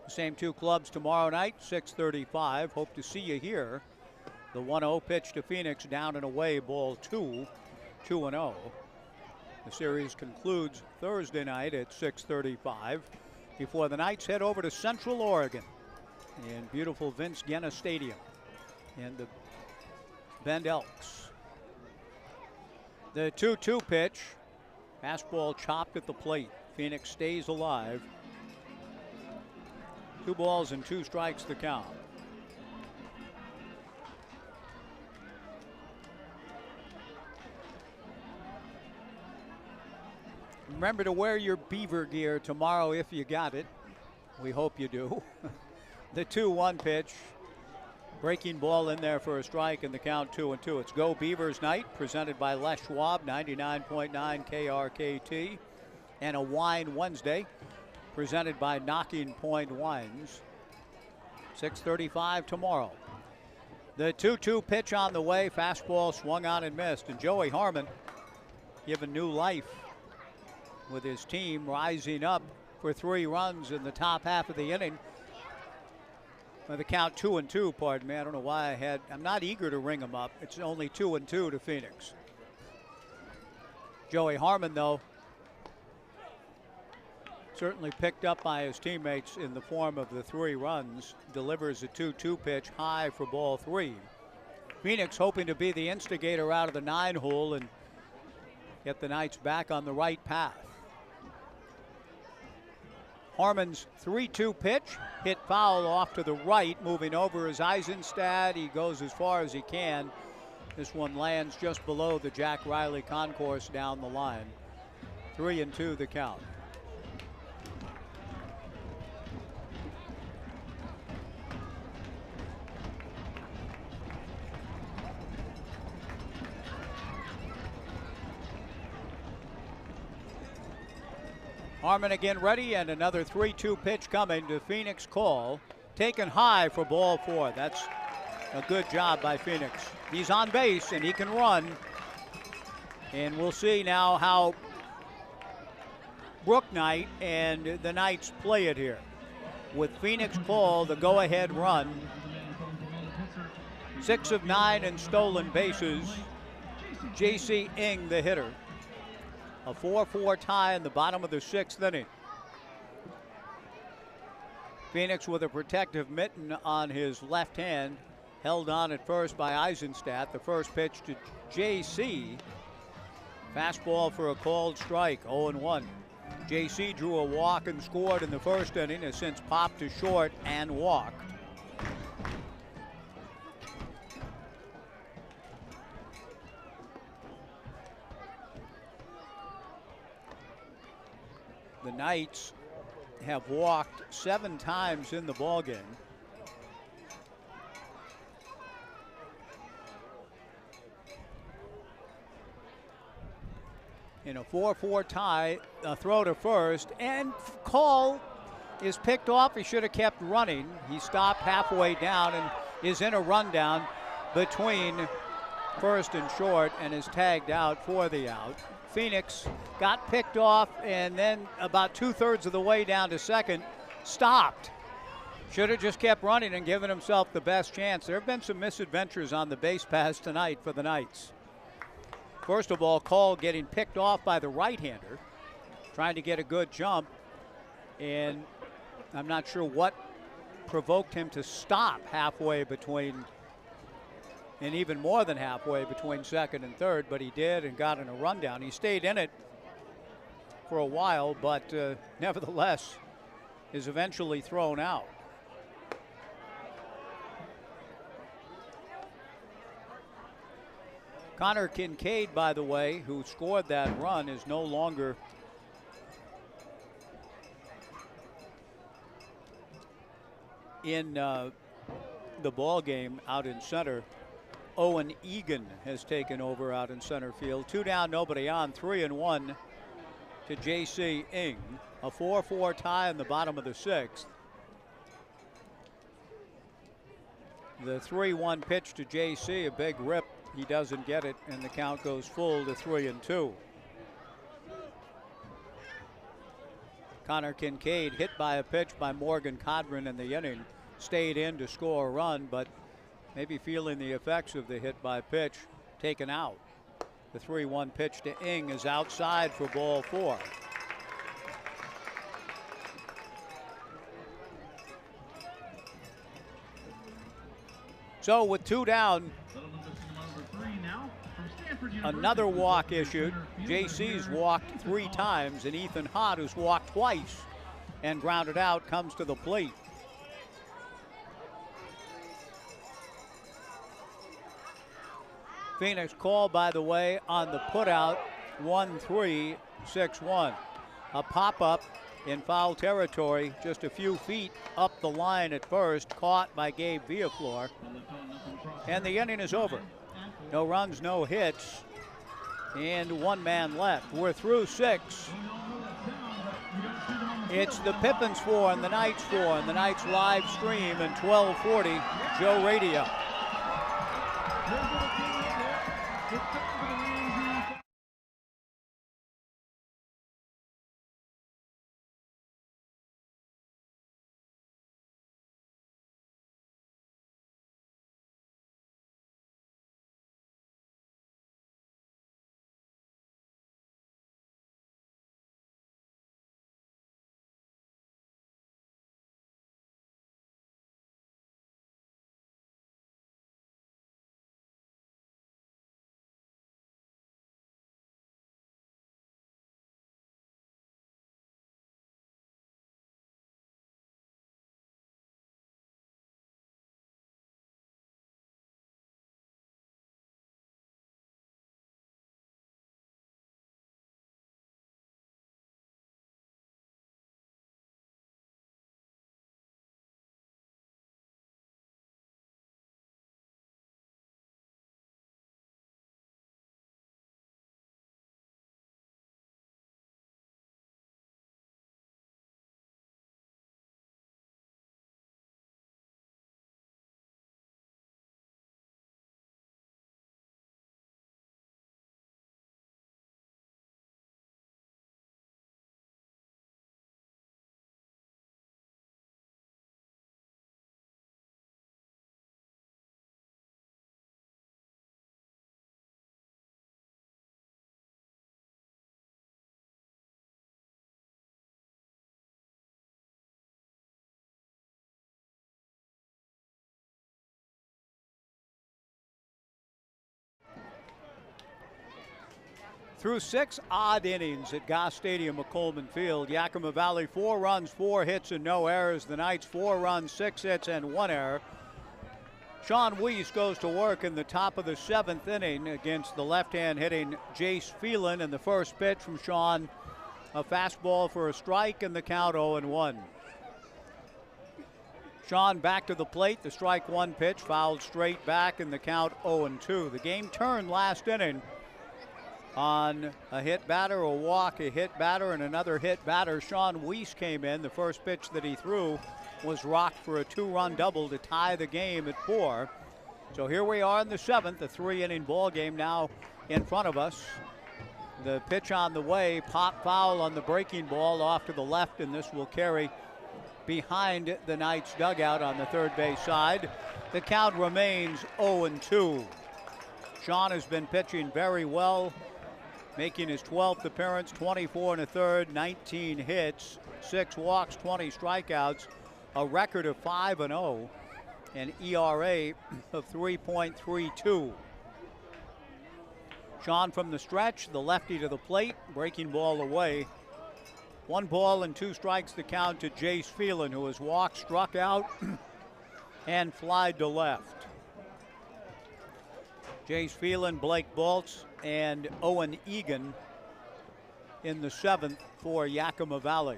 The same 2 clubs tomorrow night, 6:35. Hope to see you here. The 1-0 pitch to Phoenix, down and away, ball 2, 2-0. The series concludes Thursday night at 6:35 before the Knights head over to Central Oregon in beautiful Vince Guenna Stadium in the Bend Elks. The 2-2 pitch, fastball chopped at the plate. Phoenix stays alive. 2 balls and 2 strikes the count. Remember to wear your Beaver gear tomorrow if you got it. We hope you do. The 2-1 pitch. Breaking ball in there for a strike, and the count 2-2. It's Go Beavers night, presented by Les Schwab, 99.9 KRKT, and a Wine Wednesday, presented by Knocking Point Wines. 6:35 tomorrow. The 2-2 pitch on the way, fastball swung on and missed, and Joey Harmon given new life with his team rising up for 3 runs in the top half of the inning. Well, the count 2-2, pardon me. I don't know why I'm not eager to ring him up. It's only 2-2 to Phoenix. Joey Harmon, though, certainly picked up by his teammates in the form of the 3 runs, delivers a 2-2 pitch high for ball 3. Phoenix hoping to be the instigator out of the 9-hole and get the Knights back on the right path. Harmon's 3-2 pitch, hit foul off to the right, moving over is Eisenstadt. He goes as far as he can. This one lands just below the Jack Riley concourse down the line. 3-2 the count. Harmon again ready, and another 3-2 pitch coming to Phoenix call. Taken high for ball 4. That's a good job by Phoenix. He's on base and he can run. And we'll see now how Brook Knight and the Knights play it here. With Phoenix call the go-ahead run. 6 of 9 in stolen bases. J.C. Ing, the hitter. A 4-4 tie in the bottom of the 6th inning. Phoenix with a protective mitten on his left hand, held on at first by Eisenstadt. The first pitch to J.C. Fastball for a called strike, 0-1. J.C. drew a walk and scored in the first inning, has since popped to short and walked. The Knights have walked 7 times in the ballgame. In a 4-4 tie, a throw to first, and call is picked off. He should have kept running. He stopped halfway down and is in a rundown between first and short and is tagged out for the out. Phoenix got picked off and then about 2/3 of the way down to second, stopped. Should have just kept running and given himself the best chance. There have been some misadventures on the base paths tonight for the Knights. First of all, Call getting picked off by the right-hander, trying to get a good jump, and I'm not sure what provoked him to stop halfway between, and even more than halfway between second and third, but he did and got in a rundown. He stayed in it for a while, but nevertheless is eventually thrown out. Connor Kincaid, by the way, who scored that run, is no longer in the ball game out in center. Owen Egan has taken over out in center field. 2 down, nobody on, 3-1 to J.C. Ing. A 4-4 tie in the bottom of the 6th. The 3-1 pitch to J.C., a big rip He doesn't get it, and the count goes full to 3-2. Connor Kincaid, hit by a pitch by Morgan Codron in the inning, stayed in to score a run, but maybe feeling the effects of the hit by pitch, taken out. The 3-1 pitch to Ing is outside for ball 4. So with 2 down, another walk issued. JC's walked 3 times, and Ethan Hott, who's walked twice and grounded out, comes to the plate. Phoenix call, by the way, on the putout, 1-3, 6-1. A pop-up in foul territory, just a few feet up the line at first, caught by Gabe Villaflor. And the inning is over. No runs, no hits, and 1 man left. We're through 6. It's the Pippins 4 and the Knights 4 and the Knights live stream and 1240 Joe Radio. Through 6 odd innings at Goss Stadium at Coleman Field, Yakima Valley 4 runs, 4 hits, and no errors. The Knights 4 runs, 6 hits, and 1 error. Sean Weiss goes to work in the top of the 7th inning against the left-hand hitting Jace Phelan, and the first pitch from Sean, a fastball for a strike, and the count 0-1. Sean back to the plate, the strike 1 pitch, fouled straight back, and the count 0-2. The game turned last inning on a hit batter, a walk, a hit batter, and another hit batter. Sean Weiss came in. The first pitch that he threw was rocked for a 2-run double to tie the game at 4. So here we are in the 7th, a 3-inning ball game now in front of us. The pitch on the way, pop foul on the breaking ball off to the left, and this will carry behind the Knights dugout on the third base side. The count remains 0-2. Sean has been pitching very well, making his 12th appearance, 24 1/3, 19 hits, 6 walks, 20 strikeouts, a record of 5-0, an ERA of 3.32. Sean from the stretch, the lefty to the plate, breaking ball away. 1 ball and 2 strikes to count to Jace Phelan, who has walked, struck out, and flied to left. Jace Phelan, Blake Baltz, and Owen Egan in the 7th for Yakima Valley.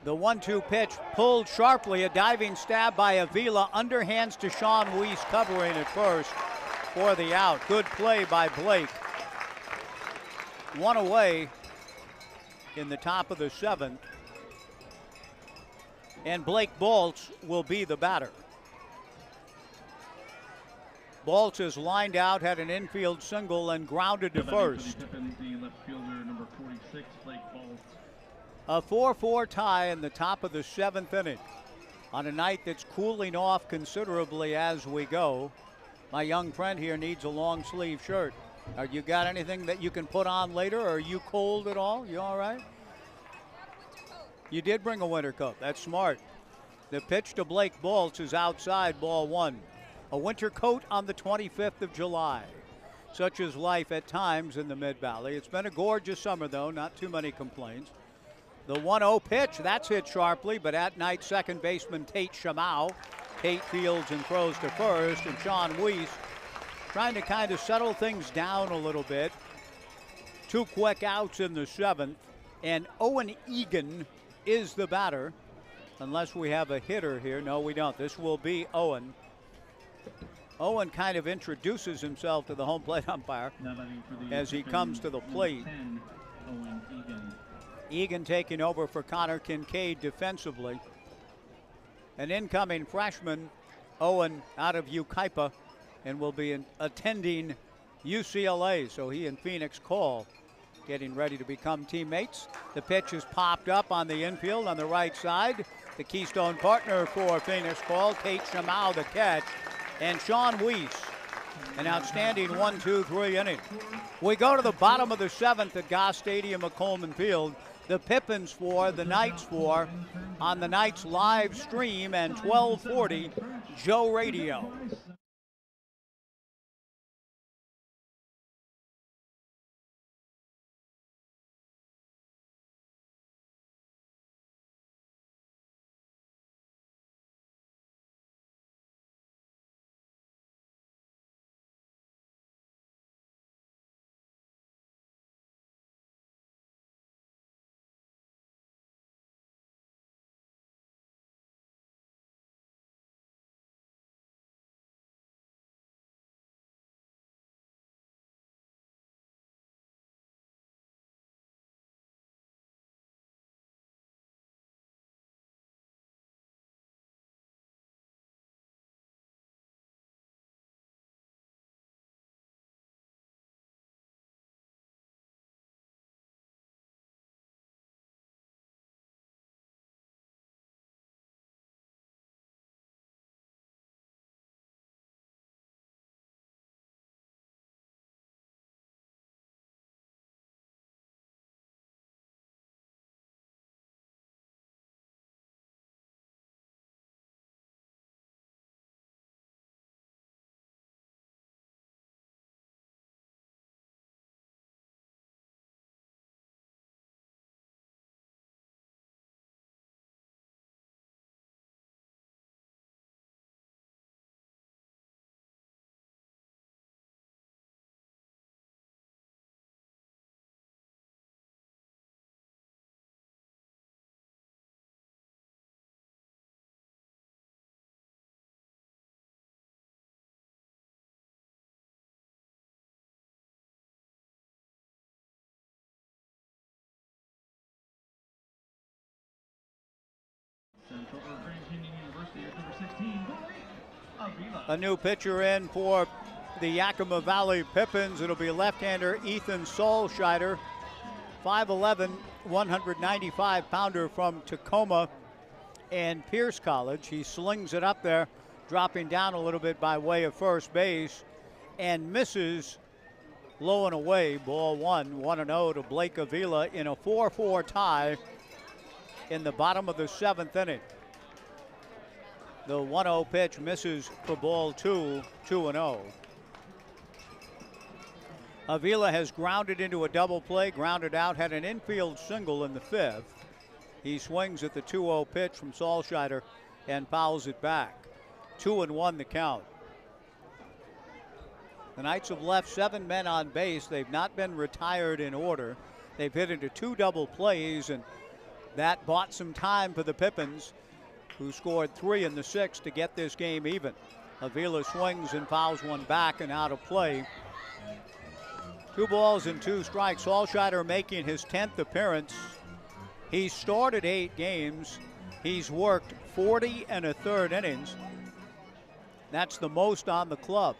The 1-2 pitch pulled sharply, a diving stab by Avila, underhands to Sean Weiss, covering at first for the out. Good play by Blake. 1 away in the top of the 7th, and Blake Baltz will be the batter. Baltz is lined out, had an infield single, and grounded to first. Pippins, the left fielder, number 46, Blake Baltz. A 4-4 tie in the top of the 7th inning. On a night that's cooling off considerably as we go. My young friend here needs a long sleeve shirt. You got anything that you can put on later? Or are you cold at all? You all right? You did bring a winter coat. That's smart. The pitch to Blake Baltz is outside, ball 1. A winter coat on the 25th of July. Such is life at times in the Mid-Valley. It's been a gorgeous summer, though. Not too many complaints. The 1-0 pitch, that's hit sharply, but at night, second baseman Tate Shamau. Tate fields and throws to first, and Sean Weiss trying to kind of settle things down a little bit. 2 quick outs in the 7th, and Owen Egan is the batter, unless we have a hitter here. No, we don't. This will be Owen. Owen kind of introduces himself to the home plate umpire as he comes to the plate. 10, Owen Egan. Egan taking over for Connor Kincaid defensively. An incoming freshman, Owen, out of Yakima, and will be attending UCLA. So he and Phoenix Call getting ready to become teammates. The pitch is popped up on the infield on the right side. The Keystone partner for Phoenix Call, Tate Shamau, the catch, and Sean Weiss. An outstanding 1-2-3 inning. We go to the bottom of the 7th at Goss Stadium at Coleman Field. The Pippins 4, the Knights 4, on the Knights live stream and 1240 Joe Radio. Central Grand Canyon University is number 16, Avila. A new pitcher in for the Yakima Valley Pippins. It'll be left-hander Ethan Solscheider, 5'11", 195-pounder from Tacoma and Pierce College. He slings it up there, dropping down a little bit by way of first base, and misses low and away. Ball 1, 1-0 to Blake Avila in a 4-4 tie in the bottom of the 7th inning. The 1-0 pitch misses for ball 2, 2-0. Avila has grounded into a double play, grounded out, had an infield single in the 5th. He swings at the 2-0 pitch from Solscheider and fouls it back. 2-1 the count. The Knights have left 7 men on base. They've not been retired in order. They've hit into 2 double plays, and that bought some time for the Pippins, who scored 3 in the 6th to get this game even. Avila swings and fouls one back and out of play. 2 balls and 2 strikes. Solscheider making his 10th appearance. He started 8 games. He's worked 40 1/3 innings. That's the most on the club.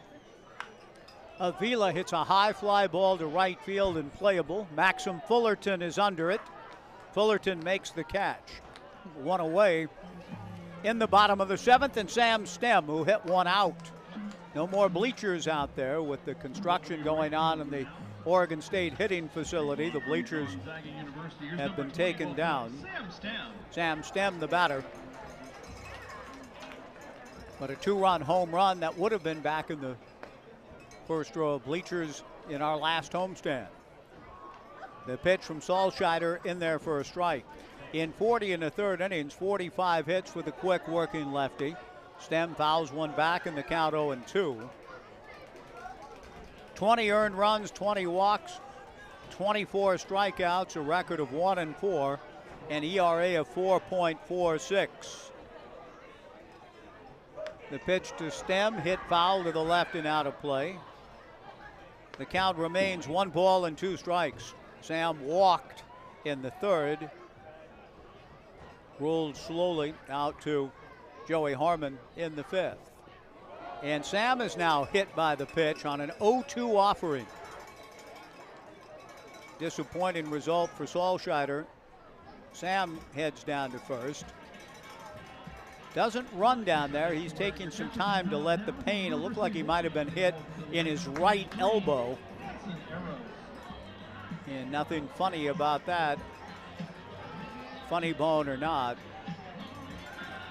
Avila hits a high fly ball to right field and playable. Maxim Fullerton is under it. Fullerton makes the catch. One away in the bottom of the 7th, and Sam Stem, who hit one out. No more bleachers out there with the construction going on in the Oregon State hitting facility. The bleachers have been taken down. Sam Stem, the batter. But a 2-run home run that would have been back in the first row of bleachers in our last homestand. The pitch from Solscheider in there for a strike. In 40 in the 3rd innings, 45 hits with a quick working lefty. Stem fouls one back in the count 0-2. 20 earned runs, 20 walks, 24 strikeouts, a record of 1-4, an ERA of 4.46. The pitch to Stem, hit foul to the left and out of play. The count remains 1 ball and 2 strikes. Sam walked in the 3rd. Rolled slowly out to Joey Harmon in the 5th. And Sam is now hit by the pitch on an 0-2 offering. Disappointing result for Solscheider. Sam heads down to first. Doesn't run down there. He's taking some time to let the pain. It looked like he might have been hit in his right elbow. And nothing funny about that. Funny bone or not.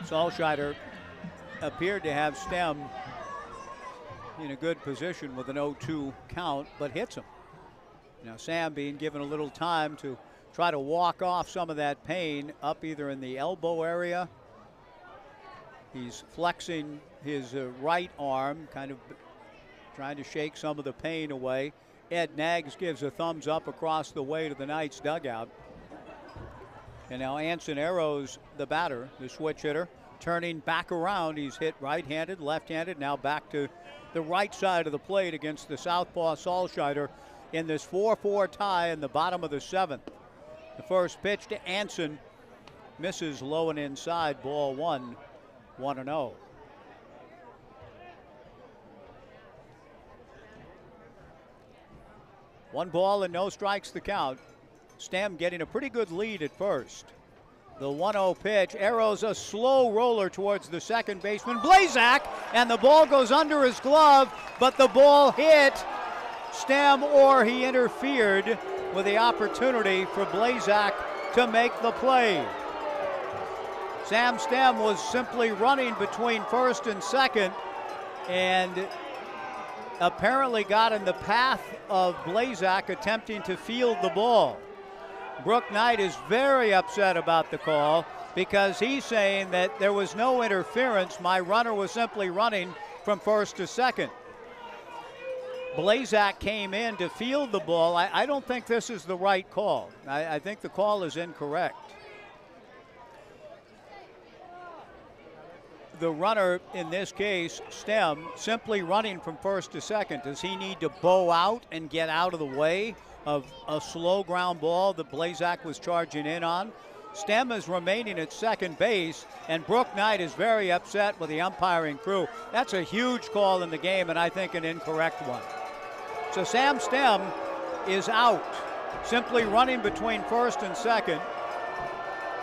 Solscheider appeared to have Stem in a good position with an 0-2 count, but hits him. Now Sam being given a little time to try to walk off some of that pain up either in the elbow area. He's flexing his right arm, kind of trying to shake some of the pain away. Ed Nags gives a thumbs up across the way to the Knights dugout. And now Anson Arrows, the batter, the switch hitter, turning back around. He's hit right-handed, left-handed, now back to the right side of the plate against the southpaw Solscheider in this 4-4 tie in the bottom of the 7th. The first pitch to Anson misses low and inside, ball 1, 1-0. One ball and no strikes the count. Stem getting a pretty good lead at first. The 1-0 pitch. Arrows a slow roller towards the second baseman, Blazak, and the ball goes under his glove, but the ball hit Stem, or he interfered with the opportunity for Blazak to make the play. Sam Stem was simply running between first and second and apparently got in the path of Blazak attempting to field the ball. Brooke Knight is very upset about the call because he's saying that there was no interference. My runner was simply running from first to second. Blazak came in to field the ball. I don't think this is the right call. I think the call is incorrect. The runner, in this case, Stem, simply running from first to second. Does he need to bow out and get out of the way of a slow ground ball that Blazak was charging in on? Stem is remaining at second base, and Brooke Knight is very upset with the umpiring crew. That's a huge call in the game, and I think an incorrect one. So Sam Stem is out, simply running between first and second.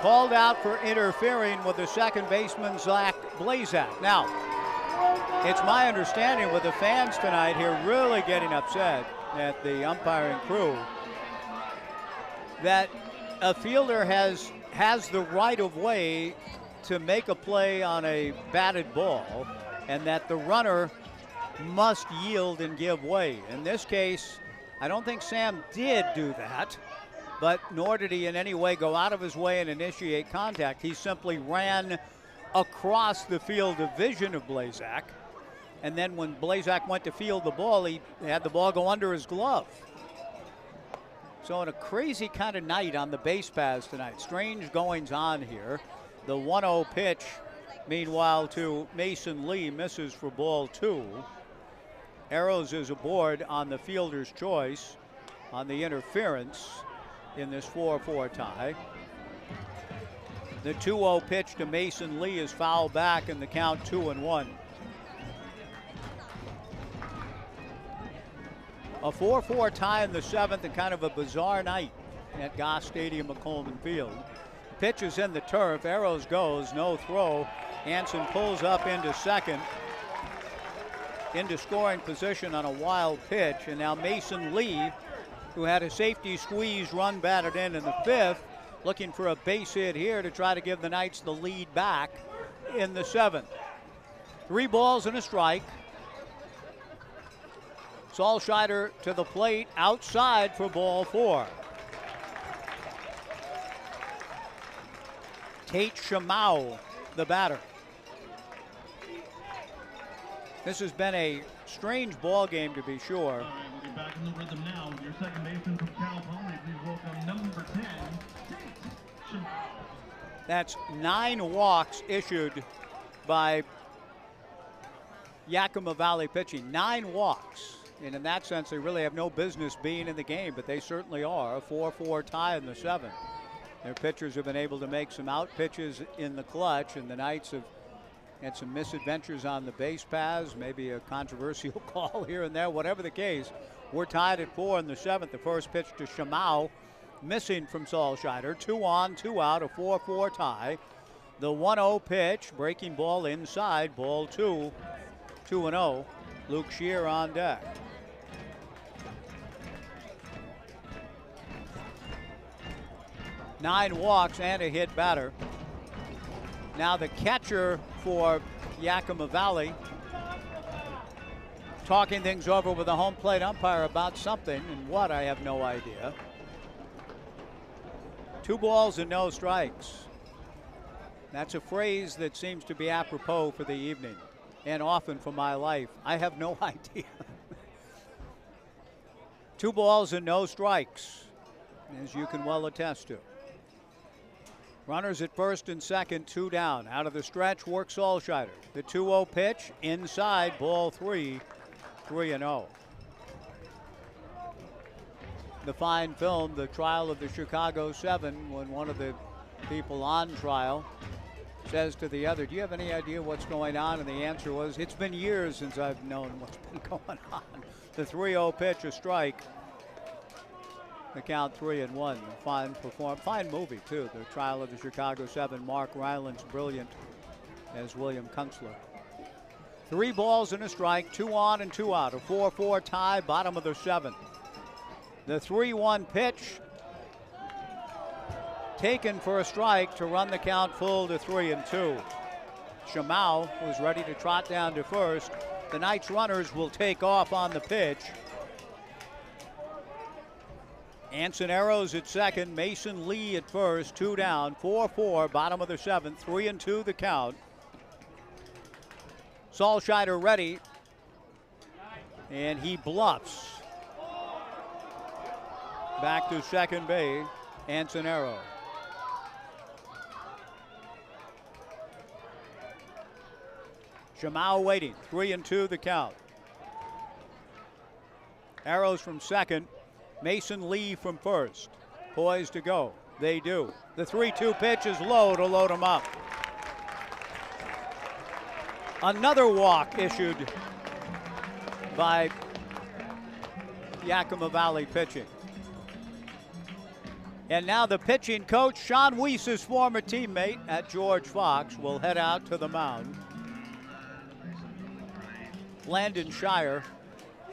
Called out for interfering with the second baseman, Zach Blazak. Now, it's my understanding with the fans tonight here really getting upset at the umpiring crew that a fielder has the right of way to make a play on a batted ball, and that the runner must yield and give way. In this case, I don't think Sam did do that, but nor did he in any way go out of his way and initiate contact. He simply ran across the field of vision of Blazak, and then when Blazak went to field the ball, he had the ball go under his glove. So in a crazy kind of night on the base paths tonight, strange goings on here. The 1-0 pitch, meanwhile, to Mason Lee, misses for ball 2. Arrows is aboard on the fielder's choice on the interference in this 4-4 tie. The 2-0 pitch to Mason Lee is fouled back in the count 2-1. A 4-4 tie in the 7th, and kind of a bizarre night at Goss Stadium at Coleman Field. Pitch is in the turf. Arrows goes, no throw. Hansen pulls up into second, into scoring position on a wild pitch. And now Mason Lee, who had a safety squeeze run batted in the 5th, looking for a base hit here to try to give the Knights the lead back in the 7th. 3 balls and a strike. Salscheider to the plate, outside for ball 4. Tate Shamau, the batter. This has been a strange ball game, to be sure. All right, we'll get back in the rhythm now with your second baseman from Cal Poly. Please welcome number 10, Tate Shamau. That's 9 walks issued by Yakima Valley pitching. 9 walks. And in that sense, they really have no business being in the game, but they certainly are. A 4-4 tie in the 7th. Their pitchers have been able to make some out pitches in the clutch, and the Knights have had some misadventures on the base paths, maybe a controversial call here and there. Whatever the case, we're tied at 4 in the 7th. The first pitch to Shamau, missing from Salscheider. 2 on, 2 out, a 4-4 tie. The 1-0 pitch, breaking ball inside, ball 2, 2-0. Luke Shear on deck. Nine walks and a hit batter. Now the catcher for Yakima Valley talking things over with the home plate umpire about something, and what, I have no idea. 2 balls and no strikes. That's a phrase that seems to be apropos for the evening, and often for my life. I have no idea. 2 balls and no strikes, as you can well attest to. Runners at first and second, 2 down. Out of the stretch, works Salscheider. The 2-0 pitch, inside, ball 3, 3-0. The fine film, the trial of the Chicago 7, when one of the people on trial says to the other, do you have any idea what's going on? And the answer was, it's been years since I've known what's been going on. The 3-0 pitch, a strike. The count 3-1. Fine movie too. The trial of the Chicago 7. Mark Rylance, brilliant as William Kunstler. 3 balls and a strike, 2 on and 2 out. A 4-4 tie, bottom of the 7th. The 3-1 pitch, taken for a strike to run the count full to 3-2. Shamau was ready to trot down to first. The Knights runners will take off on the pitch. Anson Arrows at second, Mason Lee at first, 2 down, 4-4, bottom of the 7th, 3-2 the count. Salscheider ready, and he bluffs. Back to second base, Anson Arrows. Shamau waiting, 3-2 the count. Arrows from second. Mason Lee from first. Poised to go. They do. The 3-2 pitch is low to load him up. Another walk issued by Yakima Valley pitching. And now the pitching coach, Sean Weiss's former teammate at George Fox, will head out to the mound. Landon Shire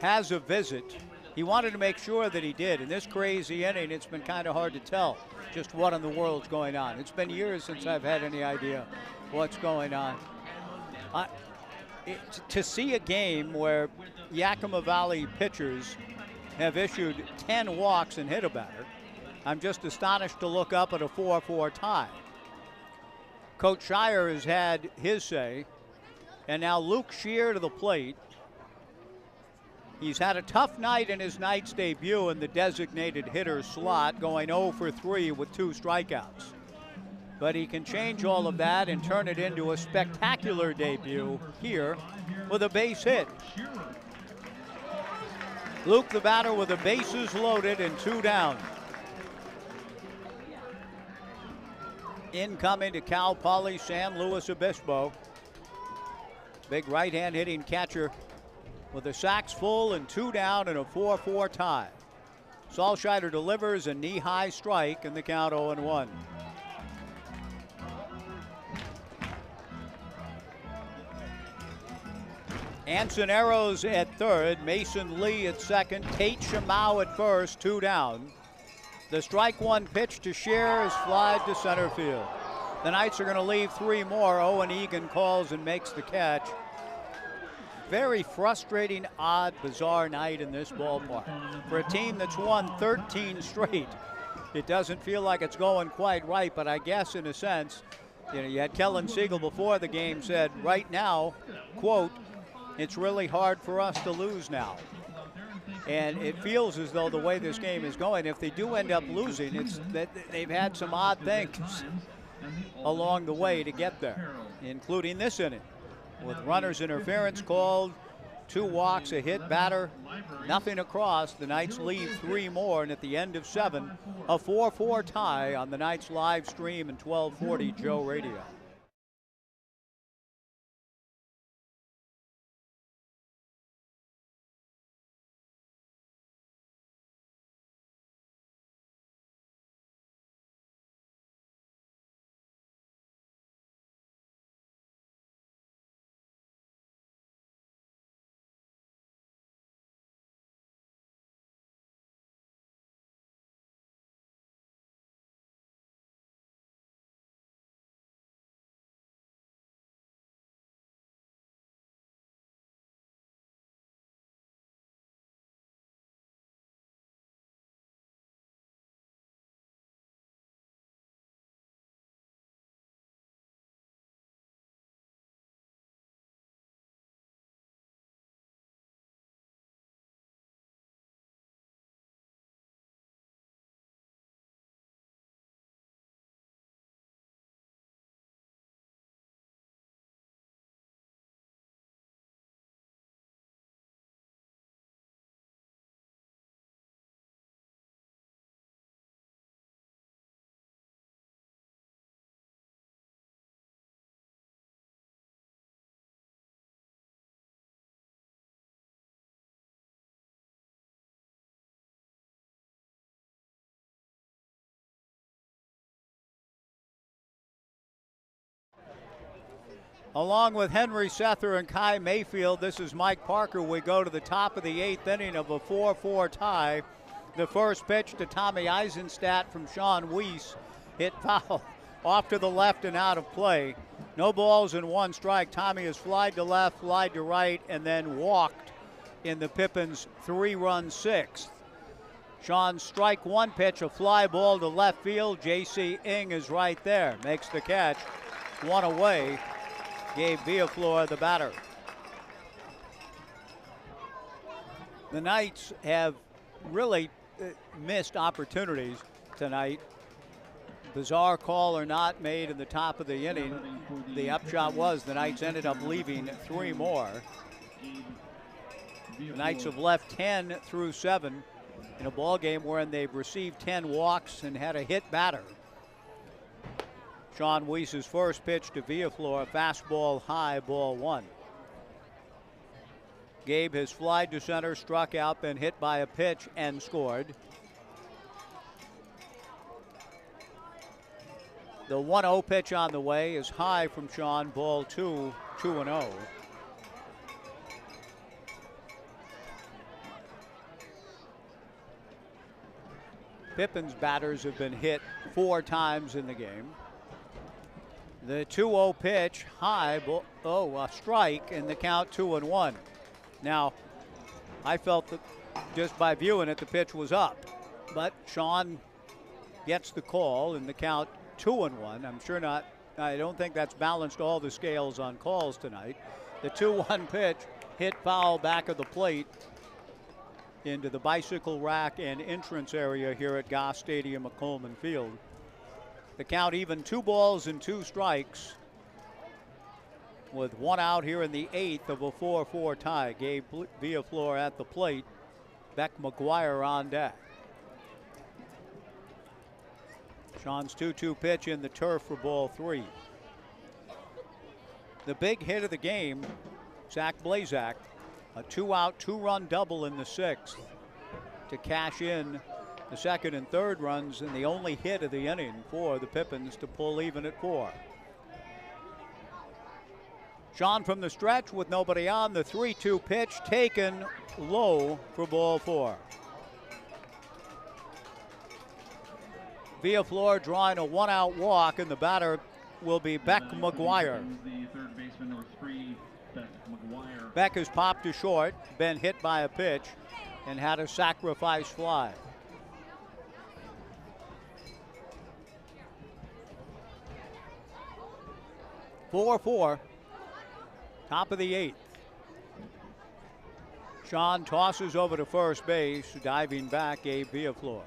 has a visit. He wanted to make sure that he did. In this crazy inning, it's been kind of hard to tell just what in the world's going on. It's been years since I've had any idea what's going on. To see a game where Yakima Valley pitchers have issued 10 walks and hit a batter, I'm just astonished to look up at a 4-4 tie. Coach Shire has had his say, and now Luke Shear to the plate. He's had a tough night in his Knights debut in the designated hitter slot, going 0 for 3 with 2 strikeouts. But he can change all of that and turn it into a spectacular debut here with a base hit. Luke the batter with the bases loaded and 2 down. Incoming to Cal Poly, San Luis Obispo. Big right-hand hitting catcher with the sacks full and 2 down and a 4-4 tie. Salscheider delivers a knee-high strike and the count 0-1. Anson Arrows at third, Mason Lee at second, Tate Shamau at first, 2 down. The strike one pitch to Scheer is flied to center field. The Knights are going to leave 3 more. Owen Egan calls and makes the catch. Very frustrating, odd, bizarre night in this ballpark. For a team that's won 13 straight, it doesn't feel like it's going quite right, but I guess in a sense, you had Kellen Siegel before the game said, right now, quote, it's really hard for us to lose now. And it feels as though the way this game is going, if they do end up losing, it's that they've had some odd things along the way to get there, including this inning, with runners interference called, 2 walks, a hit batter, nothing across. The Knights leave 3 more, and at the end of 7, a 4-4 tie on the Knights live stream and 1240 Joe Radio. Along with Henry Sether and Kai Mayfield, this is Mike Parker. We go to the top of the 8th inning of a 4-4 tie. The first pitch to Tommy Eisenstadt from Sean Weiss. Hit foul off to the left and out of play. No balls and 1 strike. Tommy is flied to left, flied to right, and then walked in the Pippins 3-run 6th. Sean's strike 1 pitch, a fly ball to left field. J.C. Ing is right there. Makes the catch. 1 away. Gabe Villaflor, the batter. The Knights have really missed opportunities tonight. Bizarre call or not made in the top of the inning. The upshot was the Knights ended up leaving 3 more. The Knights have left 10 through 7 in a ball game wherein they've received 10 walks and had a hit batter. Sean Weiss's first pitch to Villaflor, fastball high, ball 1. Gabe has flied to center, struck out, been hit by a pitch and scored. The 1-0 pitch on the way is high from Sean, ball 2, 2-0. Pippins batters have been hit 4 times in the game. The 2-0 pitch, high, a strike, and the count 2-1. Now, I felt that just by viewing it, the pitch was up. But Sean gets the call, and the count 2-1. I'm sure not, I don't think that's balanced all the scales on calls tonight. The 2-1 pitch hit foul back of the plate into the bicycle rack and entrance area here at Goss Stadium at Coleman Field. The count even, 2 balls and 2 strikes with 1 out here in the 8th of a 4-4 tie. Gabe Villaflor at the plate, Beck McGuire on deck. Sean's 2-2 pitch in the turf for ball 3. The big hit of the game, Zach Blazak, A 2-out, 2-run double in the 6th to cash in the 2nd and 3rd runs, and the only hit of the inning for the Pippins to pull even at 4. Sean from the stretch with nobody on. The 3-2 pitch taken low for ball 4. Villaflor drawing a 1-out walk, and the batter will be Beck McGuire. The third baseman, number 3, Beck McGuire. Beck has popped to short, been hit by a pitch, and had a sacrifice fly. Four, top of the 8th. Sean tosses over to first base, diving back, Gabe Villaflor.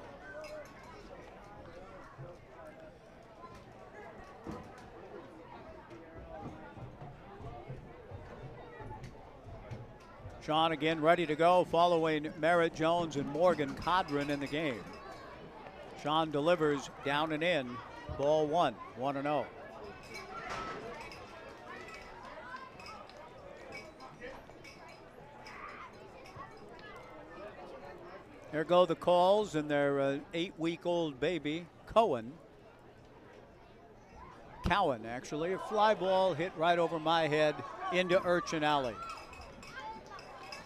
Sean again ready to go following Merritt Jones and Morgan Codron in the game. Sean delivers down and in. Ball 1, 1-0. There go the calls and their 8-week-old baby, Cowan. Cowan, actually. A fly ball hit right over my head into Urchin Alley.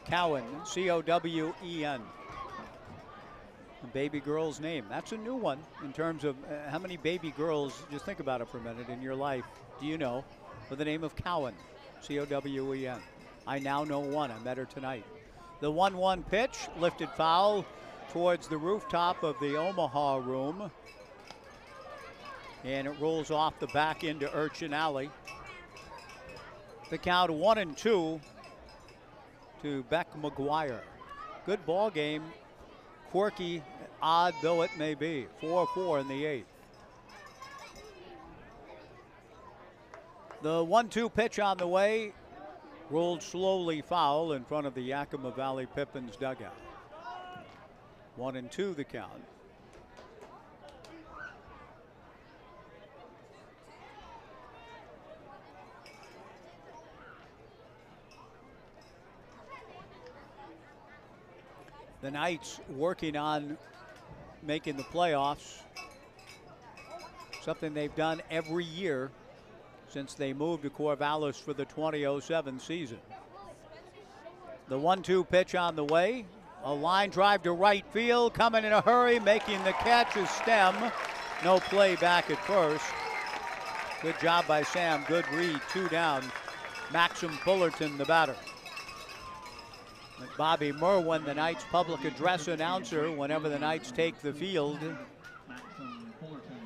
Cowan, C-O-W-E-N. The baby girl's name. That's a new one in terms of how many baby girls, just think about it for a minute, in your life do you know with the name of Cowan, C-O-W-E-N. I now know one. I met her tonight. The 1-1 pitch, lifted foul towards the rooftop of the Omaha room. And it rolls off the back into Urchin Alley. The count 1-2 to Beck McGuire. Good ball game, quirky, odd though it may be. 4-4 in the 8th. The 1-2 pitch on the way, rolled slowly foul in front of the Yakima Valley Pippins dugout. 1-2 the count. The Knights working on making the playoffs, something they've done every year since they moved to Corvallis for the 2007 season. The 1-2 pitch on the way. A line drive to right field, coming in a hurry, making the catch is Stem. No play back at first. Good job by Sam, good read, 2 down. Maxim Fullerton, the batter. Bobby Merwin, the Knights public address announcer, whenever the Knights take the field.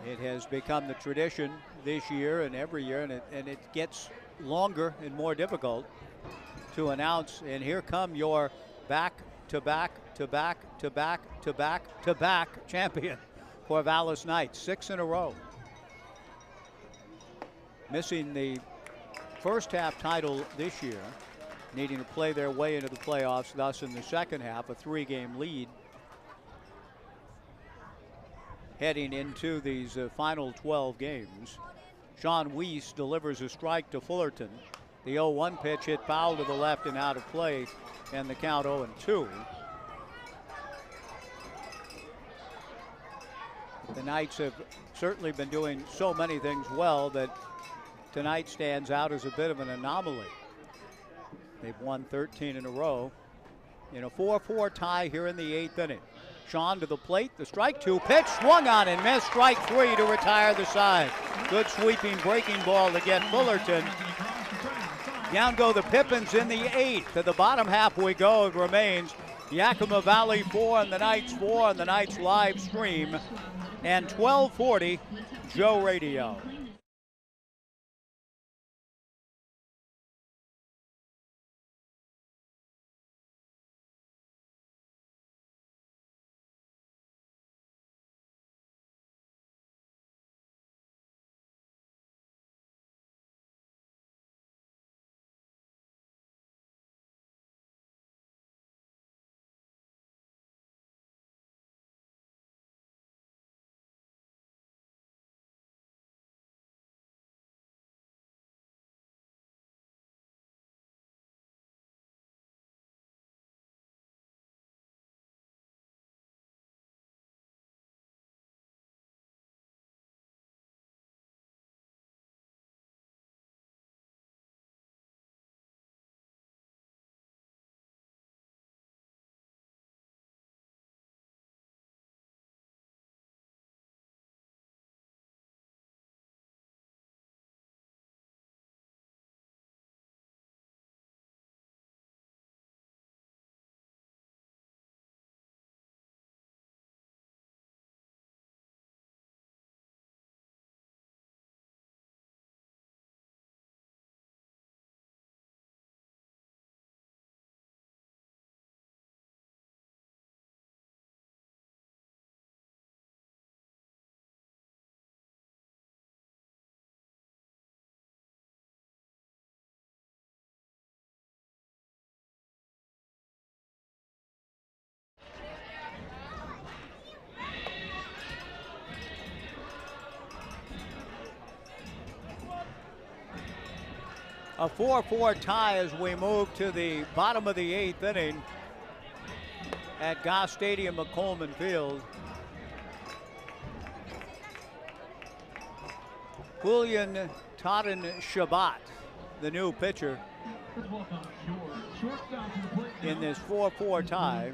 It has become the tradition this year and every year, and it gets longer and more difficult to announce. And here come your back-to-back champion, Corvallis Knights, 6 in a row. Missing the first half title this year, needing to play their way into the playoffs, thus in the second half, a 3-game lead. Heading into these final 12 games. Sean Weiss delivers a strike to Fullerton. The 0-1 pitch hit foul to the left and out of play, and the count 0-2. The Knights have certainly been doing so many things well that tonight stands out as a bit of an anomaly. They've won 13 in a row in a 4-4 tie here in the 8th inning. Sean to the plate, the strike 2 pitch, swung on and missed, strike 3 to retire the side. Good sweeping breaking ball to get Fullerton. Down go the Pippins in the 8th. To the bottom half we go. It remains Yakima Valley 4 and the Knights 4 on the Knights live stream. And 1240 Joe Radio. A 4-4 tie as we move to the bottom of the 8th inning at Goss Stadium at Coleman Field. Julian Shabbat, the new pitcher, in this 4-4 tie.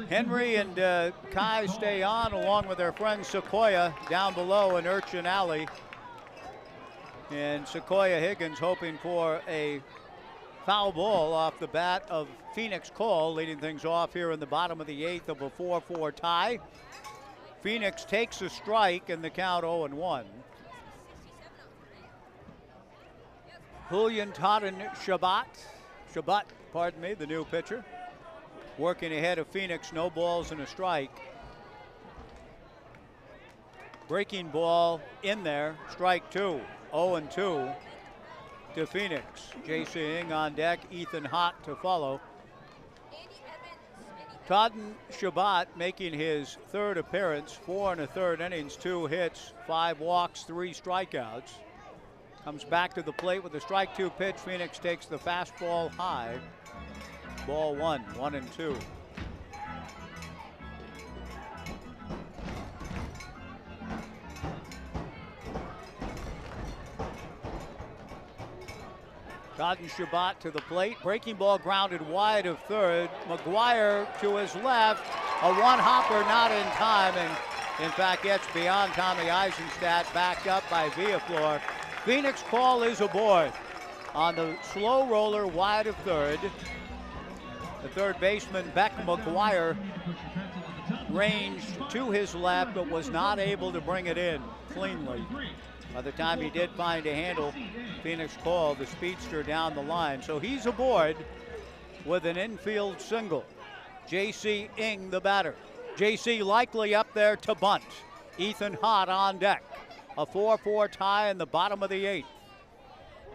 Henry and Kai stay on along with their friend Sequoia down below in Urchin Alley. And Sequoia Higgins hoping for a foul ball off the bat of Phoenix Cole, leading things off here in the bottom of the 8th of a 4-4 tie. Phoenix takes a strike in the count 0-1. Julian Shabbat, pardon me, the new pitcher, working ahead of Phoenix, no balls and a strike. Breaking ball in there, strike 2, 0-2 to Phoenix. J.C. Ing on deck, Ethan Hott to follow. Toddon Shabbat making his 3rd appearance, 4 1/3 innings, 2 hits, 5 walks, 3 strikeouts. Comes back to the plate with a strike 2 pitch. Phoenix takes the fastball high. Ball 1, 1-2. Toddon Shabbat to the plate. Breaking ball grounded wide of 3rd. McGuire to his left. A one-hopper not in time, and in fact gets beyond Tommy Eisenstadt, backed up by Villaflor. Phoenix Call is aboard on the slow roller wide of 3rd. The 3rd baseman, Beck McGuire, ranged to his left but was not able to bring it in cleanly. By the time he did find a handle, Phoenix Call, the speedster, down the line. So he's aboard with an infield single. J.C. Ing, the batter. J.C. likely up there to bunt. Ethan Hott on deck. A 4-4 tie in the bottom of the 8th.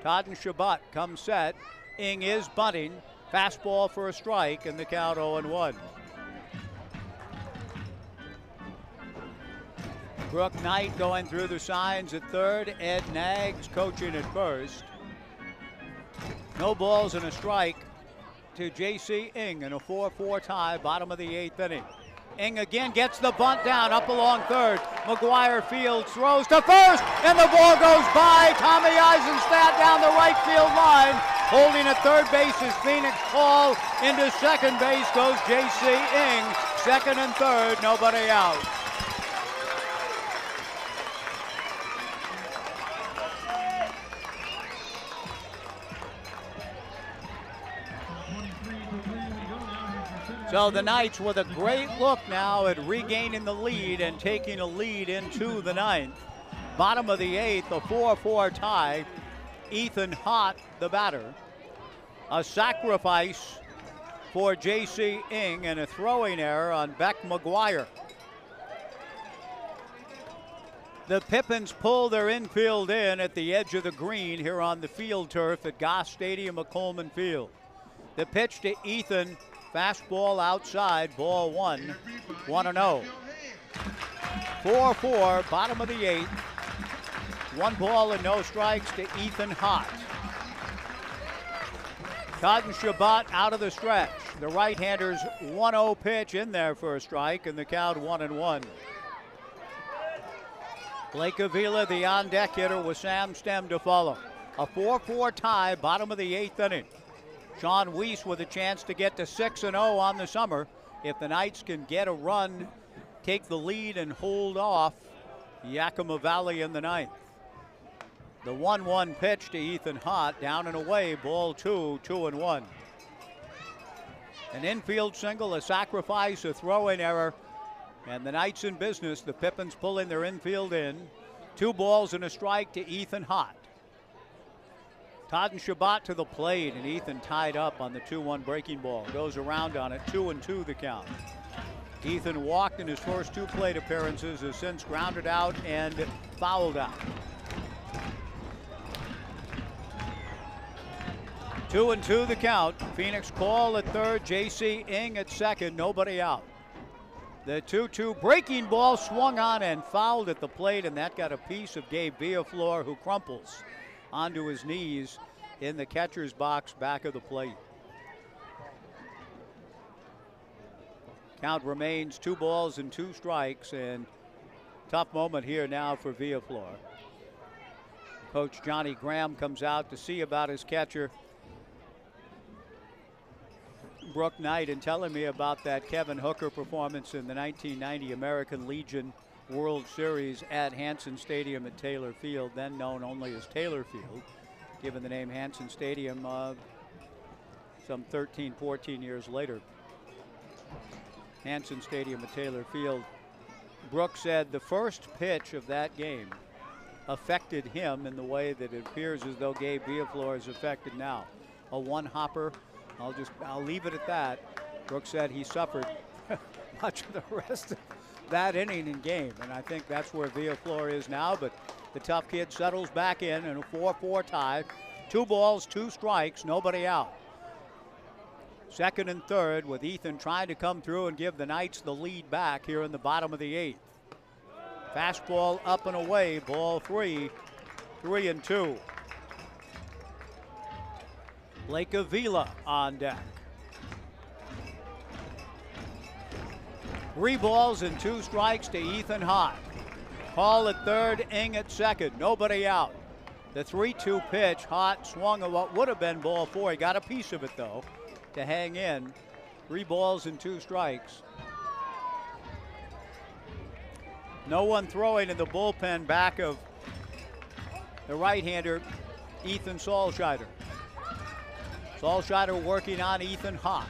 Toddon Shabbat comes set. Ing is bunting. Fastball for a strike in the count 0-1. Brooke Knight going through the signs at 3rd. Ed Nags coaching at 1st. No balls and a strike to J.C. Ing in a 4-4 tie, bottom of the 8th inning. Ing again gets the bunt down, up along 3rd. McGuire fields, throws to 1st, and the ball goes by. Tommy Eisenstadt down the right field line. Holding at 3rd base is Phoenix Call. Into 2nd base goes J.C. Ing. 2nd and 3rd, nobody out. So the Knights with a great look now at regaining the lead and taking a lead into the 9th. Bottom of the 8th, a 4-4 tie. Ethan Hott, the batter. A sacrifice for J.C. Ing and a throwing error on Beck McGuire. The Pippins pull their infield in at the edge of the green here on the field turf at Goss Stadium at Coleman Field. The pitch to Ethan. Fastball outside, ball 1, 1-0. 4-4, bottom of the 8th. 1 ball and no strikes to Ethan Hott. Toddon Shabbat out of the stretch. The right-hander's 1-0 pitch in there for a strike, and the count 1-1. Blake Avila, the on-deck hitter, with Sam Stem to follow. A 4-4 tie, bottom of the 8th inning. Sean Weiss with a chance to get to 6-0 on the summer. If the Knights can get a run, take the lead and hold off Yakima Valley in the 9th. The 1-1 pitch to Ethan Hott, down and away, ball 2, 2-1. An infield single, a sacrifice, a throwing error, and the Knights in business. The Pippins pulling their infield in. 2 balls and a strike to Ethan Hott. Toddon Shabbat to the plate, and Ethan tied up on the 2-1 breaking ball. Goes around on it, 2-2 the count. Ethan walked in his first 2 plate appearances, has since grounded out and fouled out. 2-2 the count. Phoenix Call at 3rd, J.C. Ing at 2nd, nobody out. The 2-2 breaking ball swung on and fouled at the plate, and that got a piece of Gabe Villaflor, who crumples onto his knees in the catcher's box back of the plate. Count remains 2 balls and 2 strikes, and tough moment here now for Villaflor. Coach Johnny Graham comes out to see about his catcher, Brooke Knight, and telling me about that Kevin Hooker performance in the 1990 American Legion World Series at Hanson Stadium at Taylor Field, then known only as Taylor Field, given the name Hanson Stadium some 13, 14 years later. Hanson Stadium at Taylor Field. Brooks said the first pitch of that game affected him in the way that it appears as though Gabe Villaflor is affected now. A one-hopper. I'll leave it at that. Brooks said he suffered much of the rest of that inning and game, and I think that's where Villaflor is now, but the tough kid settles back in a 4-4 tie. 2 balls, 2 strikes, nobody out. Second and third, with Ethan trying to come through and give the Knights the lead back here in the bottom of the 8th. Fastball up and away, ball 3, 3-2. Blake Avila on deck. 3 balls and 2 strikes to Ethan Hott. Hall at third, Ing at second, nobody out. The 3-2 pitch, Hott swung at what would have been ball 4. He got a piece of it though to hang in. 3 balls and 2 strikes. No one throwing in the bullpen back of the right-hander, Ethan Salscheider. Salscheider working on Ethan Hott.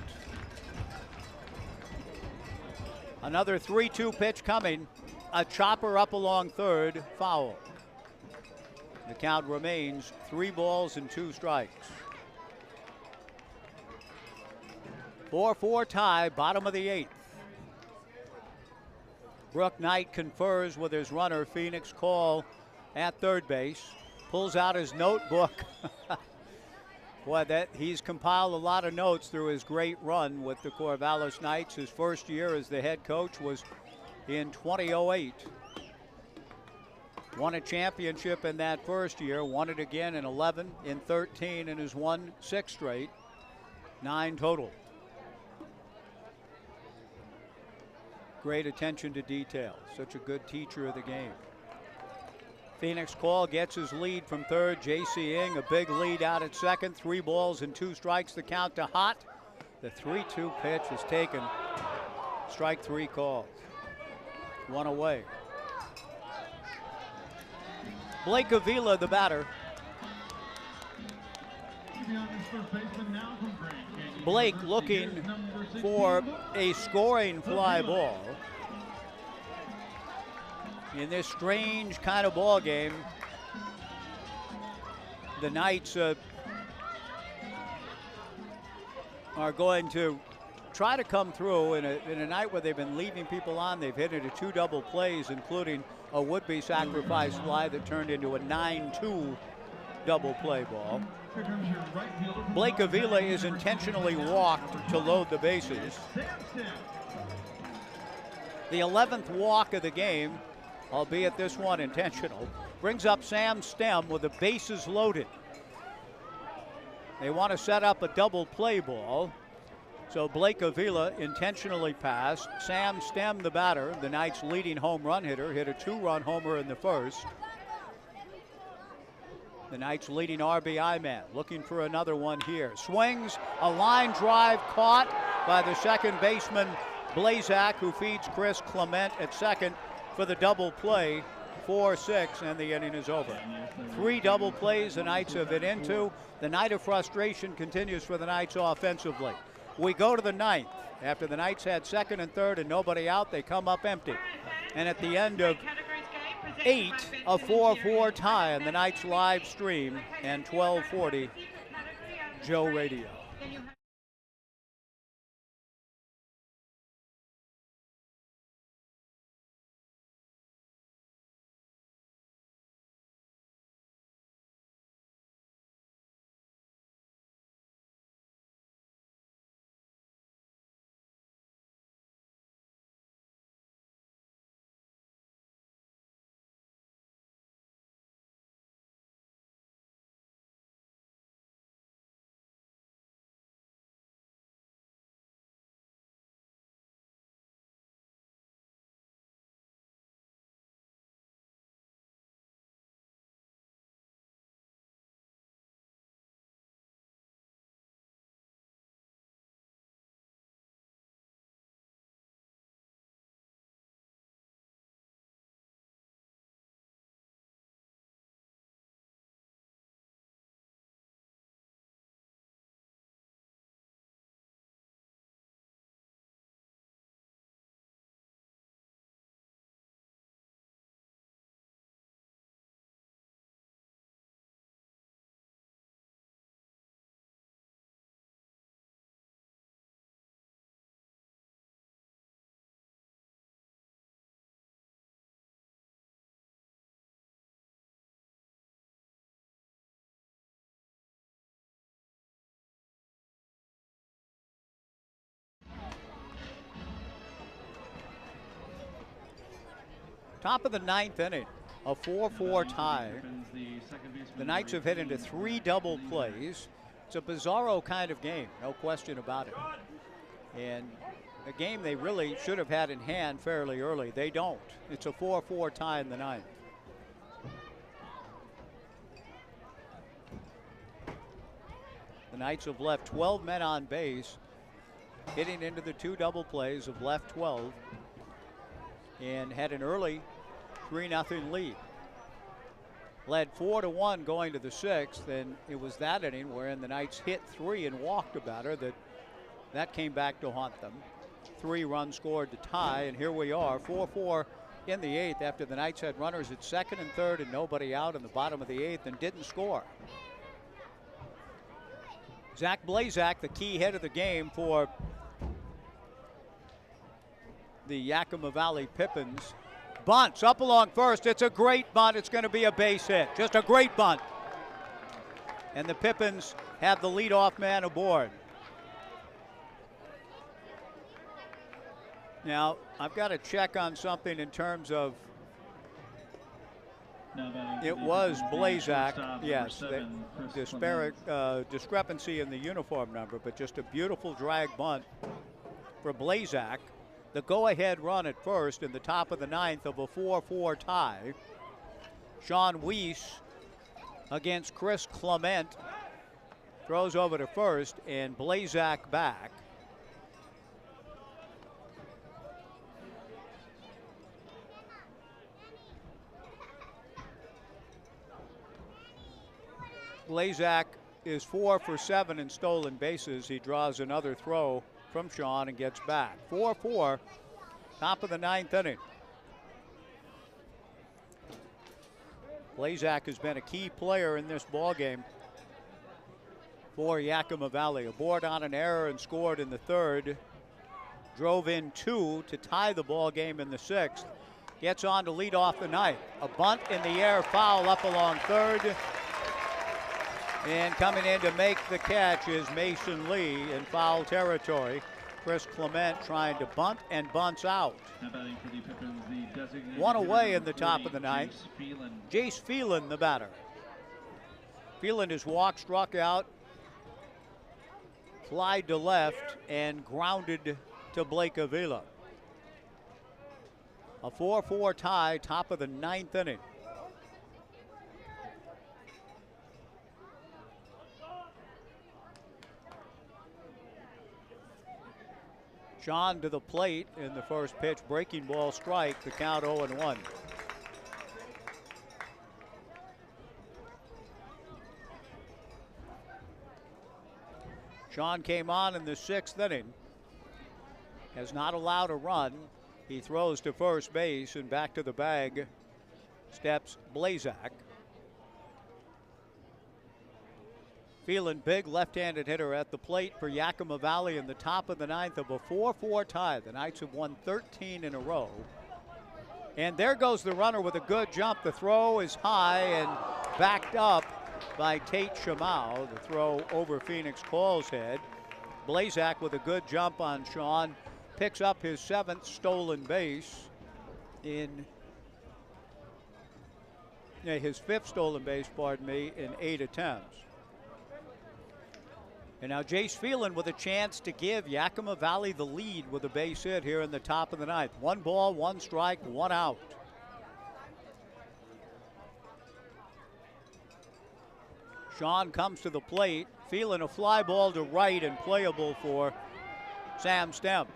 Another 3-2 pitch coming. A chopper up along third, foul. The count remains 3 balls and 2 strikes. 4-4 tie, bottom of the 8th. Brooke Knight confers with his runner, Phoenix Call, at third base. Pulls out his notebook. Boy, he's compiled a lot of notes through his great run with the Corvallis Knights. His first year as the head coach was in 2008. Won a championship in that first year, won it again in 11, in 13, and has won 6 straight, 9 total. Great attention to detail, such a good teacher of the game. Phoenix Call gets his lead from third. J.C. Ing, a big lead out at second. 3 balls and 2 strikes, the count to Hott. The 3-2 pitch is taken. Strike 3 called. 1 away. Blake Avila, the batter. Blake looking for a scoring fly ball. In this strange kind of ball game, the Knights are going to try to come through in a night where they've been leaving people on. They've hit into 2 double plays, including a would-be sacrifice fly that turned into a 9-2 double play ball. Blake Avila is intentionally walked to load the bases. The 11th walk of the game, albeit this one intentional, brings up Sam Stem with the bases loaded. They want to set up a double play ball. So Blake Avila intentionally passed. Sam Stem, the batter, the Knights' leading home run hitter, hit a 2-run homer in the first. The Knights' leading RBI man, looking for another one here. Swings, a line drive caught by the second baseman, Blazak, who feeds Chris Clement at second for the double play. 4-6, and the inning is over. 3 double plays the Knights have been into. The night of frustration continues for the Knights offensively. We go to the 9th. After the Knights had second and third and nobody out, they come up empty. And at the end of 8, a 4-4 tie on the Knights live stream and 1240 Joe Radio. Top of the ninth inning, a 4-4 tie. The Knights have hit into 3 double plays. It's a bizarro kind of game, no question about it. And a game they really should have had in hand fairly early. They don't. It's a 4-4 tie in the ninth. The Knights have left 12 men on base, hitting into the 2 double plays, have left 12, and had an early 3-0 lead. Led 4-1 going to the 6th, and it was that inning wherein the Knights hit 3 and walked a batter that came back to haunt them. 3 runs scored to tie, and here we are, 4-4 in the 8th after the Knights had runners at 2nd and 3rd and nobody out in the bottom of the 8th and didn't score. Zach Blazak, the key hit of the game for the Yakima Valley Pippins. Bunts up along first. It's a great bunt. It's going to be a base hit. Just a great bunt. And the Pippins have the leadoff man aboard. Now, I've got to check on something in terms of it was Blazak, yes, the discrepancy in the uniform number, but just a beautiful drag bunt for Blazak. The go-ahead run at first in the top of the 9th of a 4-4 tie. Sean Weiss against Chris Clement throws over to first, and Blazak back. Blazak is 4 for 7 in stolen bases. He draws another throw from Sean and gets back. 4-4, top of the 9th inning. Blazak has been a key player in this ball game for Yakima Valley. Aboard on an error and scored in the 3rd. Drove in 2 to tie the ball game in the 6th. Gets on to lead off the 9th. A bunt in the air, foul up along 3rd. And coming in to make the catch is Mason Lee in foul territory. Chris Clement trying to bunt and bunts out. One away in the top of the 9th. Jace Phelan, the batter. Phelan is walked, struck out, flied to left, and grounded to Blake Avila. A 4-4 tie, top of the 9th inning. Sean to the plate in the first pitch, breaking ball strike, the count 0-1. Sean came on in the 6th inning, has not allowed a run. He throws to first base, and back to the bag steps Blazak. Phelan, big left-handed hitter at the plate for Yakima Valley in the top of the 9th of a 4-4 tie. The Knights have won 13 in a row. And there goes the runner with a good jump. The throw is high and backed up by Tate Shamau. The throw over Phoenix Call's head. Blazak with a good jump on Sean. Picks up his 7th stolen base in his 5th stolen base, pardon me, in 8 attempts. And now Jace Phelan with a chance to give Yakima Valley the lead with a base hit here in the top of the 9th. 1 ball, 1 strike, 1 out. Sean comes to the plate. Phelan a fly ball to right and playable for Sam Stem.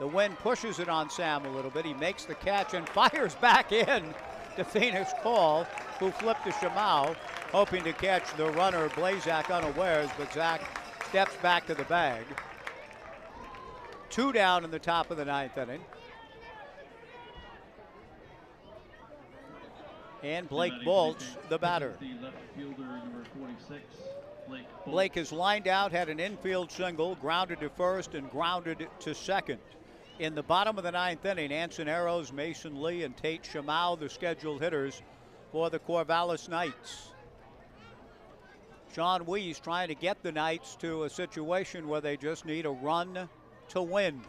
The wind pushes it on Sam a little bit. He makes the catch and fires back in to Phoenix Call, who flipped to Shamau, hoping to catch the runner Blazak unawares, but Zach steps back to the bag. 2 down in the top of the 9th inning. And Blake Bolts, the batter. Blake has lined out, had an infield single, grounded to first and grounded to second. In the bottom of the 9th inning, Anson Arrows, Mason Lee, and Tate Shamau, the scheduled hitters for the Corvallis Knights. Sean Weiss trying to get the Knights to a situation where they just need a run to win.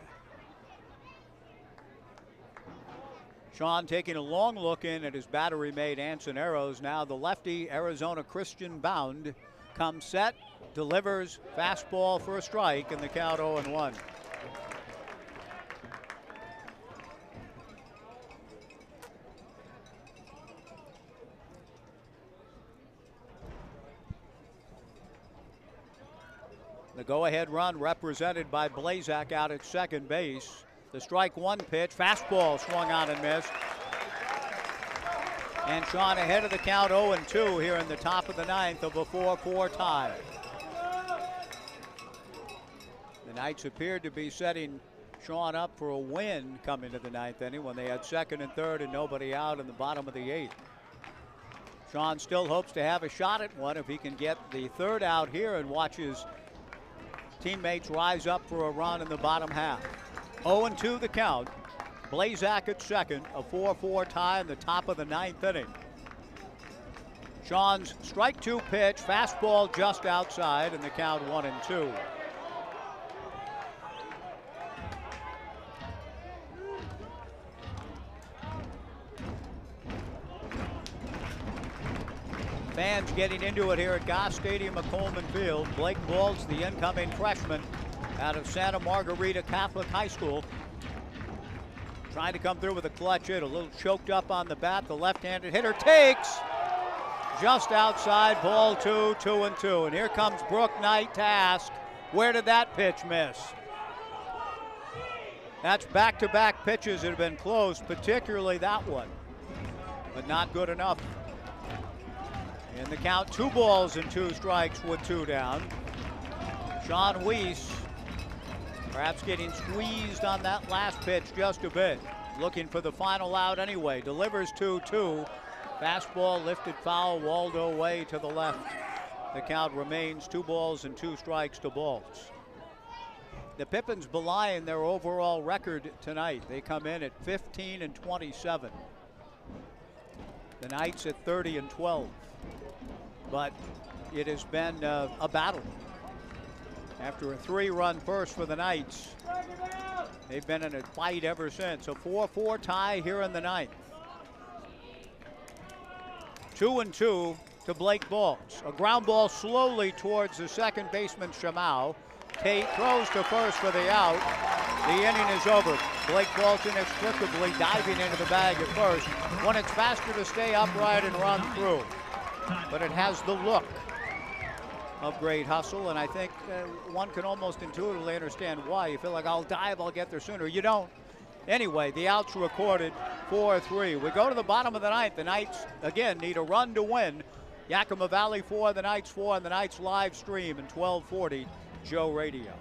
Sean taking a long look in at his battery mate Anson Arrows. Now the lefty, Arizona Christian bound, comes set, delivers, fastball for a strike, and the count 0-1. The go-ahead run represented by Blazak out at second base. The strike one pitch, fastball swung on and missed. And Sean ahead of the count 0-2 here in the top of the ninth of a 4-4 tie. The Knights appeared to be setting Sean up for a win coming to the ninth inning when they had second and third and nobody out in the bottom of the eighth. Sean still hopes to have a shot at one if he can get the third out here and watch his teammates rise up for a run in the bottom half. 0-2 the count. Blazak at second, a 4-4 tie in the top of the ninth inning. Sean's strike two pitch, fastball just outside, and the count 1-2. Fans getting into it here at Goss Stadium at Coleman Field. Blake Balls, the incoming freshman out of Santa Margarita Catholic High School, trying to come through with a clutch hit. A little choked up on the bat. The left-handed hitter takes just outside, ball 2, 2-2. And here comes Brooke Knight to ask, where did that pitch miss? That's back-to-back pitches that have been close, particularly that one, but not good enough. In the count, 2 balls and 2 strikes with 2 down. Sean Weiss perhaps getting squeezed on that last pitch just a bit. Looking for the final out anyway. Delivers 2-2. Fastball lifted foul, Waldo way to the left. The count remains 2 balls and 2 strikes to Balls. The Pippins belying their overall record tonight. They come in at 15-27. The Knights at 30-12. But it has been a battle. After a 3-run first for the Knights, they've been in a fight ever since. A 4-4 tie here in the ninth. 2-2 to Blake Balls. A ground ball slowly towards the second baseman, Shamau. Tate throws to first for the out. The inning is over. Blake Balls inexplicably diving into the bag at first when it's faster to stay upright and run through. But it has the look of great hustle, and I think one can almost intuitively understand why. You feel like, I'll dive, I'll get there sooner. You don't. Anyway, the out's recorded, 4-3. We go to the bottom of the ninth. The Knights, again, need a run to win. Yakima Valley 4, the Knights 4, and the Knights live stream in 1240 Joe Radio.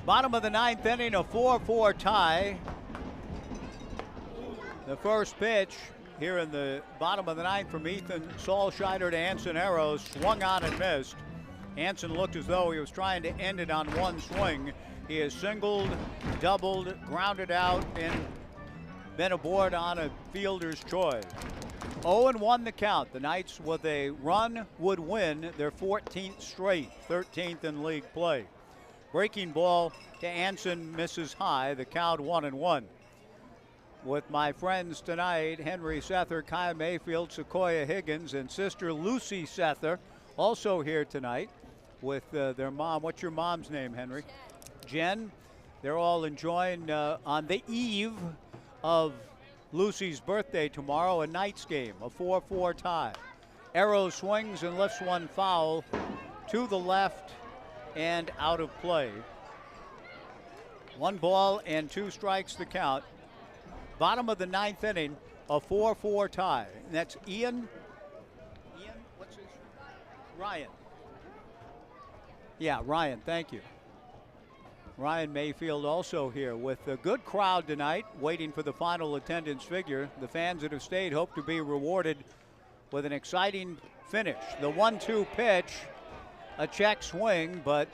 Bottom of the ninth inning, a 4-4 tie. The first pitch here in the bottom of the ninth from Ethan Solscheider to Anson Arrows, swung on and missed. Anson looked as though he was trying to end it on one swing. He has singled, doubled, grounded out in men aboard on a fielder's choice. 0-1 the count. The Knights with a run would win their 14th straight, 13th in league play. Breaking ball to Anson, misses high. The count 1-1. With my friends tonight, Henry Sether, Kaya Mayfield, Sequoia Higgins, and sister Lucy Sether, also here tonight with their mom. What's your mom's name, Henry? Jen. They're all enjoying on the eve of Lucy's birthday tomorrow, a Knights game, a 4-4 tie. Arrow swings and lifts one foul to the left and out of play. 1 ball and 2 strikes the count. Bottom of the 9th inning, a 4-4 tie. And that's Ian, what's his? Ryan. Yeah, Ryan, thank you. Ryan Mayfield also here with a good crowd tonight, waiting for the final attendance figure. The fans that have stayed hope to be rewarded with an exciting finish. The 1-2 pitch, a check swing, but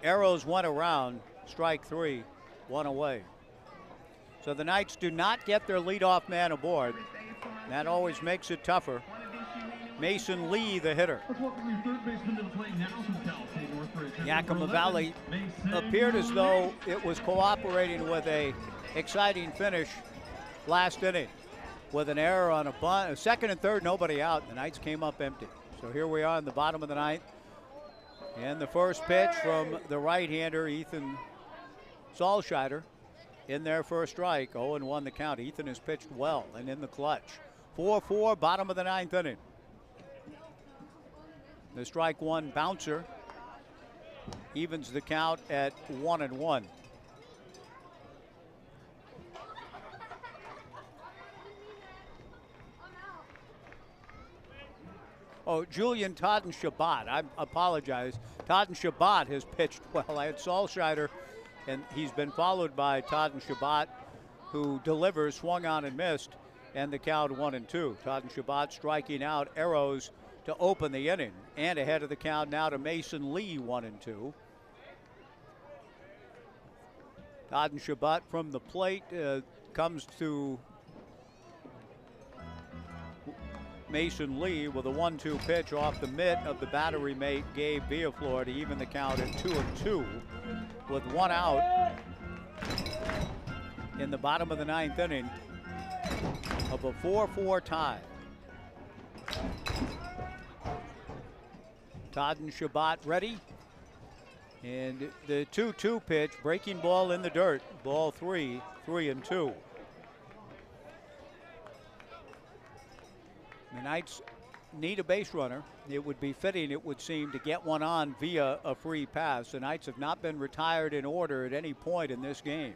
arrows went around. Strike 3, 1 away. So the Knights do not get their leadoff man aboard. That always makes it tougher. Mason Lee, the hitter. Yakima Valley appeared as though it was cooperating with a exciting finish last inning. With an error on a bunt, second and third, nobody out. The Knights came up empty. So here we are in the bottom of the 9th. And the first pitch from the right-hander, Ethan Solscheider, in their first strike. 0-1 the count. Ethan has pitched well and in the clutch. 4-4, bottom of the 9th inning. The strike 1 bouncer evens the count at 1-1. Oh, Julian Totten Shabbat. I apologize. Totten Shabbat has pitched well. I had Solscheider, and he's been followed by Totten Shabbat, who delivers, swung on and missed, and the count 1-2. Totten Shabbat striking out arrows to open the inning, and ahead of the count now to Mason Lee, 1-2. Totten Shabbat from the plate comes to Mason Lee with a 1-2 pitch off the mitt of the battery mate Gabe Villaflor to even the count at 2-2 with 1 out in the bottom of the 9th inning of a 4-4 tie. Totten Shabbat ready, and the 2-2 pitch, breaking ball in the dirt, ball 3, 3-2. The Knights need a base runner. It would be fitting, it would seem, to get one on via a free pass. The Knights have not been retired in order at any point in this game.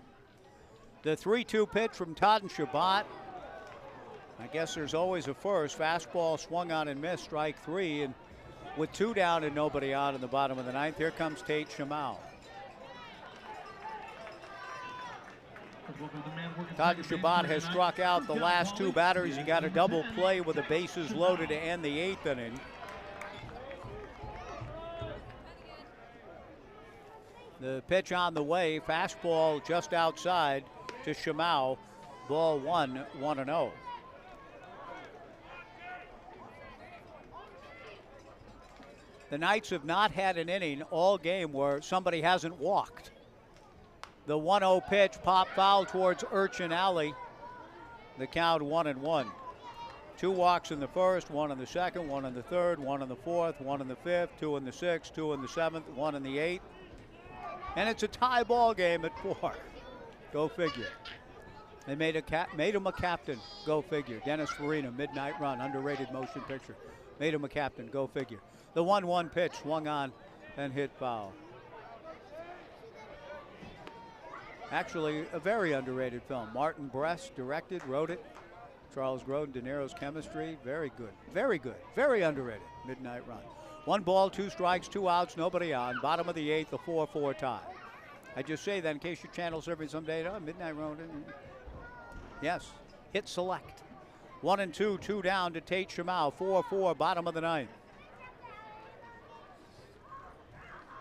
The 3-2 pitch from Totten Shabbat. I guess there's always a first. Fastball swung on and missed, strike 3. And with 2 down and nobody out in the bottom of the 9th, here comes Tate Shamau. Totten Shabbat has struck out the last 2 batters. He got a double play with the bases loaded to end the 8th inning. The pitch on the way, fastball just outside to Shamau. Ball 1, 1-0. The Knights have not had an inning all game where somebody hasn't walked. The 1-0 pitch, pop foul towards Urchin Alley. The count 1-1. 2 walks in the first, 1 in the second, 1 in the third, 1 in the fourth, 1 in the fifth, 2 in the sixth, 2 in the seventh, 1 in the 8th. And it's a tie ball game at 4. Go figure. They made him a captain. Go figure. Dennis Farina, Midnight Run, underrated motion picture. Made him a captain. Go figure. The 1-1 pitch swung on and hit foul. Actually, a very underrated film. Martin Brest directed, wrote it. Charles Grodin, De Niro's chemistry. Very good. Very good. Very underrated. Midnight Run. 1 ball, 2 strikes, 2 outs, nobody on. Bottom of the 8th, a 4-4 tie. I just say that in case your channel surfing someday. Oh, Midnight Run. Yes. Hit select. 1-2, 2 down to Tate Shamau. 4-4, bottom of the 9th.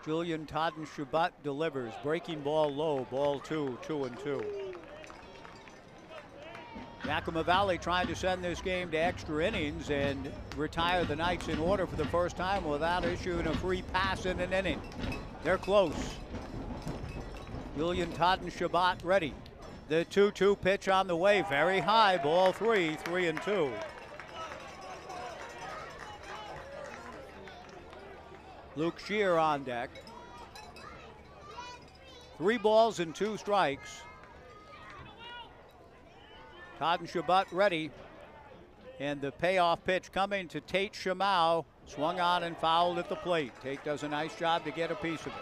Julian Totten Shabbat delivers. Breaking ball low. Ball 2, 2-2. Yakima Valley trying to send this game to extra innings and retire the Knights in order for the first time without issuing a free pass in an inning. They're close. Julian Totten-Shabbat ready. The 2-2 pitch on the way, very high, ball 3, 3-2. Luke Shear on deck. 3 balls and 2 strikes. Totten-Shabbat ready. And the payoff pitch coming to Tate Shamau. Swung on and fouled at the plate. Tate does a nice job to get a piece of it.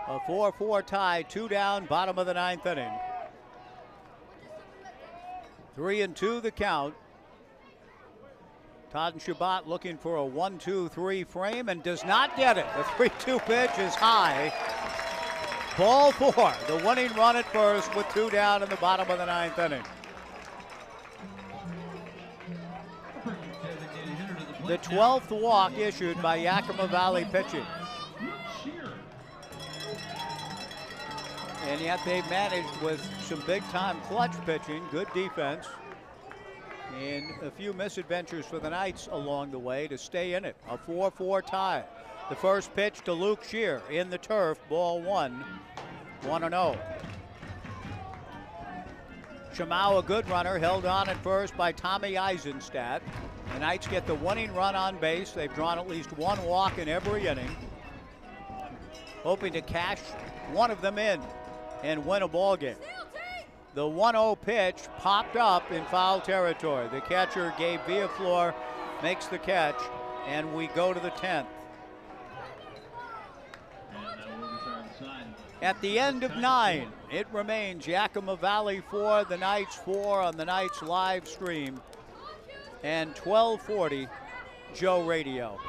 A 4-4 tie, 2 down, bottom of the 9th inning. 3-2 the count. Totten-Shabbat looking for a 1-2-3 frame and does not get it. The 3-2 pitch is high. Ball 4, the winning run at first with 2 down in the bottom of the 9th inning. The 12th walk issued by Yakima Valley pitching. And yet they've managed with some big-time clutch pitching, good defense, and a few misadventures for the Knights along the way to stay in it. A 4-4 tie. The first pitch to Luke Shear in the turf, ball 1, 1-0. Shamau, a good runner, held on at first by Tommy Eisenstadt. The Knights get the winning run on base. They've drawn at least 1 walk in every inning, hoping to cash one of them in and win a ball game. The 1-0 pitch popped up in foul territory. The catcher, Gabe Villaflor, makes the catch, and we go to the 10th. At the end of 9, it remains Yakima Valley 4, the Knights 4 on the Knights live stream, and 1240 Joe Radio.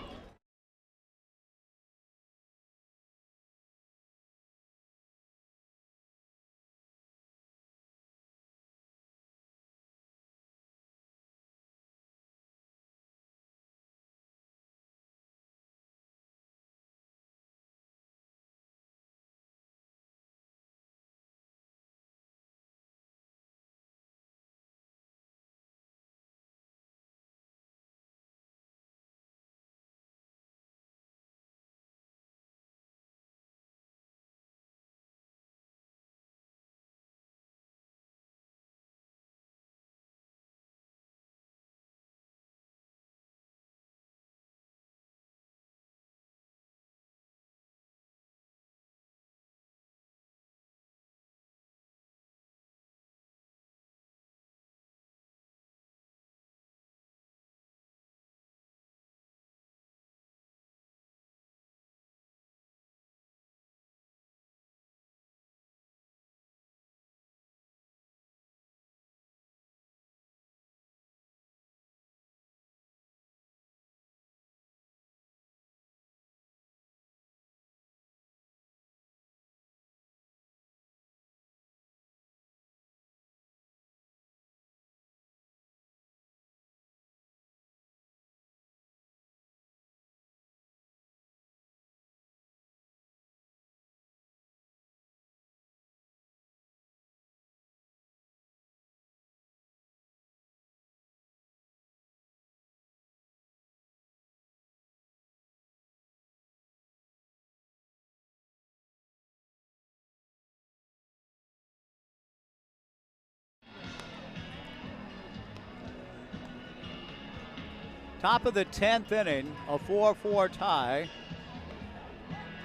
Top of the 10th inning, a 4-4 tie.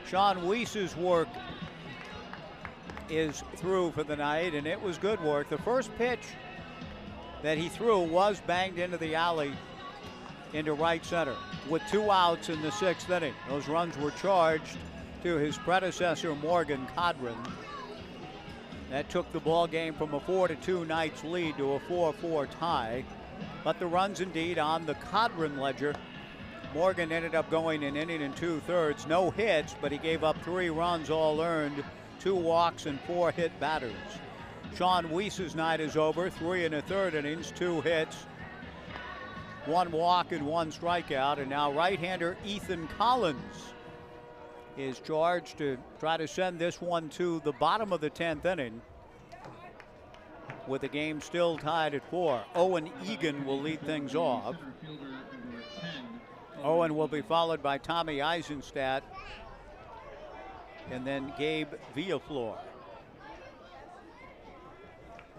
Sean Weiss's work is through for the night, and it was good work. The first pitch that he threw was banged into the alley into right center with 2 outs in the 6th inning. Those runs were charged to his predecessor, Morgan Codron. That took the ball game from a 4-2 Knights lead to a 4-4 tie. But the runs indeed on the Codron ledger. Morgan ended up going an inning and 2/3, no hits, but he gave up 3 runs all earned, 2 walks and 4 hit batters. Sean Weiss's night is over, 3 1/3 innings, 2 hits, 1 walk and 1 strikeout. And now right-hander Ethan Collins is charged to try to send this one to the bottom of the 10th inning, with the game still tied at 4. Owen Egan will lead things off. Owen will be followed by Tommy Eisenstadt and then Gabe Villaflor.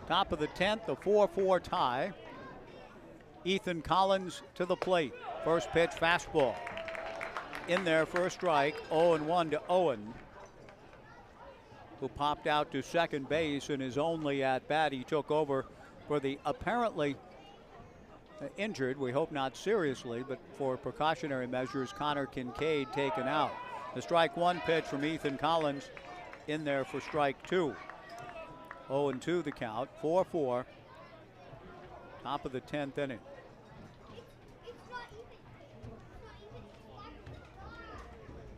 Top of the 10th, a 4-4 tie. Ethan Collins to the plate. First pitch fastball. In there for a strike. 0-1 to Owen, who popped out to second base in his only at bat. He took over for the apparently injured, we hope not seriously, but for precautionary measures, Connor Kincaid taken out. The strike 1 pitch from Ethan Collins in there for strike 2. 0-2 the count, 4-4. Top of the 10th inning.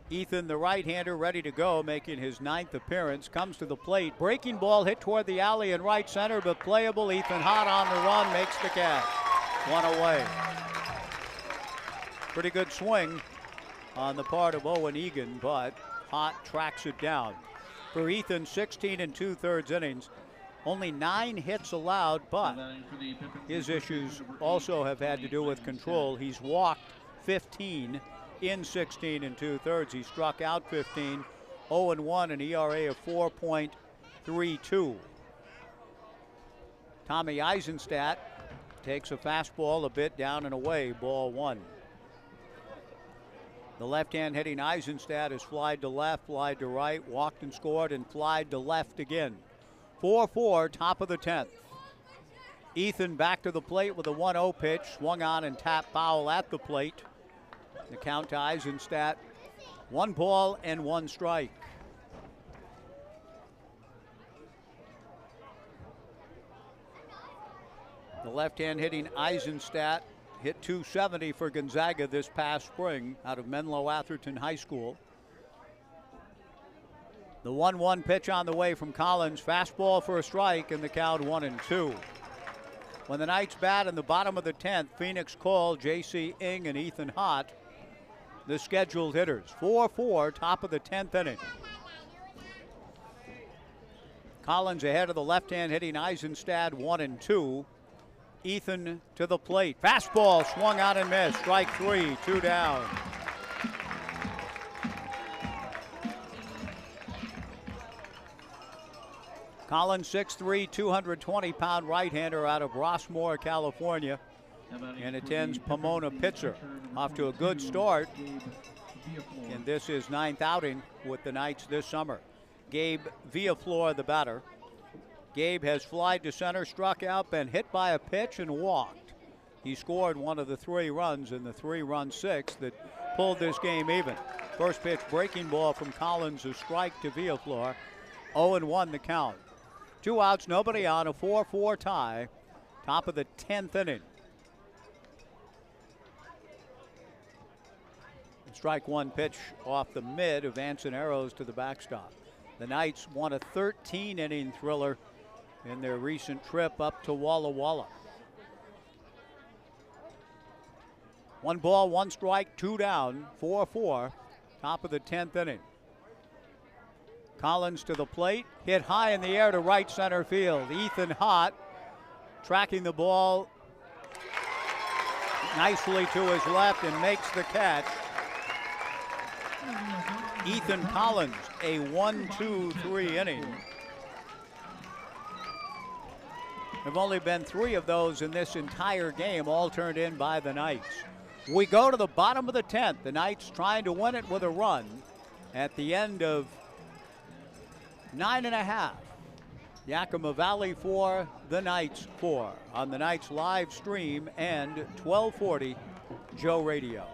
Ethan, the right-hander, ready to go, making his 9th appearance, comes to the plate. Breaking ball hit toward the alley in right center, but playable. Ethan Hott on the run, makes the catch. 1 away. Pretty good swing on the part of Owen Egan, but Hott tracks it down. For Ethan, 16 2/3 innings. Only 9 hits allowed, but his issues also have had to do with control. He's walked 15 in 16 2/3. He struck out 15. 0-1, an ERA of 4.32. Tommy Eisenstadt takes a fastball a bit down and away, ball 1. The left-hand hitting Eisenstadt has flied to left, flied to right, walked and scored, and flied to left again. 4-4, top of the 10th. Ethan back to the plate with a 1-0 pitch, swung on and tapped foul at the plate. The count to Eisenstadt, 1 ball and 1 strike. The left-hand hitting Eisenstadt hit .270 for Gonzaga this past spring out of Menlo Atherton High School. The 1-1 pitch on the way from Collins. Fastball for a strike, and the count 1-2. When the Knights bat in the bottom of the 10th, Phoenix called J.C. Ing and Ethan Hott the scheduled hitters. 4-4, top of the 10th inning. Collins ahead of the left-hand hitting Eisenstadt, 1-2. Ethan to the plate. Fastball swung out and missed. Strike 3, 2 down. Collins, 6'3", 220-pound right-hander out of Rossmore, California, and attends Pomona Pitzer. Off to a good start, and this is 9th outing with the Knights this summer. Gabe Villaflor, the batter. Gabe has flied to center, struck out, been hit by a pitch, and walked. He scored one of the 3 runs in the 3-run 6 that pulled this game even. First pitch breaking ball from Collins, a strike to Villaflor. 0-1 the count. 2 outs, nobody on, a 4-4 tie. Top of the 10th inning. Strike 1 pitch off the mid of Anson Arrows to the backstop. The Knights won a 13-inning thriller in their recent trip up to Walla Walla. 1 ball, 1 strike, 2 down, 4-4, top of the 10th inning. Collins to the plate, hit high in the air to right center field. Ethan Hott tracking the ball nicely to his left and makes the catch. Ethan Collins, a 1-2-3 inning. There have only been 3 of those in this entire game, all turned in by the Knights. We go to the bottom of the 10th. The Knights trying to win it with a run at the end of 9.5. Yakima Valley 4, the Knights 4 on the Knights live stream and 1240 Joe Radio.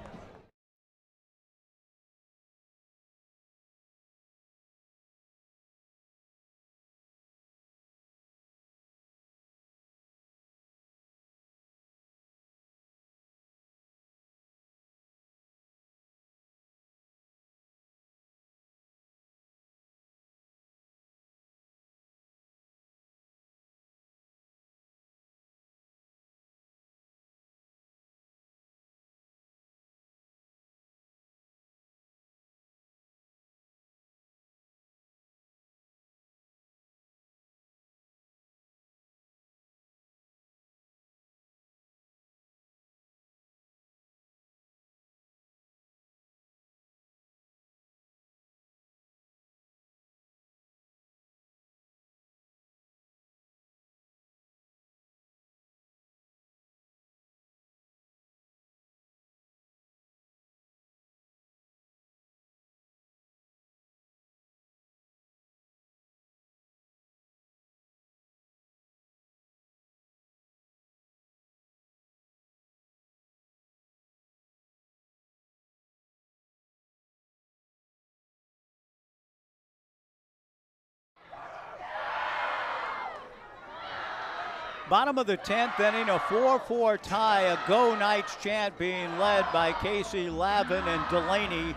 Bottom of the 10th inning, a 4-4 tie, a Go Knights chant being led by Casey Lavin and Delaney.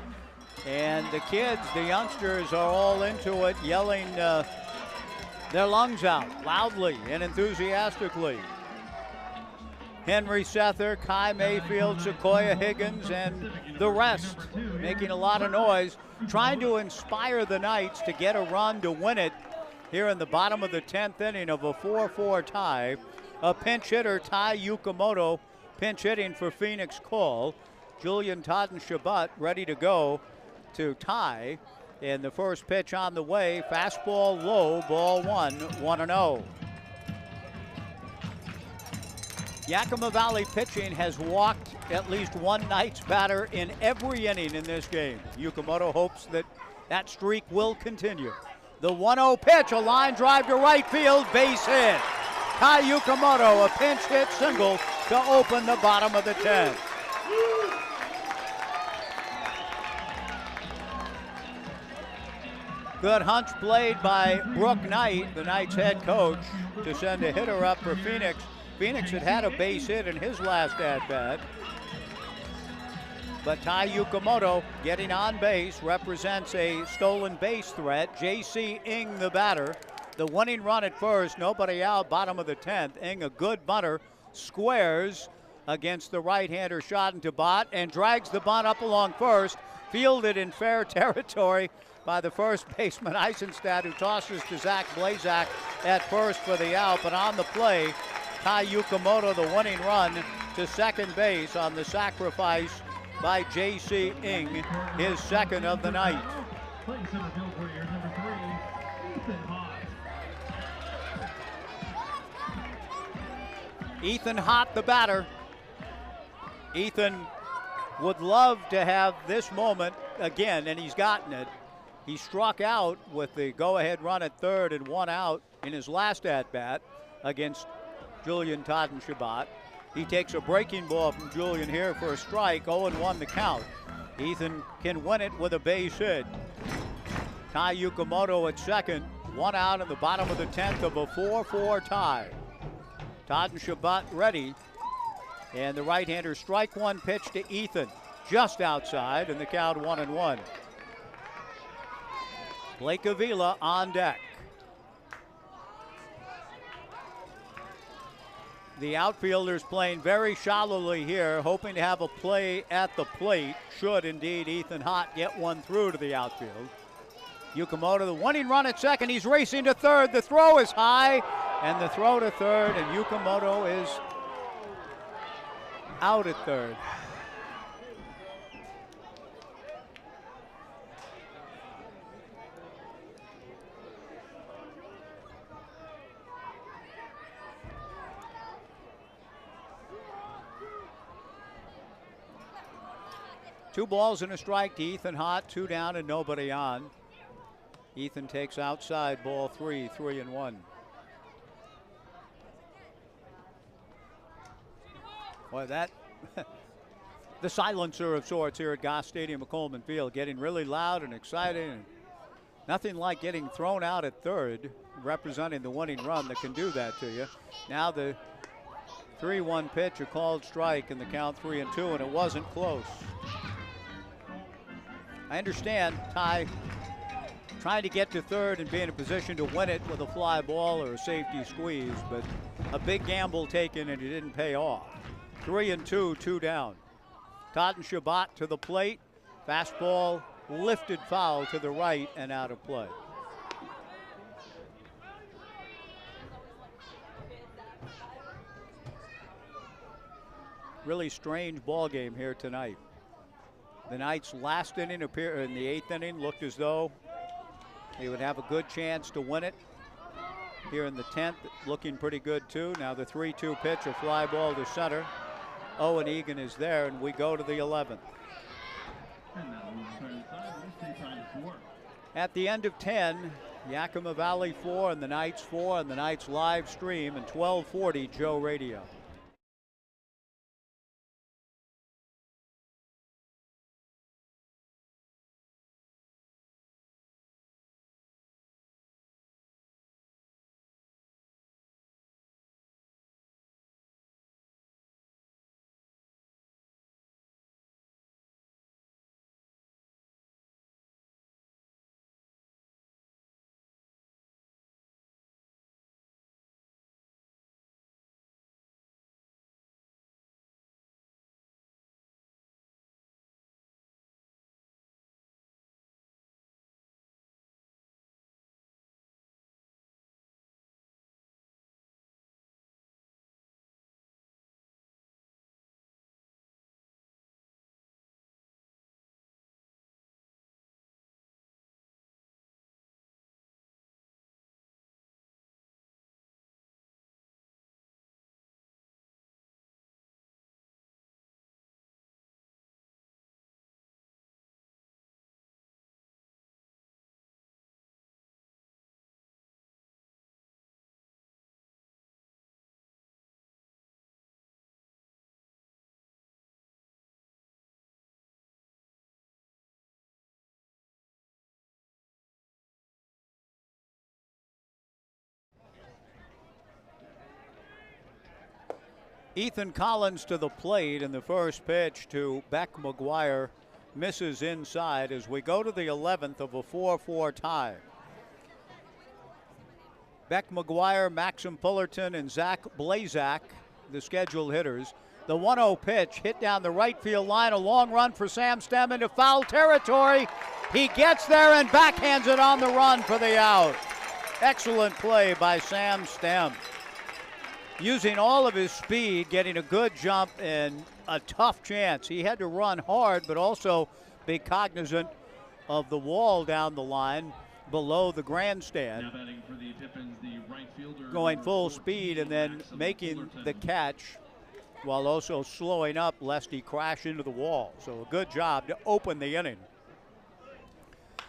And the kids, the youngsters, are all into it, yelling their lungs out loudly and enthusiastically. Henry Sether, Kai Mayfield, Sequoia Higgins, and the rest making a lot of noise, trying to inspire the Knights to get a run to win it here in the bottom of the 10th inning of a 4-4 tie. A pinch hitter, Tai Yukamoto, pinch hitting for Phoenix Call. Julian Totten-Shabbat ready to go to tie. And the first pitch on the way, fastball low, ball one, 1-0. Yakima Valley pitching has walked at least one Knights batter in every inning in this game. Yukamoto hopes that that streak will continue. The 1-0 pitch, a line drive to right field, base hit. Tai Yukamoto, a pinch hit single to open the bottom of the 10th. Good hunch played by Brooke Knight, the Knights head coach, to send a hitter up for Phoenix. Phoenix had a base hit in his last at-bat. But Tai Yukamoto getting on base represents a stolen base threat. J.C. Ng, the batter. The winning run at first, nobody out, bottom of the 10th. Ng, a good bunter, squares against the right-hander Schadentabot and drags the bunt up along first. Fielded in fair territory by the first baseman Eisenstadt, who tosses to Zach Blazak at first for the out. But on the play, Tai Yukamoto, the winning run to second base on the sacrifice by J.C. Ng, his second of the night. Playing center field for year number 3, Ethan Hott. Ethan Hott, the batter. Ethan would love to have this moment again, and he's gotten it. He struck out with the go-ahead run at third and one out in his last at-bat against Julian Totten-Shabbat. He takes a breaking ball from Julian here for a strike, 0-1 the count. Ethan can win it with a base hit. Tai Yukamoto at second, one out in the bottom of the 10th of a 4-4 tie. Totten-Shabbat ready, and the right-hander strike one pitch to Ethan, just outside, and the count 1-1. Blake Avila on deck. The outfielders playing very shallowly here, hoping to have a play at the plate, should indeed Ethan Hott get one through to the outfield. Yukamoto, the winning run at second, he's racing to third, the throw is high, and the throw to third, and Yukamoto is out at third. Two balls and a strike to Ethan Hott, two down and nobody on. Ethan takes outside ball 3, 3-1. Boy, that the silencer of sorts here at Goss Stadium at Coleman Field, getting really loud and exciting, and nothing like getting thrown out at third, representing the winning run that can do that to you. Now the 3-1 pitch, a called strike, and the count 3-2, and it wasn't close. I understand Ty trying to get to third and be in a position to win it with a fly ball or a safety squeeze, but a big gamble taken and it didn't pay off. 3-2, two down. Totten-Shabbat to the plate. Fastball lifted foul to the right and out of play. Really strange ball game here tonight. The Knights' last inning in the 8th inning looked as though they would have a good chance to win it. Here in the 10th, looking pretty good too. Now the 3-2 pitch, a fly ball to center. Owen Egan is there, and we go to the 11th. At the end of 10, Yakima Valley 4 and the Knights 4 on the Knights live stream and 1240 Joe Radio. Ethan Collins to the plate, and the first pitch to Beck McGuire misses inside as we go to the 11th of a 4-4 tie. Beck McGuire, Maxim Fullerton, and Zach Blazak, the scheduled hitters. The 1-0 pitch hit down the right field line, a long run for Sam Stem into foul territory. He gets there and backhands it on the run for the out. Excellent play by Sam Stem. Using all of his speed, getting a good jump and a tough chance. He had to run hard, but also be cognizant of the wall down the line below the grandstand. Now batting for the Pippins, the right fielder, going full 14, speed and then Maxim making Fullerton. the catch while also slowing up lest he crash into the wall. So a good job to open the inning.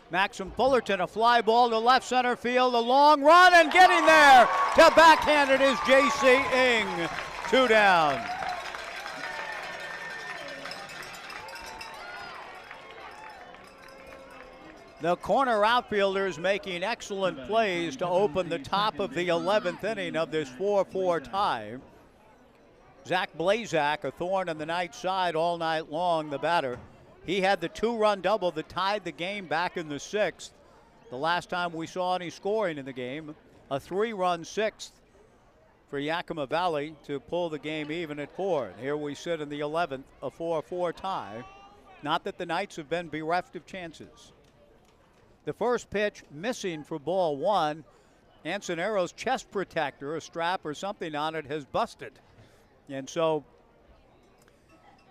Maxim Fullerton, a fly ball to left center field, a long run, and getting there to backhand it is J.C. Ing. 2 down. The corner outfielders making excellent plays to open the top of the 11th inning of this 4-4 tie. Zach Blazak, a thorn in the night side all night long, the batter. He had the 2-run double that tied the game back in the 6th. The last time we saw any scoring in the game, a 3-run 6th for Yakima Valley to pull the game even at 4. And here we sit in the 11th, a 4-4 tie. Not that the Knights have been bereft of chances. The first pitch missing for ball 1. Ansonero's chest protector, a strap or something on it, has busted. And so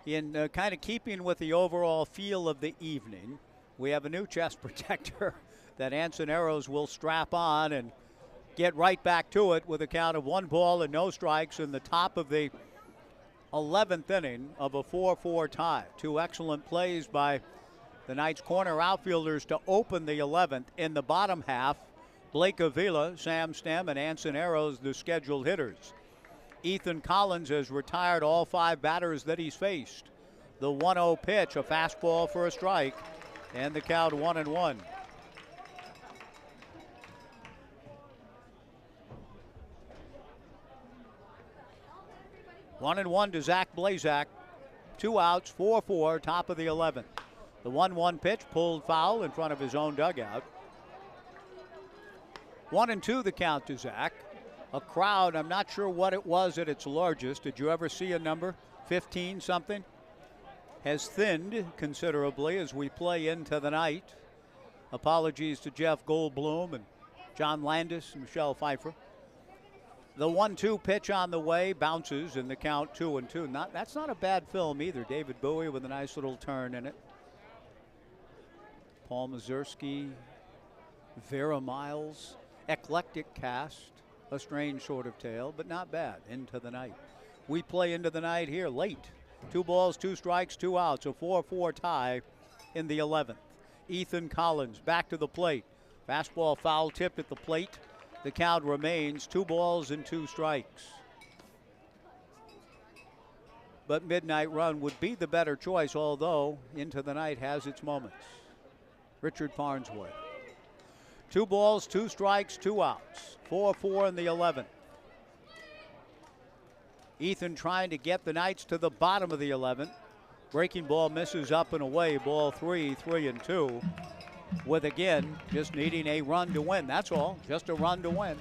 in kind of keeping with the overall feel of the evening, we have a new chest protector that Ansonero's will strap on and get right back to it with a count of 1 ball and no strikes in the top of the 11th inning of a 4-4 tie. 2 excellent plays by the Knights corner outfielders to open the 11th. In the bottom half, Blake Avila, Sam Stem, and Ansonero's the scheduled hitters. Ethan Collins has retired all 5 batters that he's faced. The 1-0 pitch, a fastball for a strike, and the count 1-1. One and one to Zach Blazak. 2 outs, 4-4, top of the 11th. The 1-1 pitch pulled foul in front of his own dugout. 1-2 the count to Zach. A crowd, I'm not sure what it was at its largest. Did you ever see a number? 15 something? Has thinned considerably as we play into the night. Apologies to Jeff Goldblum and John Landis and Michelle Pfeiffer. The 1-2 pitch on the way, bounces in the count 2-2. That's not a bad film either. David Bowie with a nice little turn in it. Paul Mazursky, Vera Miles, eclectic cast. A strange sort of tale, but not bad. Into the night. We play into the night here late. 2 balls, 2 strikes, 2 outs. A 4-4 tie in the 11th. Ethan Collins back to the plate. Fastball foul tipped at the plate. The count remains 2 balls and 2 strikes. But midnight run would be the better choice, although into the night has its moments. Richard Farnsworth. 2 balls, 2 strikes, 2 outs. 4-4 in the 11th. Ethan trying to get the Knights to the bottom of the 11th. Breaking ball misses up and away. Ball 3, 3-2. With again, just needing a run to win. That's all. Just a run to win.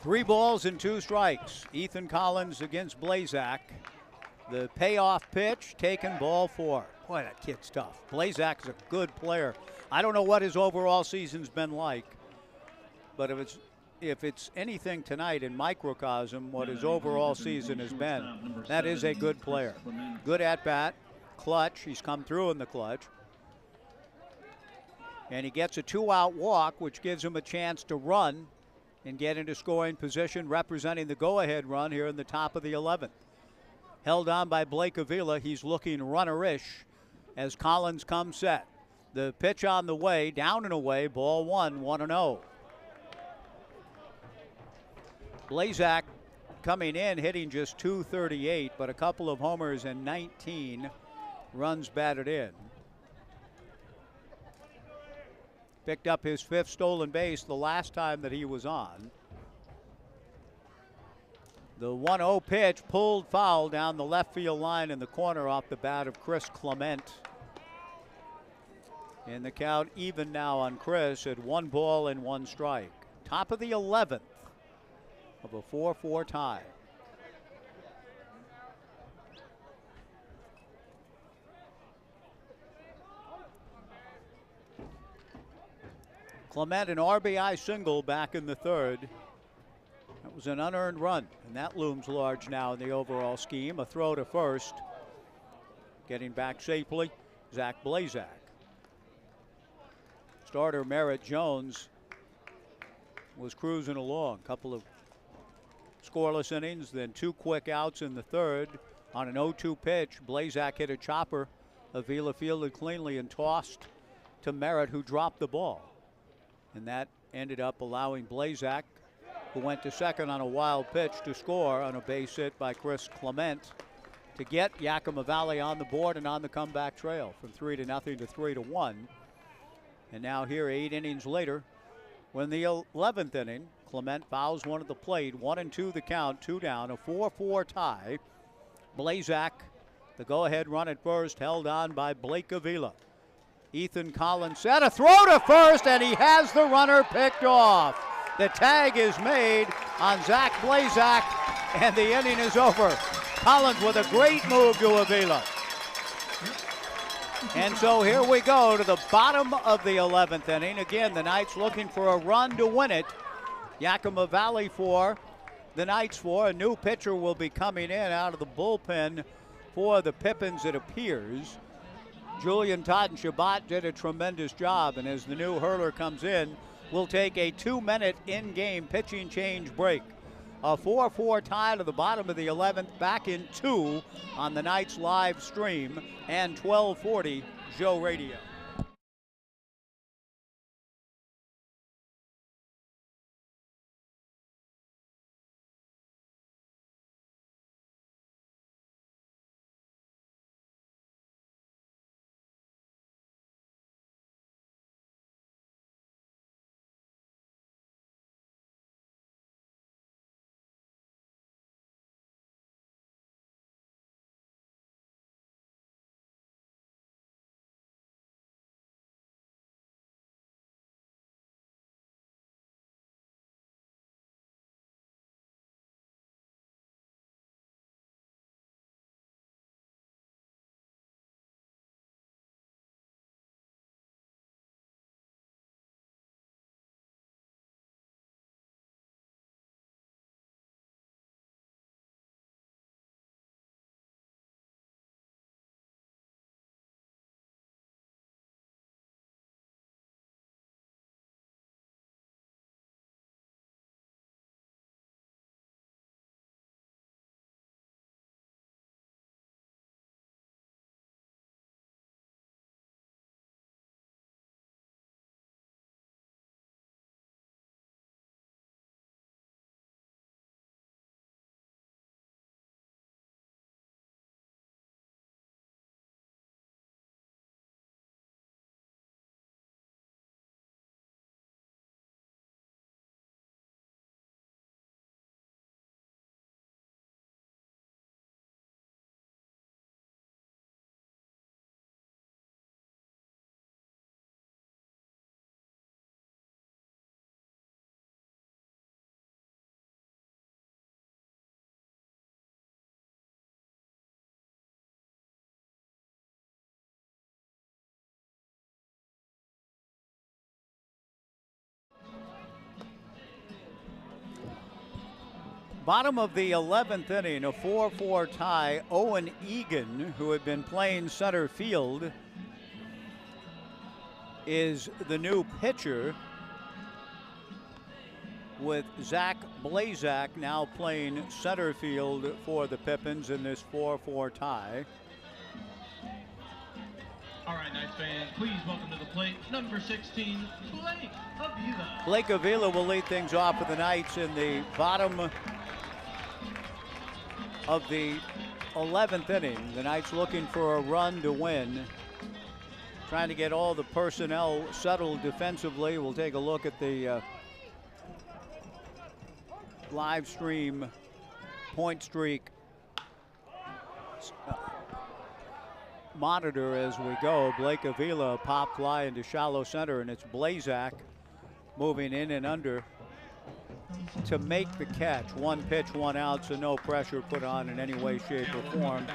3 balls and 2 strikes. Ethan Collins against Blazak. The payoff pitch taken, ball 4. Boy, that kid's tough. Blazak is a good player. I don't know what his overall season's been like, but if it's anything tonight in microcosm, what his overall season has been, that is a good player. Good at bat, clutch. He's come through in the clutch. And he gets a 2-out walk, which gives him a chance to run and get into scoring position, representing the go-ahead run here in the top of the 11th. Held on by Blake Avila. He's looking runner-ish as Collins comes set. The pitch on the way, down and away, ball 1, 1-0. Blazak coming in, hitting just .238, but a couple of homers and 19 runs batted in. Picked up his 5th stolen base the last time that he was on. The 1-0 pitch pulled foul down the left field line in the corner off the bat of Chris Clement. And the count even now on Chris at 1 ball and 1 strike. Top of the 11th of a 4-4 tie. Clement an RBI single back in the third. That was an unearned run, and that looms large now in the overall scheme. A throw to first. Getting back safely, Zach Blazak. Starter Merritt Jones was cruising along. Couple of scoreless innings, then 2 quick outs in the third. On an 0-2 pitch, Blazak hit a chopper. Avila fielded cleanly and tossed to Merritt, who dropped the ball. And that ended up allowing Blazak, who went to second on a wild pitch, to score on a base hit by Chris Clement to get Yakima Valley on the board and on the comeback trail from 3-0 to 3-1. And now here 8 innings later, when the 11th inning, Clement fouls one at the plate, 1-2 the count, 2 down, a 4-4 tie. Blazak, the go-ahead run at first, held on by Blake Avila. Ethan Collins set a throw to first, and he has the runner picked off. The tag is made on Zach Blazak, and the inning is over. Collins with a great move to Avila. And so here we go to the bottom of the 11th inning. Again, the Knights looking for a run to win it. Yakima Valley 4, the Knights 4. A new pitcher will be coming in out of the bullpen for the Pippins, it appears. Julian Todd and Shabbat did a tremendous job, and as the new hurler comes in, we'll take a 2-minute in-game pitching change break. A 4-4 tie to the bottom of the 11th, back in 2 on the Knights live stream and 1240 Joe Radio. Bottom of the 11th inning, a 4-4 tie. Owen Egan, who had been playing center field, is the new pitcher, with Zach Blazak now playing center field for the Pippins in this 4-4 tie. All right, Knights fans, please welcome to the plate number 16, Blake Avila. Blake Avila will lead things off for the Knights in the bottom of the 11th inning. The Knights looking for a run to win, trying to get all the personnel settled defensively. We'll take a look at the live stream point streak monitor as we go. Blake Avila, pop fly into shallow center, and it's Blazak moving in and under to make the catch. One pitch, one out, so no pressure put on in any way, shape, or form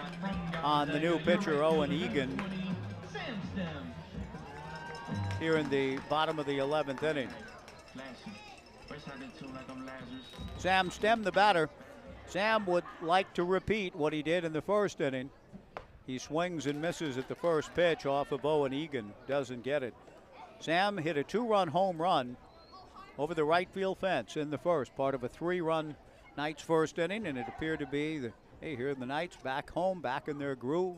on the new pitcher, Owen Egan, here in the bottom of the 11th inning. Sam Stem, the batter. Sam would like to repeat what he did in the first inning. He swings and misses at the first pitch off of Owen Egan, doesn't get it. Sam hit a 2-run home run over the right field fence in the first, part of a 3-run Knights first inning, and it appeared to be, hey, here are the Knights back home, back in their groove.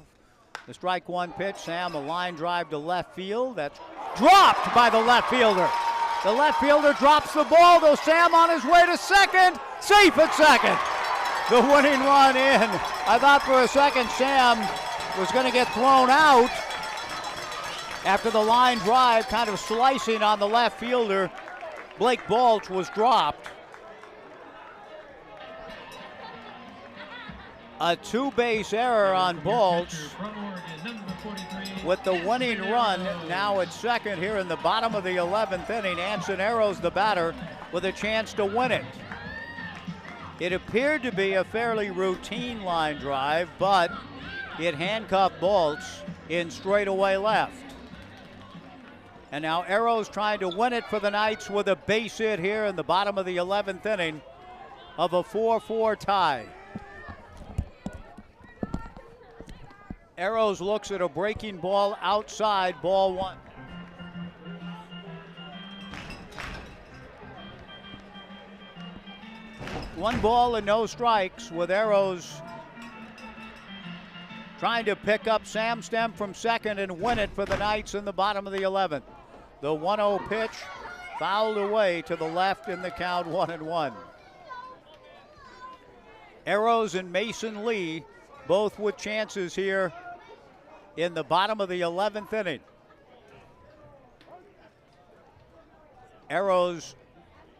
The strike one pitch, Sam, a line drive to left field. That's dropped by the left fielder. The left fielder drops the ball, though Sam on his way to second, safe at second. The winning run in. I thought for a second Sam was going to get thrown out after the line drive, kind of slicing on the left fielder. Blake Balch was dropped. A 2-base error on Balch with the winning run now at second here in the bottom of the 11th inning. Anson Arrows, the batter, with a chance to win it. It appeared to be a fairly routine line drive, but it handcuffed Balch in straightaway left. And now Arrows trying to win it for the Knights with a base hit here in the bottom of the 11th inning of a 4-4 tie. Arrows looks at a breaking ball outside, ball one. One ball and no strikes with Arrows trying to pick up Sam Stem from second and win it for the Knights in the bottom of the 11th. The 1-0 pitch fouled away to the left in the count, 1-1. Arrows and Mason Lee both with chances here in the bottom of the 11th inning. Arrows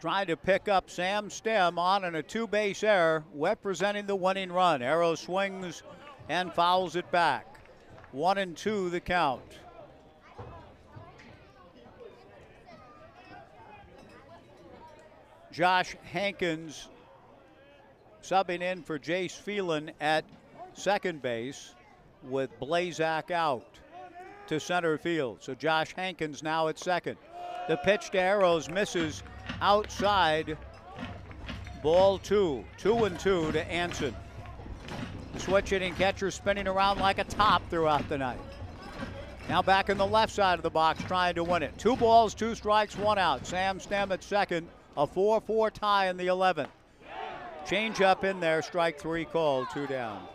trying to pick up Sam Stem on a 2-base error, representing the winning run. Arrows swings and fouls it back. 1-2 the count. Josh Hankins subbing in for Jace Phelan at second base with Blazak out to center field. So Josh Hankins now at second. The pitch to Arrows misses outside, ball 2. 2-2 to Anson. The switch hitting catcher spinning around like a top throughout the night. Now back in the left side of the box trying to win it. 2 balls, 2 strikes, 1 out. Sam Stem at second, a 4-4 tie in the 11th. Change up in there, strike 3 called, 2 down.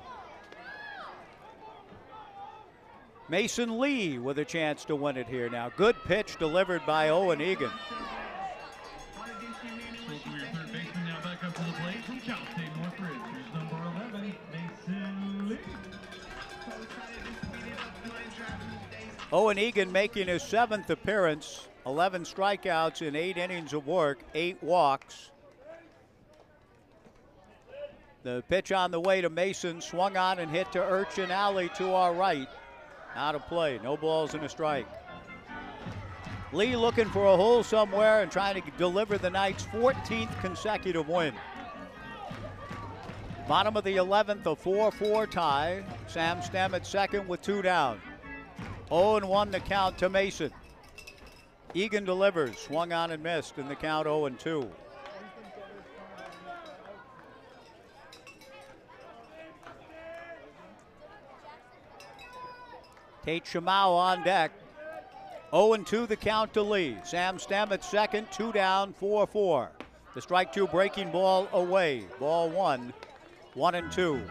Mason Lee with a chance to win it here now. Good pitch delivered by Owen Egan. Owen Egan making his 7th appearance, 11 strikeouts in 8 innings of work, 8 walks. The pitch on the way to Mason, swung on and hit to Urchin Alley to our right. Out of play, no balls and a strike. Lee looking for a hole somewhere and trying to deliver the Knights' 14th consecutive win. Bottom of the 11th, a 4-4 tie. Sam Stem at second with 2 down. 0-1 the count to Mason. Egan delivers, swung on and missed in the count, 0-2. Tate Shamau on deck. 0-2 the count to Lee. Sam Stem at second, 2 down, 4-4. The strike 2 breaking ball away. Ball 1, 1-2.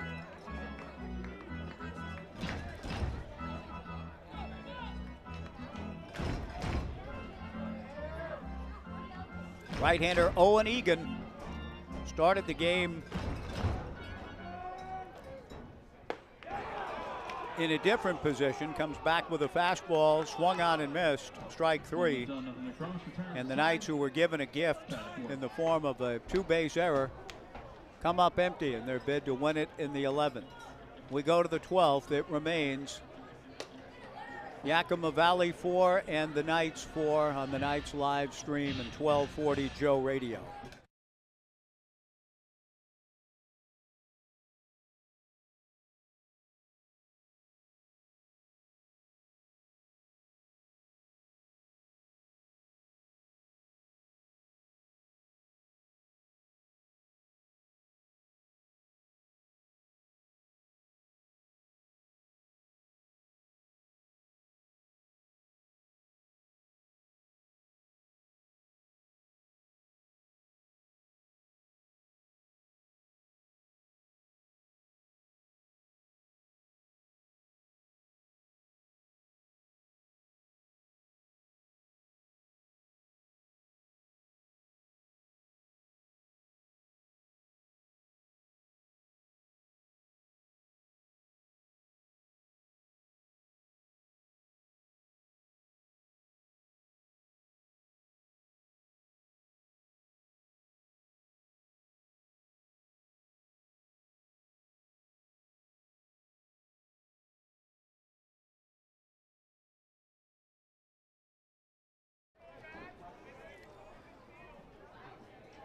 Right-hander Owen Egan started the game in a different position, comes back with a fastball, swung on and missed, strike 3. And the Knights, who were given a gift in the form of a 2-base error, come up empty in their bid to win it in the 11th. We go to the 12th. It remains Yakima Valley 4 and the Knights 4 on the Knights live stream and 1240 Joe Radio.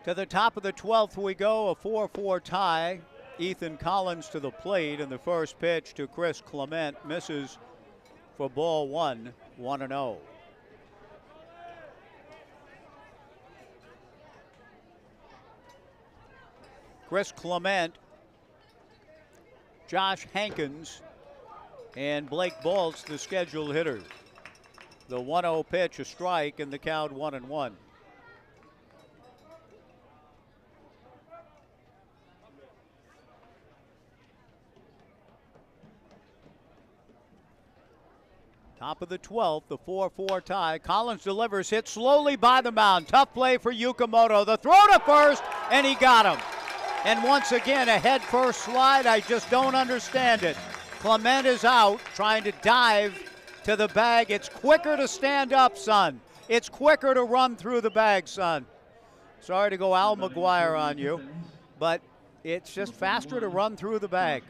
To the top of the 12th we go, a 4-4 tie. Ethan Collins to the plate, and the first pitch to Chris Clement misses for ball one, 1-0. Chris Clement, Josh Hankins, and Blake Baltz, the scheduled hitters. The 1-0 pitch, a strike, and the count 1-1. Top of the 12th, the 4-4 tie. Collins delivers, hit slowly by the mound. Tough play for Yukamoto. The throw to first, and he got him. And once again, a head-first slide. I just don't understand it. Clement is out, trying to dive to the bag. It's quicker to stand up, son. It's quicker to run through the bag, son. Sorry to go Al McGuire on you, but it's just faster to run through the bag.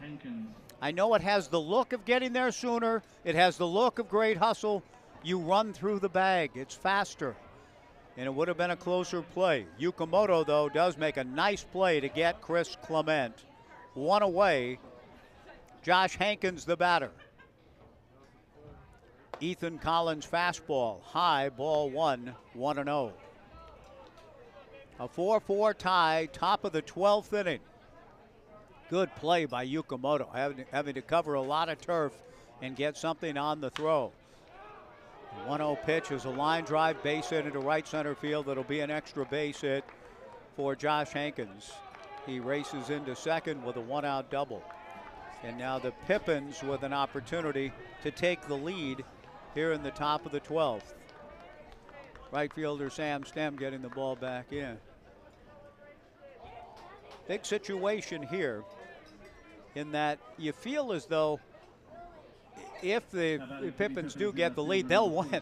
I know it has the look of getting there sooner. It has the look of great hustle. You run through the bag. It's faster. And it would have been a closer play. Yukamoto, though, does make a nice play to get Chris Clement. One away. Josh Hankins, the batter. Ethan Collins fastball. High, ball one, 1-0. A 4-4 tie, top of the 12th inning. Good play by Yukamoto, having to cover a lot of turf and get something on the throw. 1-0 pitch is a line drive, base hit into right center field. That'll be an extra base hit for Josh Hankins. He races into second with a one-out double. And now the Pippins with an opportunity to take the lead here in the top of the 12th. Right fielder Sam Stem getting the ball back in. Big situation here in that you feel as though if the Pippins do get the lead, they'll win.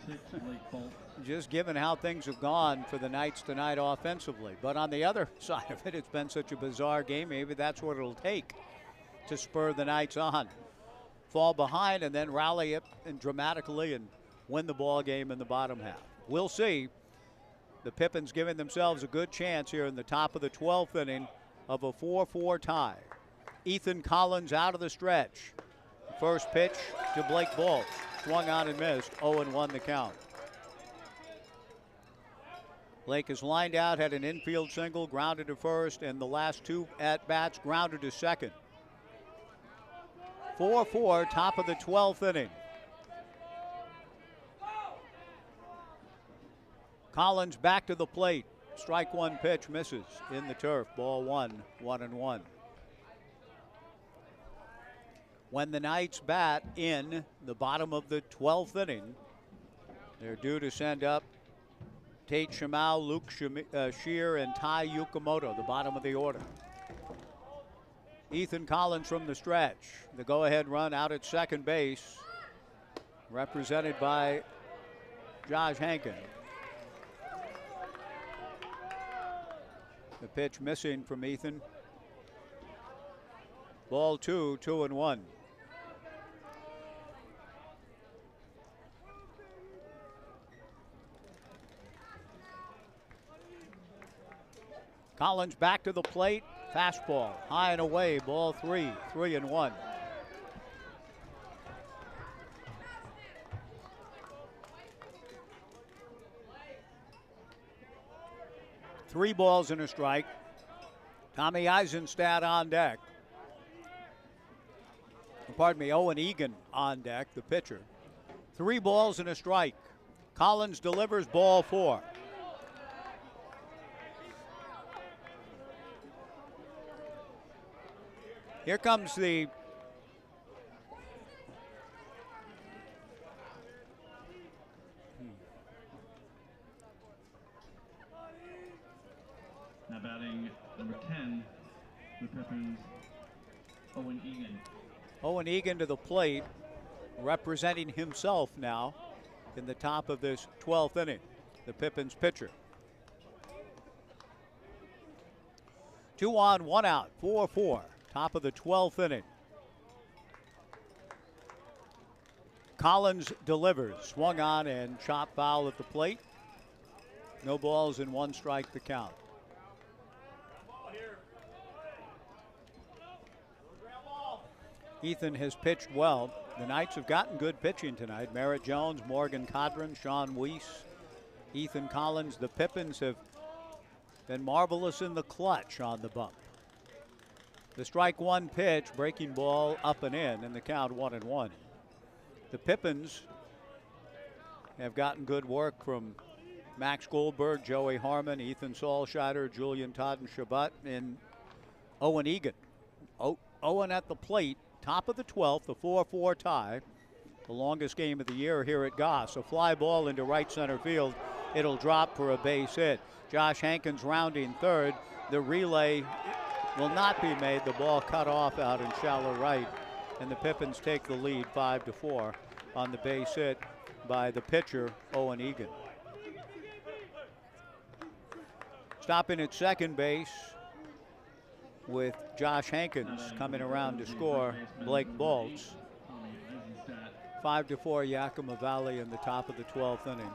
Just given how things have gone for the Knights tonight offensively. But on the other side of it, it's been such a bizarre game. Maybe that's what it'll take to spur the Knights on. Fall behind and then rally it and dramatically and win the ball game in the bottom half. We'll see. The Pippins giving themselves a good chance here in the top of the 12th inning of a 4-4 tie. Ethan Collins out of the stretch. First pitch to Blake Baltz. Swung on and missed. 0-1 the count. Blake is lined out, had an infield single, grounded to first, and the last two at-bats grounded to second. 4-4, top of the 12th inning. Collins back to the plate. Strike one pitch misses in the turf. Ball one, 1-1. When the Knights bat in the bottom of the 12th inning, they're due to send up Tate Shamau, Luke Shear, and Ty Yukamoto, the bottom of the order. Ethan Collins from the stretch. The go-ahead run out at second base, represented by Josh Hankins. The pitch missing from Ethan. Ball 2, 2-1. Collins back to the plate. Fastball, high and away. Ball 3, 3-1. Three balls and a strike. Tommy Eisenstadt on deck. Pardon me, Owen Egan on deck, the pitcher. 3 balls and a strike. Collins delivers ball 4. Here comes the Now batting number 10, the Pippins, Owen Egan. Owen Egan to the plate, representing himself now in the top of this 12th inning, the Pippins pitcher. 2 on, 1 out, 4-4, top of the 12th inning. Collins delivers, swung on and chopped foul at the plate. No balls and 1 strike to count. Ethan has pitched well. The Knights have gotten good pitching tonight. Merritt Jones, Morgan Codron, Sean Weiss, Ethan Collins. The Pippins have been marvelous in the clutch on the bump. The strike 1 pitch, breaking ball up and in the count 1-1. The Pippins have gotten good work from Max Goldberg, Joey Harmon, Ethan Solscheider, Julian Todd and Shabbat, and Owen Egan. Owen at the plate. Top of the 12th, a 4-4 tie. The longest game of the year here at Goss. A fly ball into right center field. It'll drop for a base hit. Josh Hankins rounding third. The relay will not be made. The ball cut off out in shallow right. And the Pippins take the lead 5-4 on the base hit by the pitcher, Owen Egan. Stopping at second base with Josh Hankins coming around to score, Blake Baltz. 5-4 Yakima Valley in the top of the 12th inning.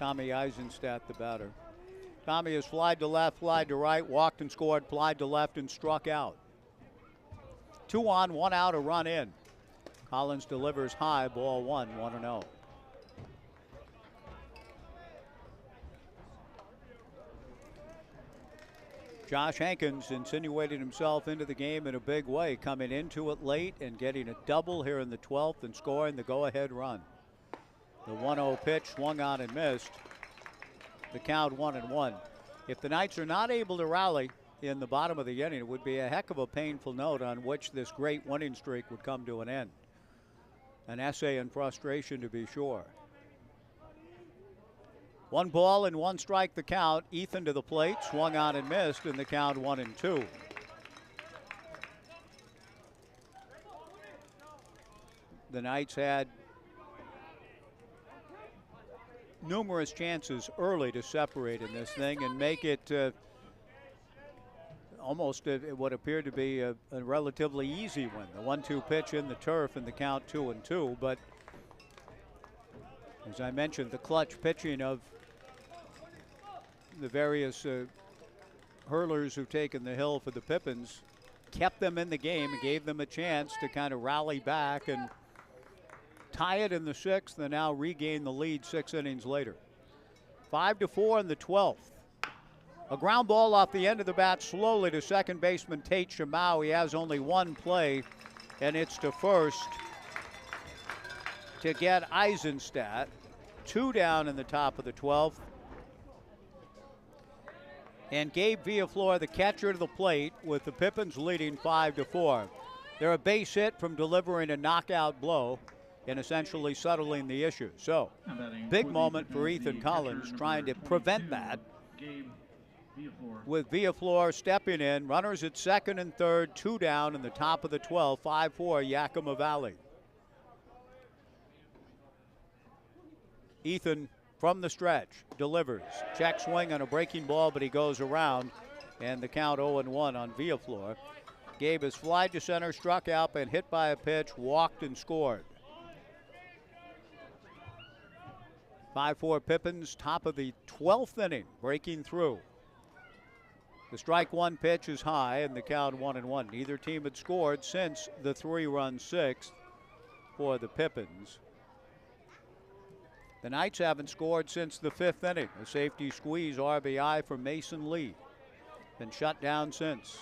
Tommy Eisenstadt the batter. Tommy has flied to left, flied to right, walked and scored, flied to left and struck out. 2 on, 1 out, a run in. Collins delivers high, ball 1, 1-0. Josh Hankins insinuated himself into the game in a big way, coming into it late and getting a double here in the 12th and scoring the go-ahead run. The 1-0 pitch swung on and missed. The count 1-1. If the Knights are not able to rally in the bottom of the inning, it would be a heck of a painful note on which this great winning streak would come to an end. An essay in frustration, to be sure. 1 ball and 1 strike the count. Ethan to the plate, swung on and missed, and the count 1-2. The Knights had numerous chances early to separate in this thing and make it almost what appeared to be a relatively easy win. The 1-2 pitch in the turf and the count 2-2, but as I mentioned, the clutch pitching of the various hurlers who've taken the hill for the Pippins kept them in the game and gave them a chance to kind of rally back and tie it in the 6th and now regain the lead 6 innings later. 5-4 in the 12th. A ground ball off the end of the bat slowly to second baseman Tate Shamau. He has only 1 play, and it's to first to get Eisenstadt. 2 down in the top of the 12th. And Gabe Villaflor, the catcher, to the plate with the Pippins leading 5-4. They're a base hit from delivering a knockout blow and essentially settling the issue. So, big moment for Ethan Collins trying to prevent that. With Villaflor stepping in, runners at second and third, 2 down in the top of the 12th, 5-4 Yakima Valley. Ethan from the stretch delivers. Check swing on a breaking ball, but he goes around, and the count 0-1 on Villaflor. gave his fly to center, struck out, and hit by a pitch, walked and scored. 5-4 Pippins, top of the 12th inning, breaking through. The strike one pitch is high, and the count 1-1. Neither team had scored since the 3-run sixth for the Pippins. The Knights haven't scored since the 5th inning. A safety squeeze RBI for Mason Lee. Been shut down since.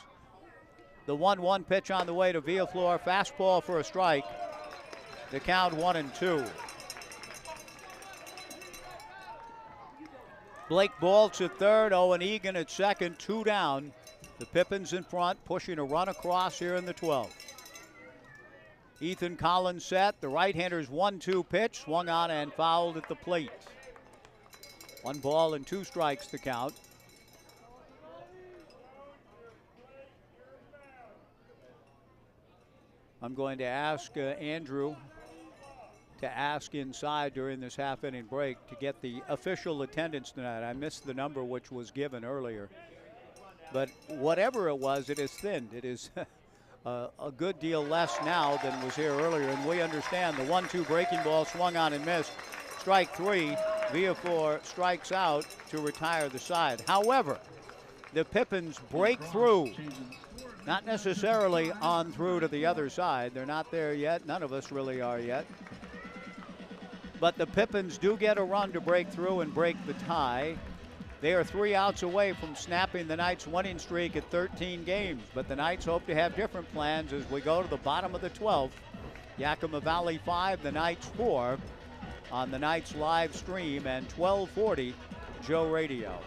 The 1-1 pitch on the way to Villaflor. Fastball for a strike. The count 1-2. Blake Baltz at third, Owen Egan at second, 2 down. The Pippins in front, pushing a run across here in the 12th. Ethan Collins set. The right-hander's 1-2 pitch, swung on and fouled at the plate. 1 ball and 2 strikes the count. I'm going to ask Andrew to ask inside during this half-inning break to get the official attendance tonight. I missed the number which was given earlier. But whatever it was, it is thinned. It is a good deal less now than was here earlier. And we understand the 1-2 breaking ball swung on and missed. Strike 3, Villaflor strikes out to retire the side. However, the Pippins break through. Not necessarily on through to the other side. They're not there yet. None of us really are yet. But the Pippins do get a run to break through and break the tie. They are 3 outs away from snapping the Knights' winning streak at 13 games. But the Knights hope to have different plans as we go to the bottom of the 12th. Yakima Valley 5, the Knights 4 on the Knights live stream and 1240 Joe Radio.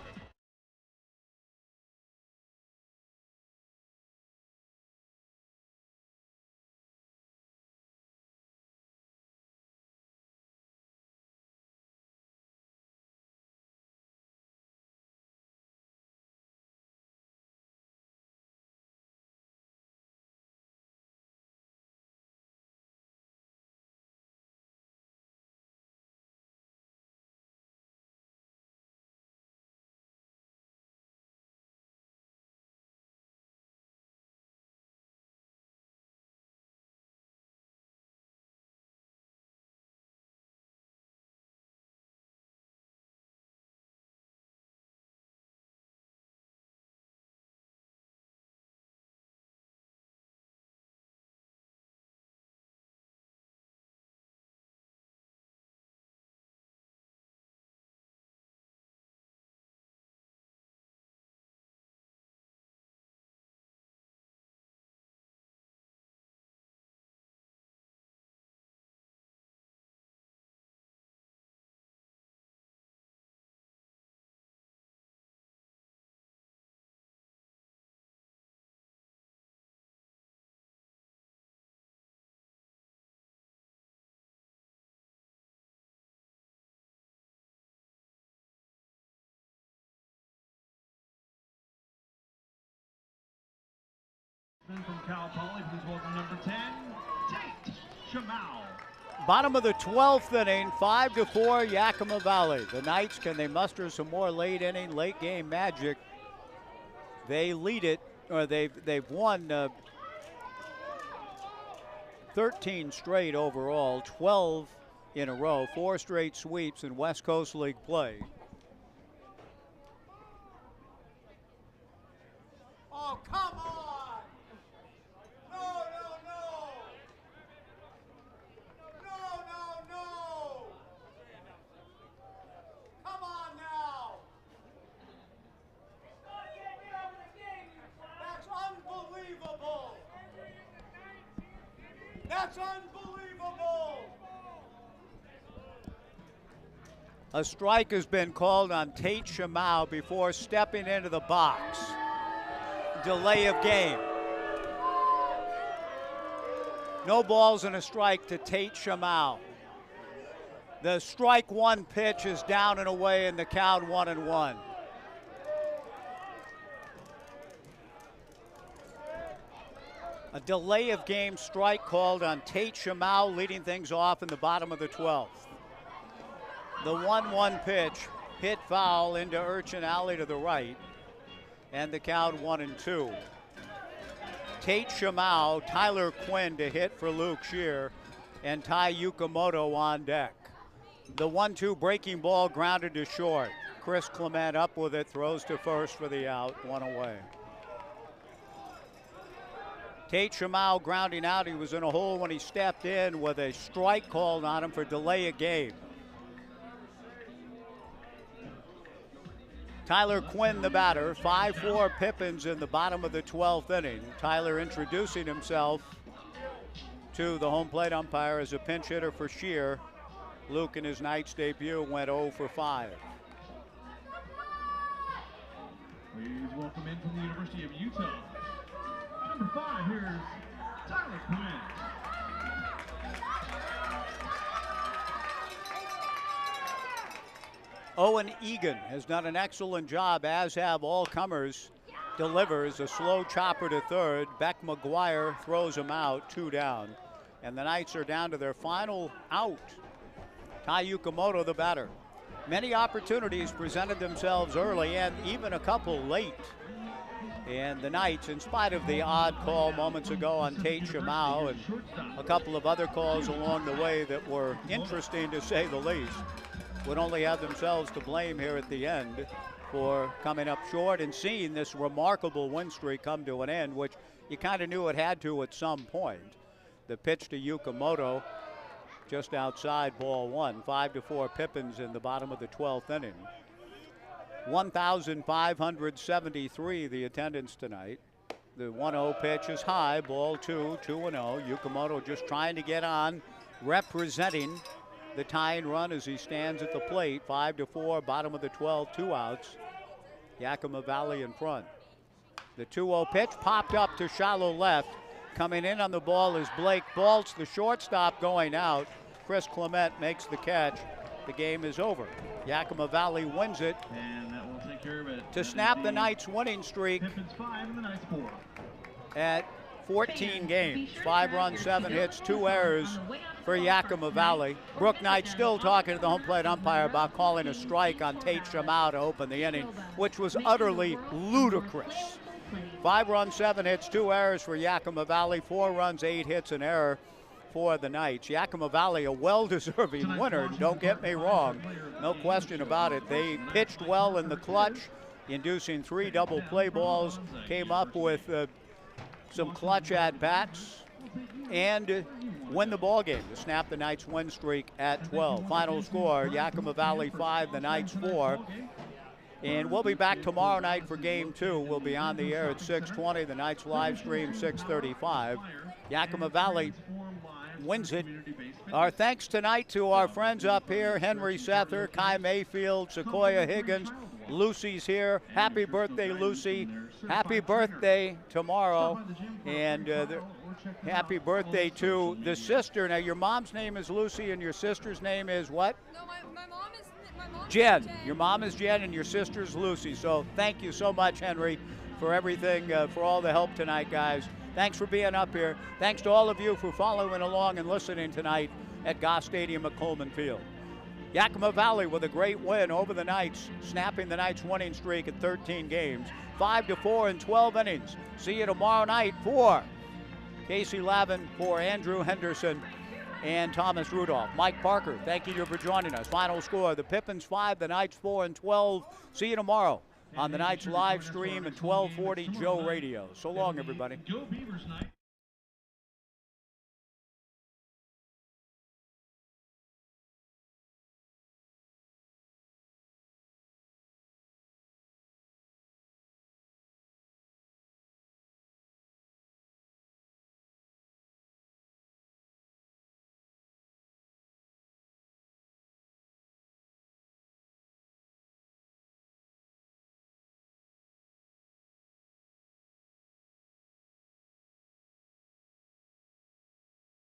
From Cal Poly, please welcome number 10, Tate Shamau. Bottom of the 12th inning, 5-4 Yakima Valley. The Knights, can they muster some more late inning, late game magic? They lead it, or they've won 13 straight overall, 12 in a row, 4 straight sweeps in West Coast League play. Oh, come on! That's unbelievable! A strike has been called on Tate Shamau before stepping into the box. Delay of game. No balls and a strike to Tate Shamau. The strike 1 pitch is down and away in the count 1-1. A delay of game strike called on Tate Shamau, leading things off in the bottom of the 12th. The 1-1 pitch hit foul into Urchin Alley to the right, and the count 1-2. Tate Shamau, Tyler Quinn to hit for Luke Shear, and Ty Yukamoto on deck. The 1-2 breaking ball grounded to short. Chris Clement up with it, throws to first for the out, one away. Tate Shamau grounding out. He was in a hole when he stepped in with a strike called on him for delay of game. Tyler Quinn, the batter, 5-4 Pippins in the bottom of the 12th inning. Tyler introducing himself to the home plate umpire as a pinch hitter for Shear. Luke in his night's debut went 0 for 5. Please welcome in from the University of Utah. Number 5, here's Tyler Quinn. Owen Egan has done an excellent job, as have all comers. Delivers a slow chopper to third. Beck McGuire throws him out, 2 down. And the Knights are down to their final out. Ty Yukamoto, the batter. Many opportunities presented themselves early and even a couple late. And the Knights, in spite of the odd call moments ago on Tate Shamau and a couple of other calls along the way that were interesting to say the least, would only have themselves to blame here at the end for coming up short and seeing this remarkable win streak come to an end, which you kind of knew it had to at some point. The pitch to Yukamoto just outside ball 1. 5-4 Pippins in the bottom of the 12th inning. 1,573 the attendance tonight. The 1-0 pitch is high, ball 2, 2-0. Yukamoto just trying to get on, representing the tying run as he stands at the plate. 5-4, bottom of the 12, 2 outs. Yakima Valley in front. The 2-0 pitch popped up to shallow left. Coming in on the ball is Blake Baltz, the shortstop, going out. Chris Clement makes the catch. The game is over. Yakima Valley wins it And that will take care of it. to snap the Knights' winning streak Pippins 5 and the Knights 4. at 14 games. 5 runs, 7 hits, 2 errors for Yakima Valley. Brooke Knight still talking to the home plate umpire about calling a strike on Tate Shamau to open the inning, which was utterly ludicrous. 5 runs, 7 hits, 2 errors for Yakima Valley. 4 runs, 8 hits, an error for the Knights. Yakima Valley, a well-deserving winner, don't get me wrong. No question about it. They pitched well in the clutch, inducing 3 double play balls, came up with some clutch at-bats, and win the ball game to snap the Knights' win streak at 12. Final score, Yakima Valley 5, the Knights 4. And we'll be back tomorrow night for Game 2. We'll be on the air at 6:20. The Knights live stream 6:35. Yakima Valley wins it. Our thanks tonight to our friends up here, Henry Sether, Kai Mayfield, Sequoia Higgins. Lucy's here. Happy birthday, Lucy. Happy birthday tomorrow. And happy birthday to the sister. Now, your mom's name is Lucy and your sister's name is what? No, my mom is Jen. Your mom is Jen and your sister's Lucy. So thank you so much, Henry, for everything, for all the help tonight, guys. Thanks for being up here. Thanks to all of you for following along and listening tonight at Goss Stadium at Coleman Field. Yakima Valley with a great win over the Knights, snapping the Knights' winning streak at 13 games. 5-4 in 12 innings. See you tomorrow night for Casey Lavin, for Andrew Henderson, and Thomas Rudolph. Mike Parker, thank you for joining us. Final score, the Pippins 5, the Knights 4 and 12. See you tomorrow on the Knights live stream at 1240 Joe Radio. So long, everybody. Go Beavers night.